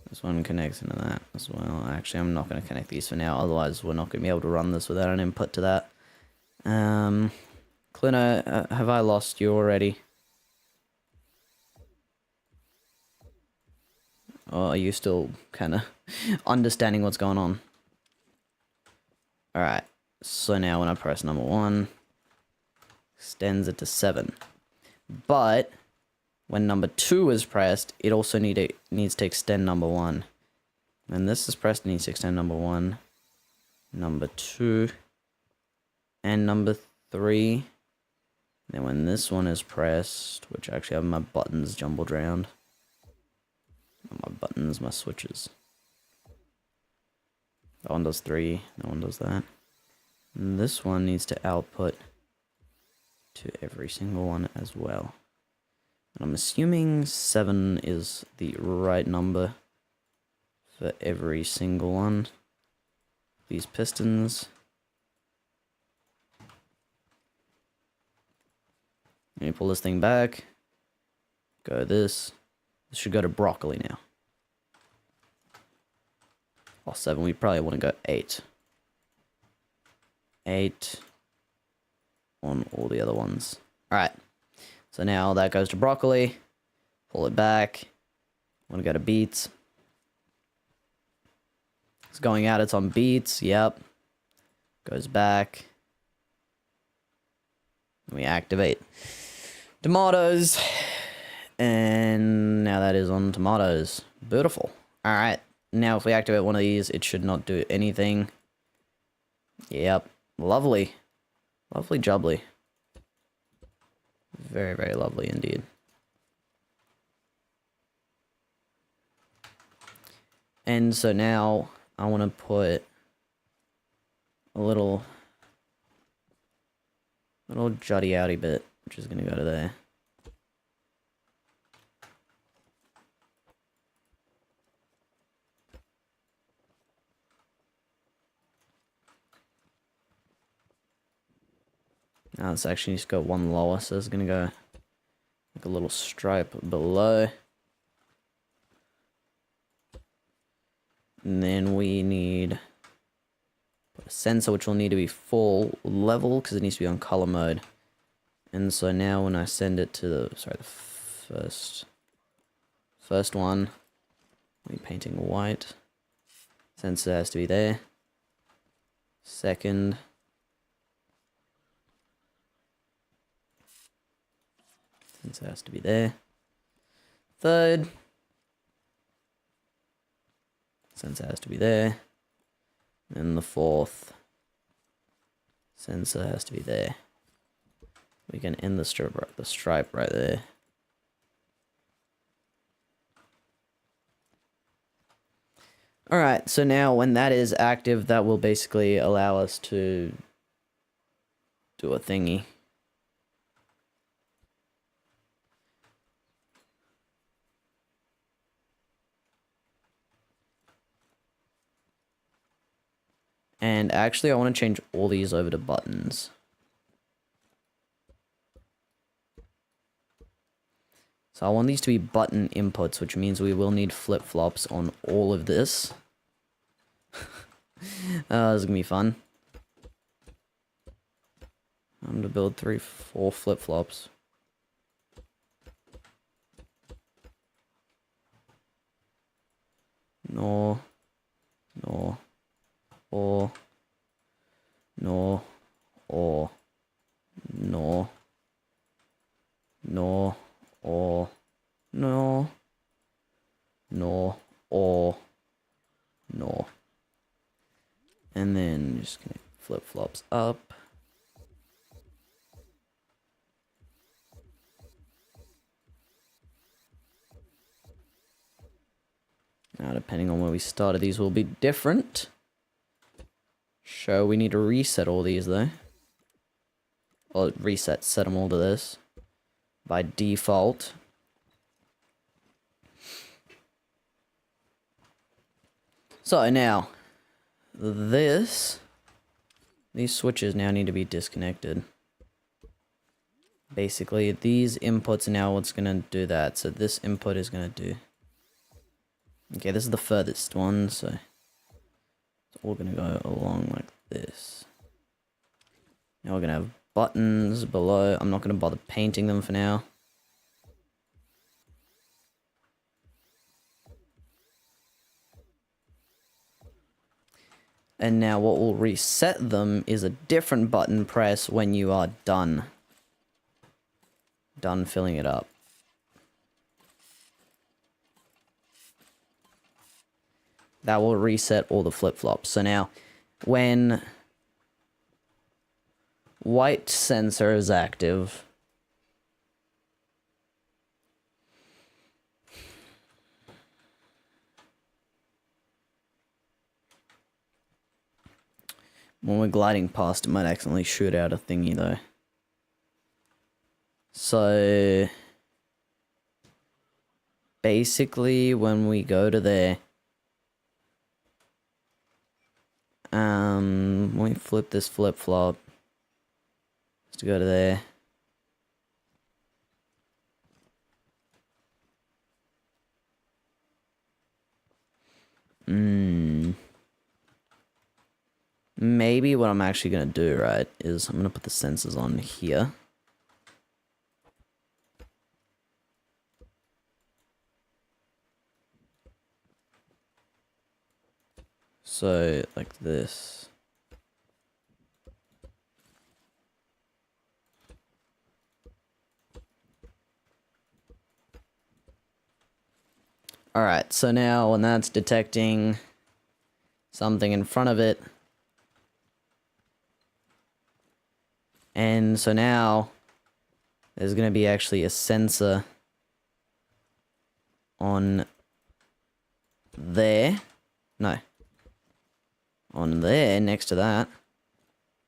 This one connects into that as well. Actually, I'm not going to connect these for now, otherwise we're not going to be able to run this without an input to that. Clino, have I lost you already? Or are you still kind of understanding what's going on? Alright, so now when I press number 1, extends it to 7. But when number 2 is pressed, it also needs to extend number 1. When this is pressed, it needs to extend number 1, number 2, and number 3. Then when this one is pressed, which actually have my buttons jumbled around. Not my buttons, my switches. That one does 3, that one does that. And this one needs to output to every single one as well. And I'm assuming 7 is the right number for every single one. These pistons. Let me pull this thing back. Go this. This should go to broccoli now. Oh, 7. We probably want to go 8. 8 on all the other ones. Alright. So now that goes to broccoli. Pull it back. Want to go to beets. It's going out. It's on beets. Yep. Goes back. We activate tomatoes. And now that is on tomatoes. Beautiful. Alright. Now if we activate one of these, it should not do anything. Yep. Lovely. Lovely jubbly. Very, very lovely indeed. And so now I want to put a little jutty outy bit, which is going to go to there. Now it's actually just got one lower, so it's going to go like a little stripe below. And then we need a sensor, which will need to be full level because it needs to be on color mode. And so now when I send it to the first one, we're painting white. Sensor has to be there. Second. Sensor has to be there. Third. Sensor has to be there. And the fourth. Sensor has to be there. We can end the stripe right there. Alright, so now when that is active, that will basically allow us to do a thingy. And actually, I want to change all these over to buttons. So I want these to be button inputs, which means we will need flip-flops on all of this. This is gonna be fun. I'm gonna build 4 flip-flops. No. No. Or. No. Or. No. No. Or. No. No. Or. No. And then just gonna flip-flops up. Now, depending on where we started, these will be different. So we need to reset all these though. Or set them all to this. By default. So now, these switches now need to be disconnected. Basically, these inputs are now what's going to do that. So this input is going to do... Okay, this is the furthest one, so it's all going to go along like this. Now we're going to have buttons below. I'm not going to bother painting them for now. And now what will reset them is a different button press when you are done. Done filling it up. That will reset all the flip-flops. So now, when white sensor is active, when we're gliding past, it might accidentally shoot out a thingy though. So basically, when we go to there, when we flip this flip-flop, just to go to there. Maybe what I'm actually going to do, right, is I'm going to put the sensors on here. So, like this. Alright, so now when that's detecting something in front of it, and so now there's going to be actually a sensor on there. No. On there, next to that,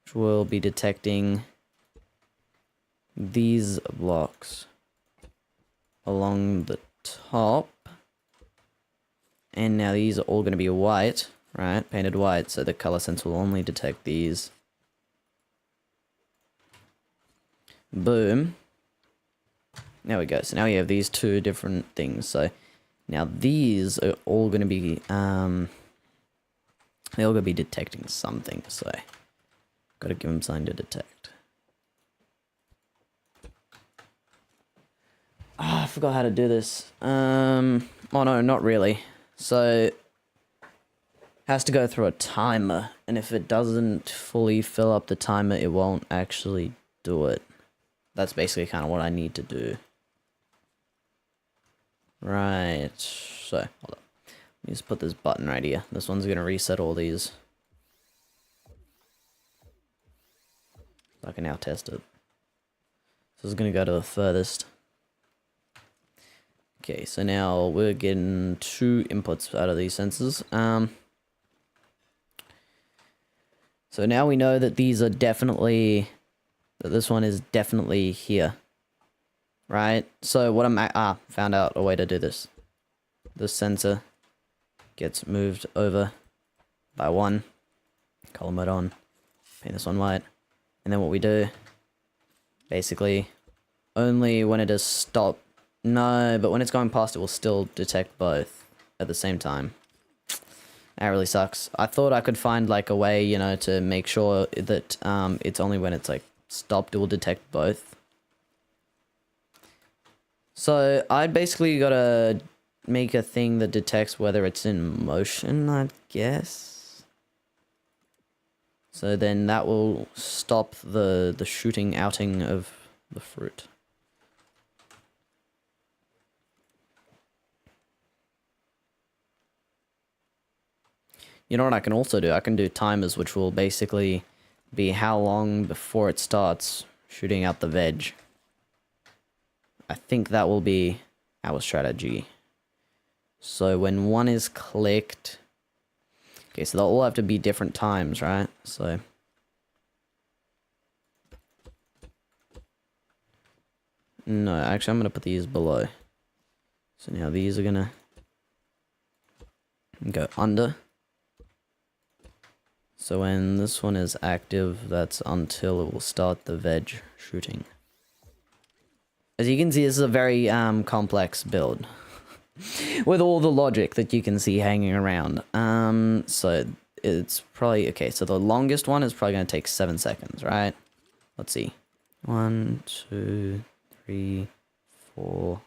which will be detecting these blocks along the top. And now these are all going to be white, right? Painted white, so the color sense will only detect these. Boom. There we go. So now you have these two different things. So now these are all going to be, they're all going to be detecting something. So got to give them something to detect. Ah, I forgot how to do this. Oh no, not really. So has to go through a timer, and if it doesn't fully fill up the timer, it won't actually do it. That's basically kind of what I need to do. Right, so, hold on. Let me just put this button right here. This one's going to reset all these. I can now test it. So it's going to go to the furthest. Okay, so now we're getting 2 inputs out of these sensors. So now we know that these are definitely, that this one is definitely here. Right? So what found out a way to do this. This sensor gets moved over by 1. Color mode on. Paint this one white. And then what we do, basically, only when it is stopped. No, but when it's going past, it will still detect both at the same time. That really sucks. I thought I could find like a way, you know, to make sure that it's only when it's like stopped, it will detect both. So I basically gotta make a thing that detects whether it's in motion, I guess. So then that will stop the shooting outing of the fruit. You know what I can also do? I can do timers, which will basically be how long before it starts shooting out the veg. I think that will be our strategy. So when one is clicked... Okay, so they'll all have to be different times, right? So... No, actually I'm going to put these below. So now these are going to go under. So when this one is active, that's until it will start the veg shooting. As you can see, this is a very complex build. With all the logic that you can see hanging around. So it's probably... Okay, so the longest one is probably going to take 7 seconds, right? Let's see. 1, 2, 3, 4...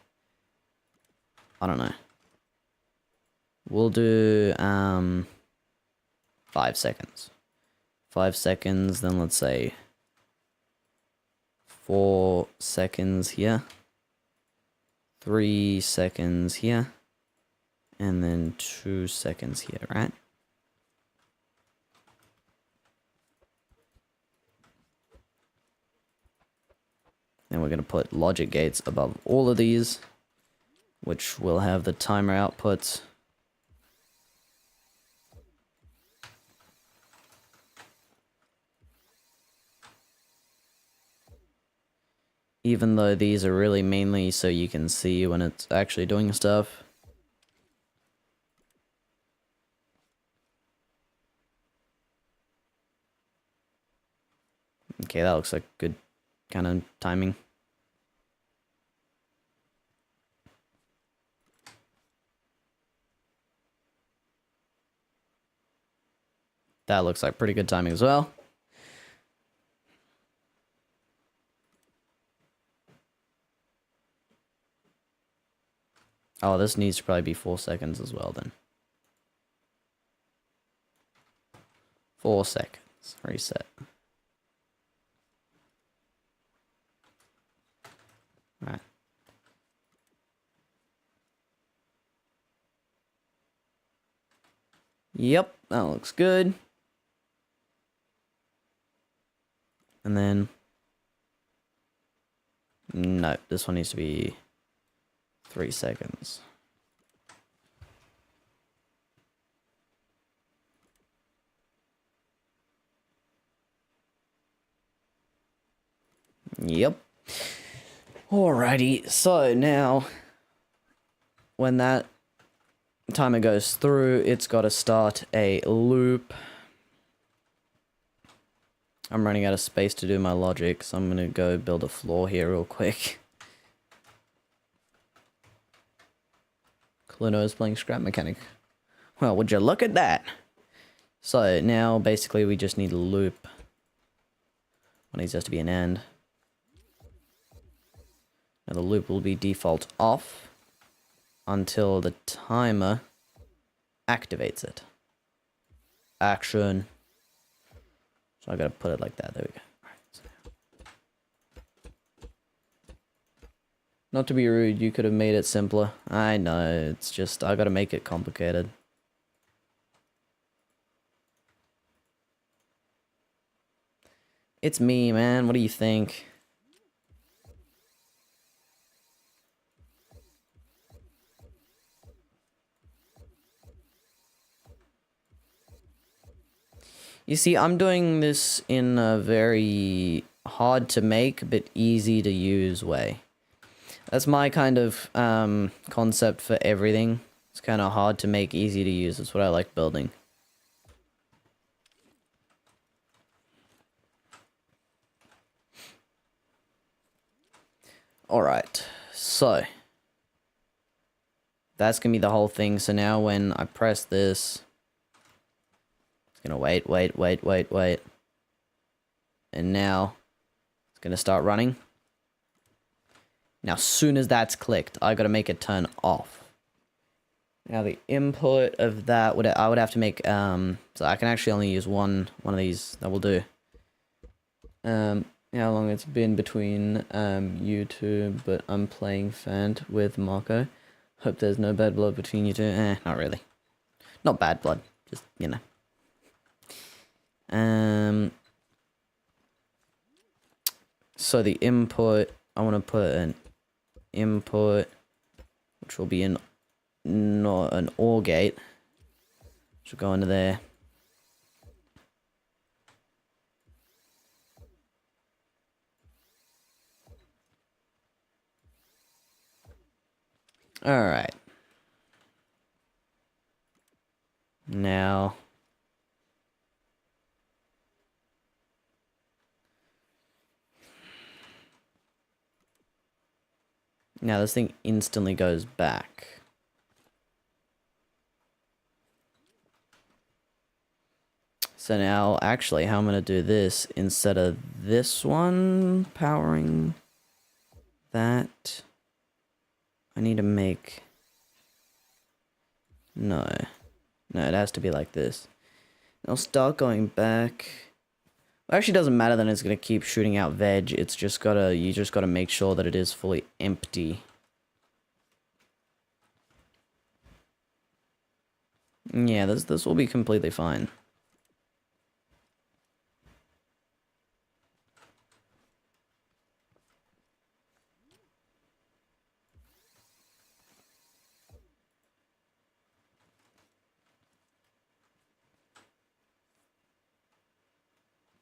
I don't know. We'll do 5 seconds. 5 seconds, then let's say 4 seconds here. 3 seconds here. And then 2 seconds here, right? Then we're going to put logic gates above all of these, which will have the timer outputs. Even though these are really mainly so you can see when it's actually doing stuff. Okay, that looks like good kind of timing. That looks like pretty good timing as well. Oh, this needs to probably be 4 seconds as well then. 4 seconds. Reset. Right. Yep, that looks good. And then... no, this one needs to be 3 seconds. Yep. Alrighty, so now when that timer goes through, it's got to start a loop. I'm running out of space to do my logic, so I'm going to go build a floor here real quick. Cluno is playing Scrap Mechanic. Well, would you look at that? So now basically we just need a loop. One needs just to be an AND. Now the loop will be default off until the timer activates it. Action. So I gotta put it like that. There we go. Alright, so not to be rude, you could have made it simpler. I know, it's just I gotta make it complicated. It's me, man. What do you think? You see, I'm doing this in a very hard to make but easy to use way. That's my kind of concept for everything. It's kind of hard to make, easy to use. That's what I like building. Alright, so that's gonna be the whole thing. So now when I press this, gonna wait. And now it's gonna start running. Now, as soon as that's clicked, I gotta make it turn off. Now the input of that I would have to make so I can actually only use one of these. That will do. How long it's been between you two, but I'm playing Fant with Marco. Hope there's no bad blood between you two. Not really. Not bad blood, just, you know. So the input, I want to put an input, which will be not an OR gate, which will go into there. All right. Now this thing instantly goes back. So now, actually, how I'm going to do this, instead of this one powering that, I need to make... No, it has to be like this. I'll start going back. It actually doesn't matter, then it's going to keep shooting out veg. It's just gotta, you just gotta make sure that it is fully empty. Yeah, this will be completely fine.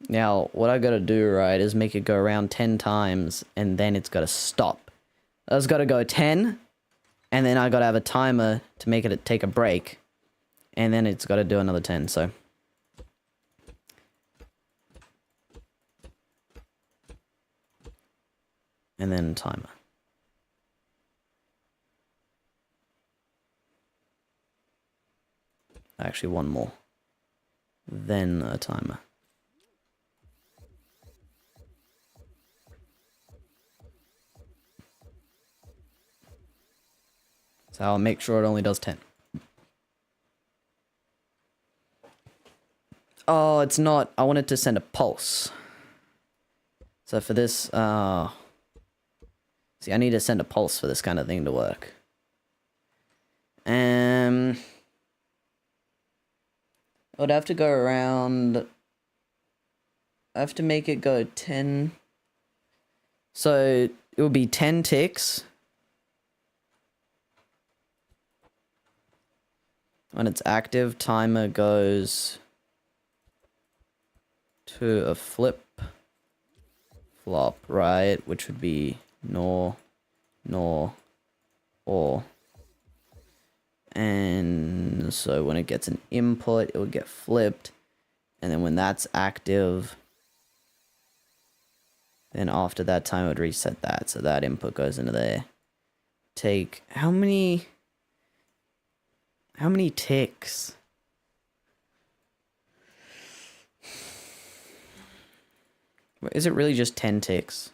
Now, what I gotta do, right, is make it go around 10 times, and then it's gotta stop. It's gotta go 10, and then I gotta have a timer to make it take a break, and then it's gotta do another 10, so. And then timer. Actually, one more. Then a timer. So I'll make sure it only does 10. Oh, it's not. I wanted to send a pulse. So for this, see, I need to send a pulse for this kind of thing to work. I would have to go around... I have to make it go 10... So, it would be 10 ticks. When it's active, timer goes to a flip flop, right? Which would be nor, or. And so when it gets an input, it would get flipped. And then when that's active, then after that time, it would reset that. So that input goes into there. Take how many ticks? Is it really just 10 ticks?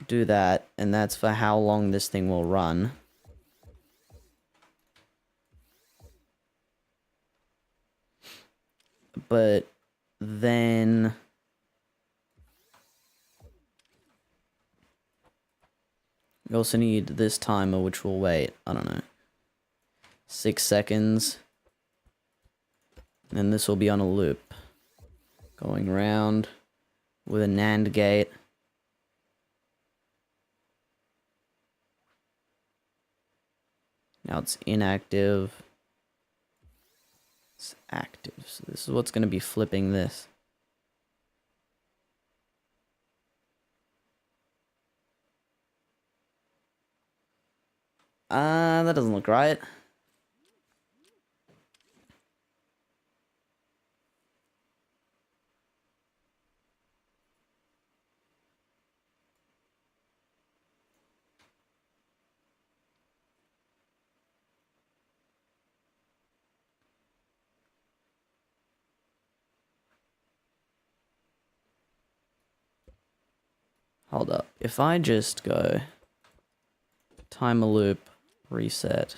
Do that, and that's for how long this thing will run. But then... you also need this timer, which will wait, I don't know, 6 seconds. And then this will be on a loop. Going round with a NAND gate. Now it's inactive. It's active. So this is what's going to be flipping this. That doesn't look right. Hold up. If I just go timer loop, reset,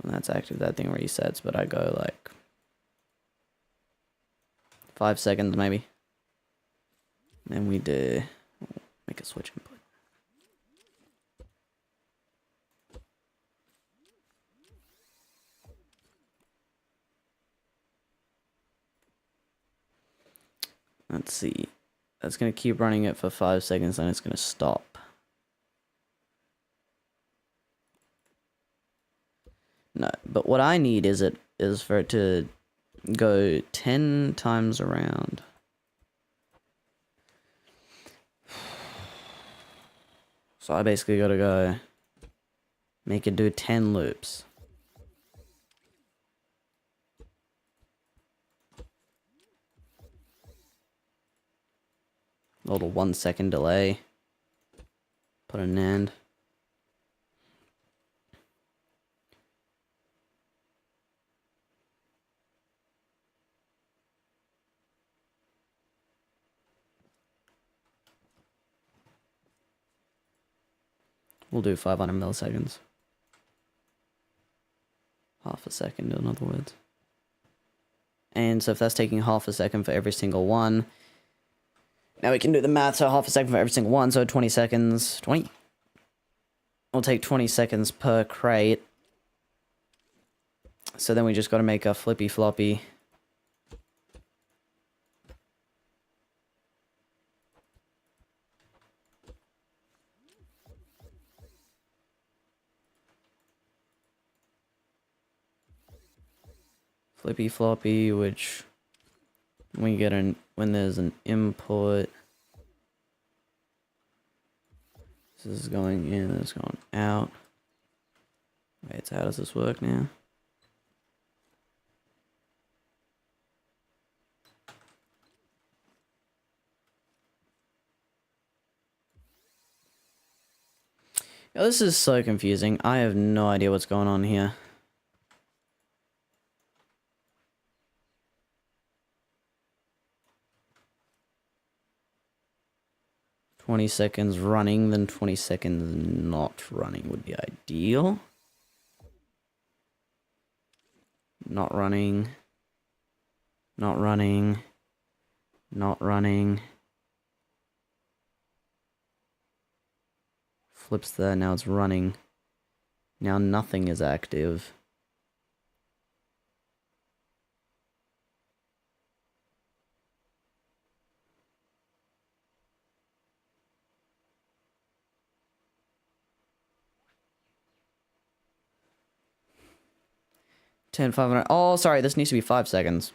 when that's active, that thing resets, but I go like 5 seconds maybe. Then we do make a switch input. Let's see. That's going to keep running it for 5 seconds, then it's going to stop. No, but what I need is for it to go 10 times around. So I basically got to go make it do 10 loops. A little 1 second delay. Put an NAND. We'll do 500 milliseconds. Half a second, in other words. And so if that's taking half a second for every single one, now we can do the math, so half a second for every single one, so 20 seconds. 20? We'll take 20 seconds per crate. So then we just got to make a flippy floppy. Flippy floppy, which we get when there's an input. This is going in, this is going out. Wait, so how does this work now? Yo, this is so confusing. I have no idea what's going on here. "20 seconds running, then 20 seconds not running" would be ideal. Not running. Not running. Not running. Flips there, now it's running. Now nothing is active. 10, 5, 9. Oh, sorry, this needs to be 5 seconds.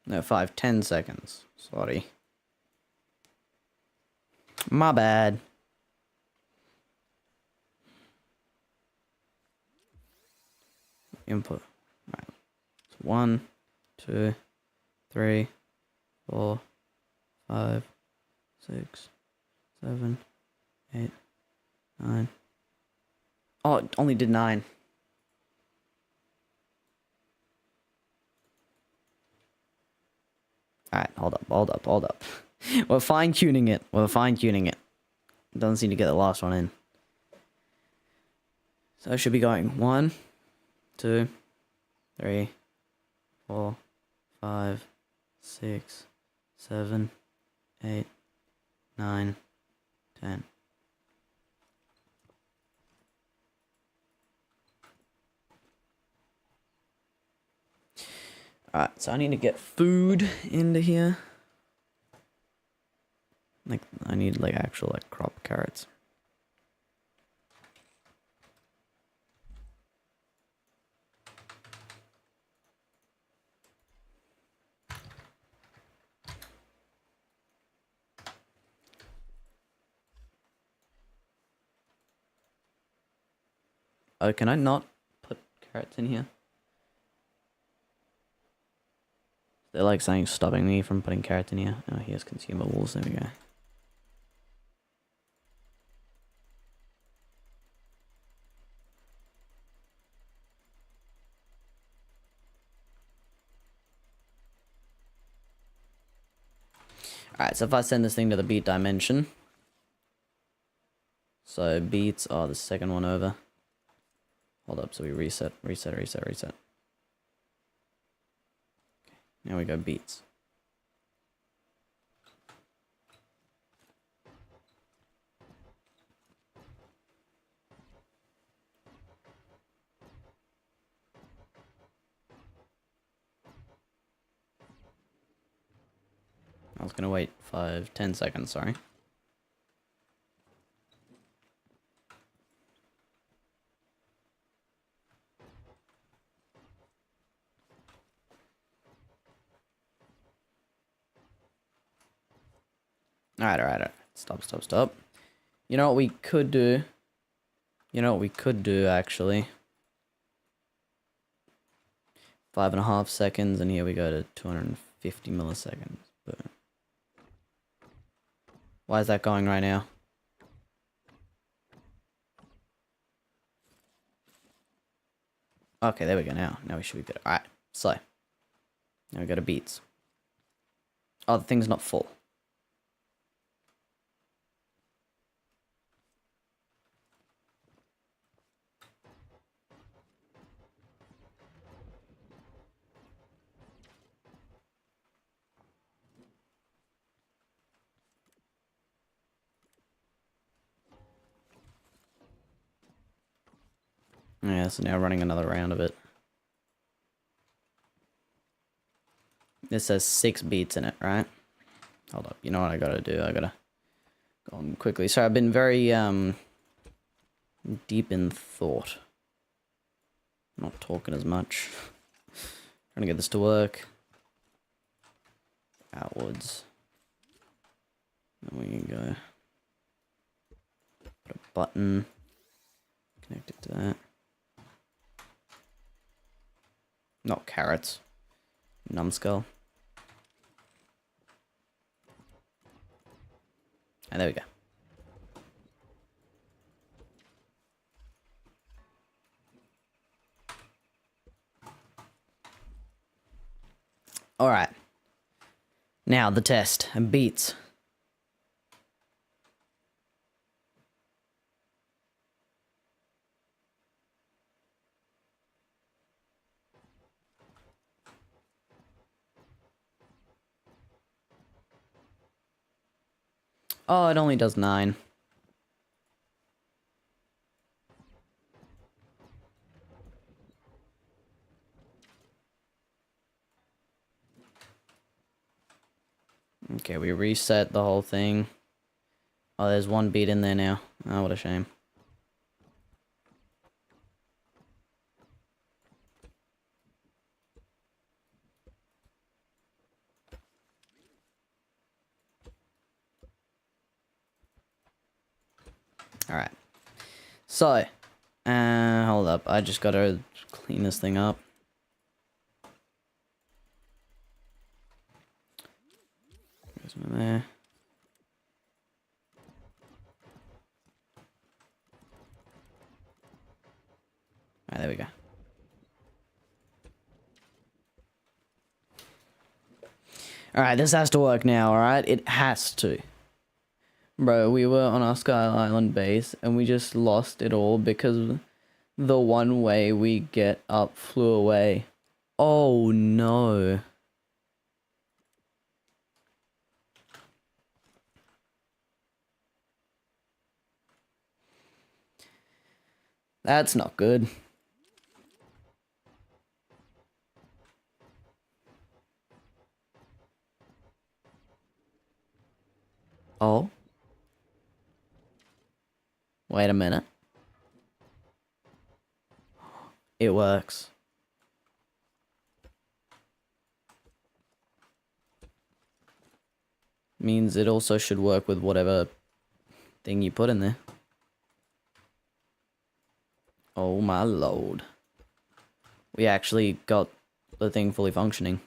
No, 5, 10 seconds. Sorry. My bad. Input. Right. 1, 2, 3, 4, 5, 6, 7, 8, 9. Oh, it only did 9. Alright, hold up. We're fine-tuning it. Doesn't seem to get the last one in. So I should be going 1, 2, 3, 4, 5, 6, 7, 8, 9, 10. Alright, so I need to get food into here. Like, I need, like, actual, like, crop carrots. Oh, can I not put carrots in here? They're like saying stopping me from putting carrots in here. Oh, here's consumables. There we go. Alright, so if I send this thing to the beat dimension. So beats are the second one over. Hold up, so we reset. Okay, now we go beats. I was gonna wait 5, 10 seconds, sorry. Alright. Stop. You know what we could do? Actually. 5.5 seconds, and here we go to 250 milliseconds. Boom. Why is that going right now? Okay, there we go now. Now we should be good. Alright, so. Now we go to beats. Oh, the thing's not full. Yeah, so now running another round of it. This says 6 beats in it, right? Hold up, you know what I gotta do? I gotta go on quickly. Sorry, I've been very, deep in thought. Not talking as much. Trying to get this to work. Outwards. Then we can go. Put a button. Connect it to that. Not carrots. Numbskull. And there we go. Alright. Now the test. And beats. Oh, it only does 9. Okay, we reset the whole thing. Oh, there's one beat in there now. Oh, what a shame. Alright. So, hold up. I just gotta clean this thing up. There's one there. Alright, there we go. Alright, this has to work now, alright? It has to. Bro, we were on our Sky Island base, and we just lost it all because the one way we get up flew away. Oh no. That's not good. Oh. Wait a minute. It works. Means it also should work with whatever thing you put in there. Oh my lord. We actually got the thing fully functioning.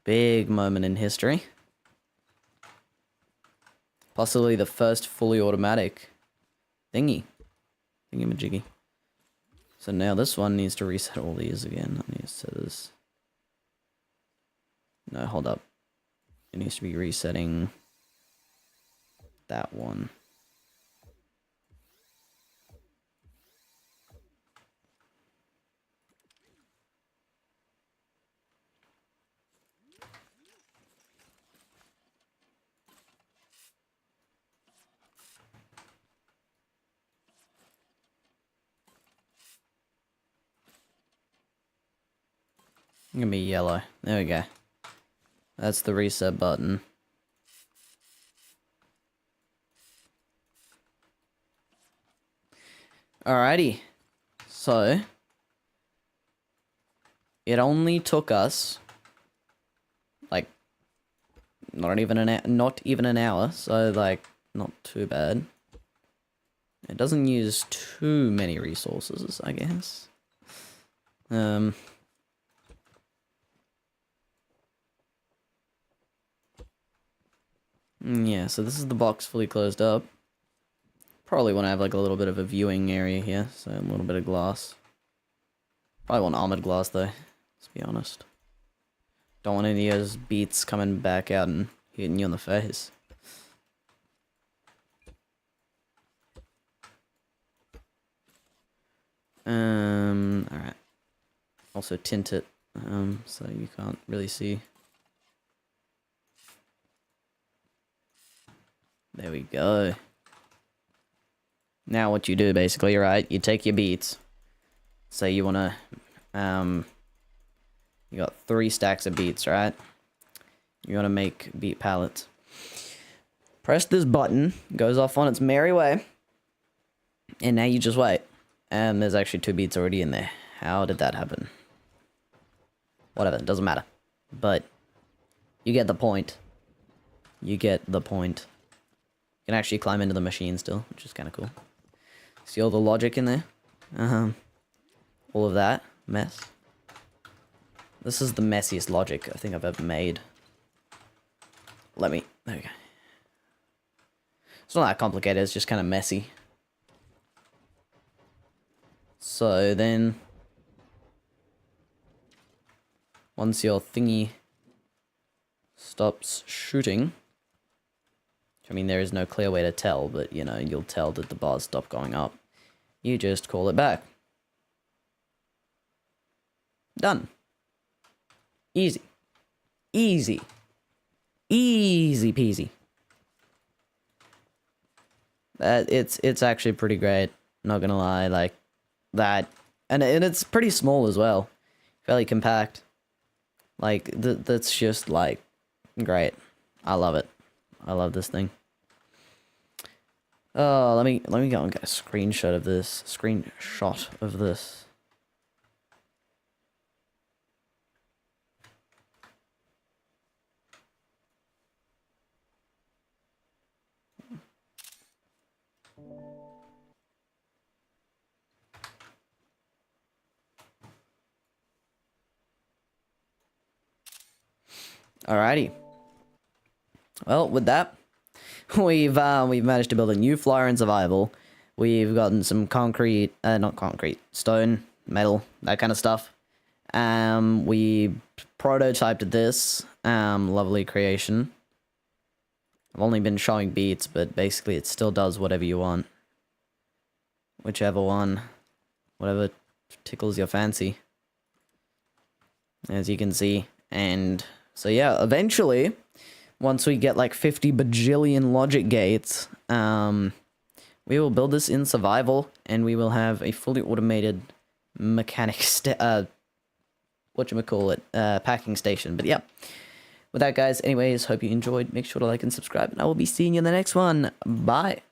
Big moment in history. Possibly the first fully automatic thingy-majiggy. So now this one needs to reset all these again. I need to set this. No, hold up. It needs to be resetting that one. Gonna be yellow. There we go. That's the reset button. Alrighty. So it only took us like not even an hour, so like not too bad. It doesn't use too many resources, I guess. Yeah, so this is the box fully closed up. Probably want to have like a little bit of a viewing area here, so a little bit of glass. Probably want armored glass though, let's be honest. Don't want any of those beats coming back out and hitting you on the face. Alright. Also tint it, so you can't really see. There we go. Now what you do basically, right? You take your beats. Say you wanna, you got 3 stacks of beats, right? You wanna make beat palettes. Press this button, goes off on its merry way. And now you just wait. And there's actually 2 beats already in there. How did that happen? Whatever, it doesn't matter. But you get the point. You get the point. You can actually climb into the machine still, which is kind of cool. See all the logic in there? All of that mess. This is the messiest logic I think I've ever made. There we go. It's not that complicated, it's just kind of messy. So then, once your thingy stops shooting, I mean, there is no clear way to tell, but, you know, you'll tell that the bars stop going up. You just call it back. Done. Easy. Easy. Easy peasy. It's actually pretty great, not gonna lie, like, that. And it's pretty small as well. Fairly compact. Like, that's just, like, great. I love it. I love this thing. Oh, let me go and get a screenshot of this. Alrighty. Well, with that, we've managed to build a new flyer in survival. We've gotten some concrete, not concrete, stone, metal, that kind of stuff. We prototyped this, lovely creation. I've only been showing beats, but basically it still does whatever you want. Whichever one, whatever tickles your fancy. As you can see. And so yeah, eventually, once we get like 50 bajillion logic gates, we will build this in survival, and we will have a fully automated mechanic packing station. But yeah, with that, guys, anyways, hope you enjoyed. Make sure to like and subscribe, and I will be seeing you in the next one. Bye.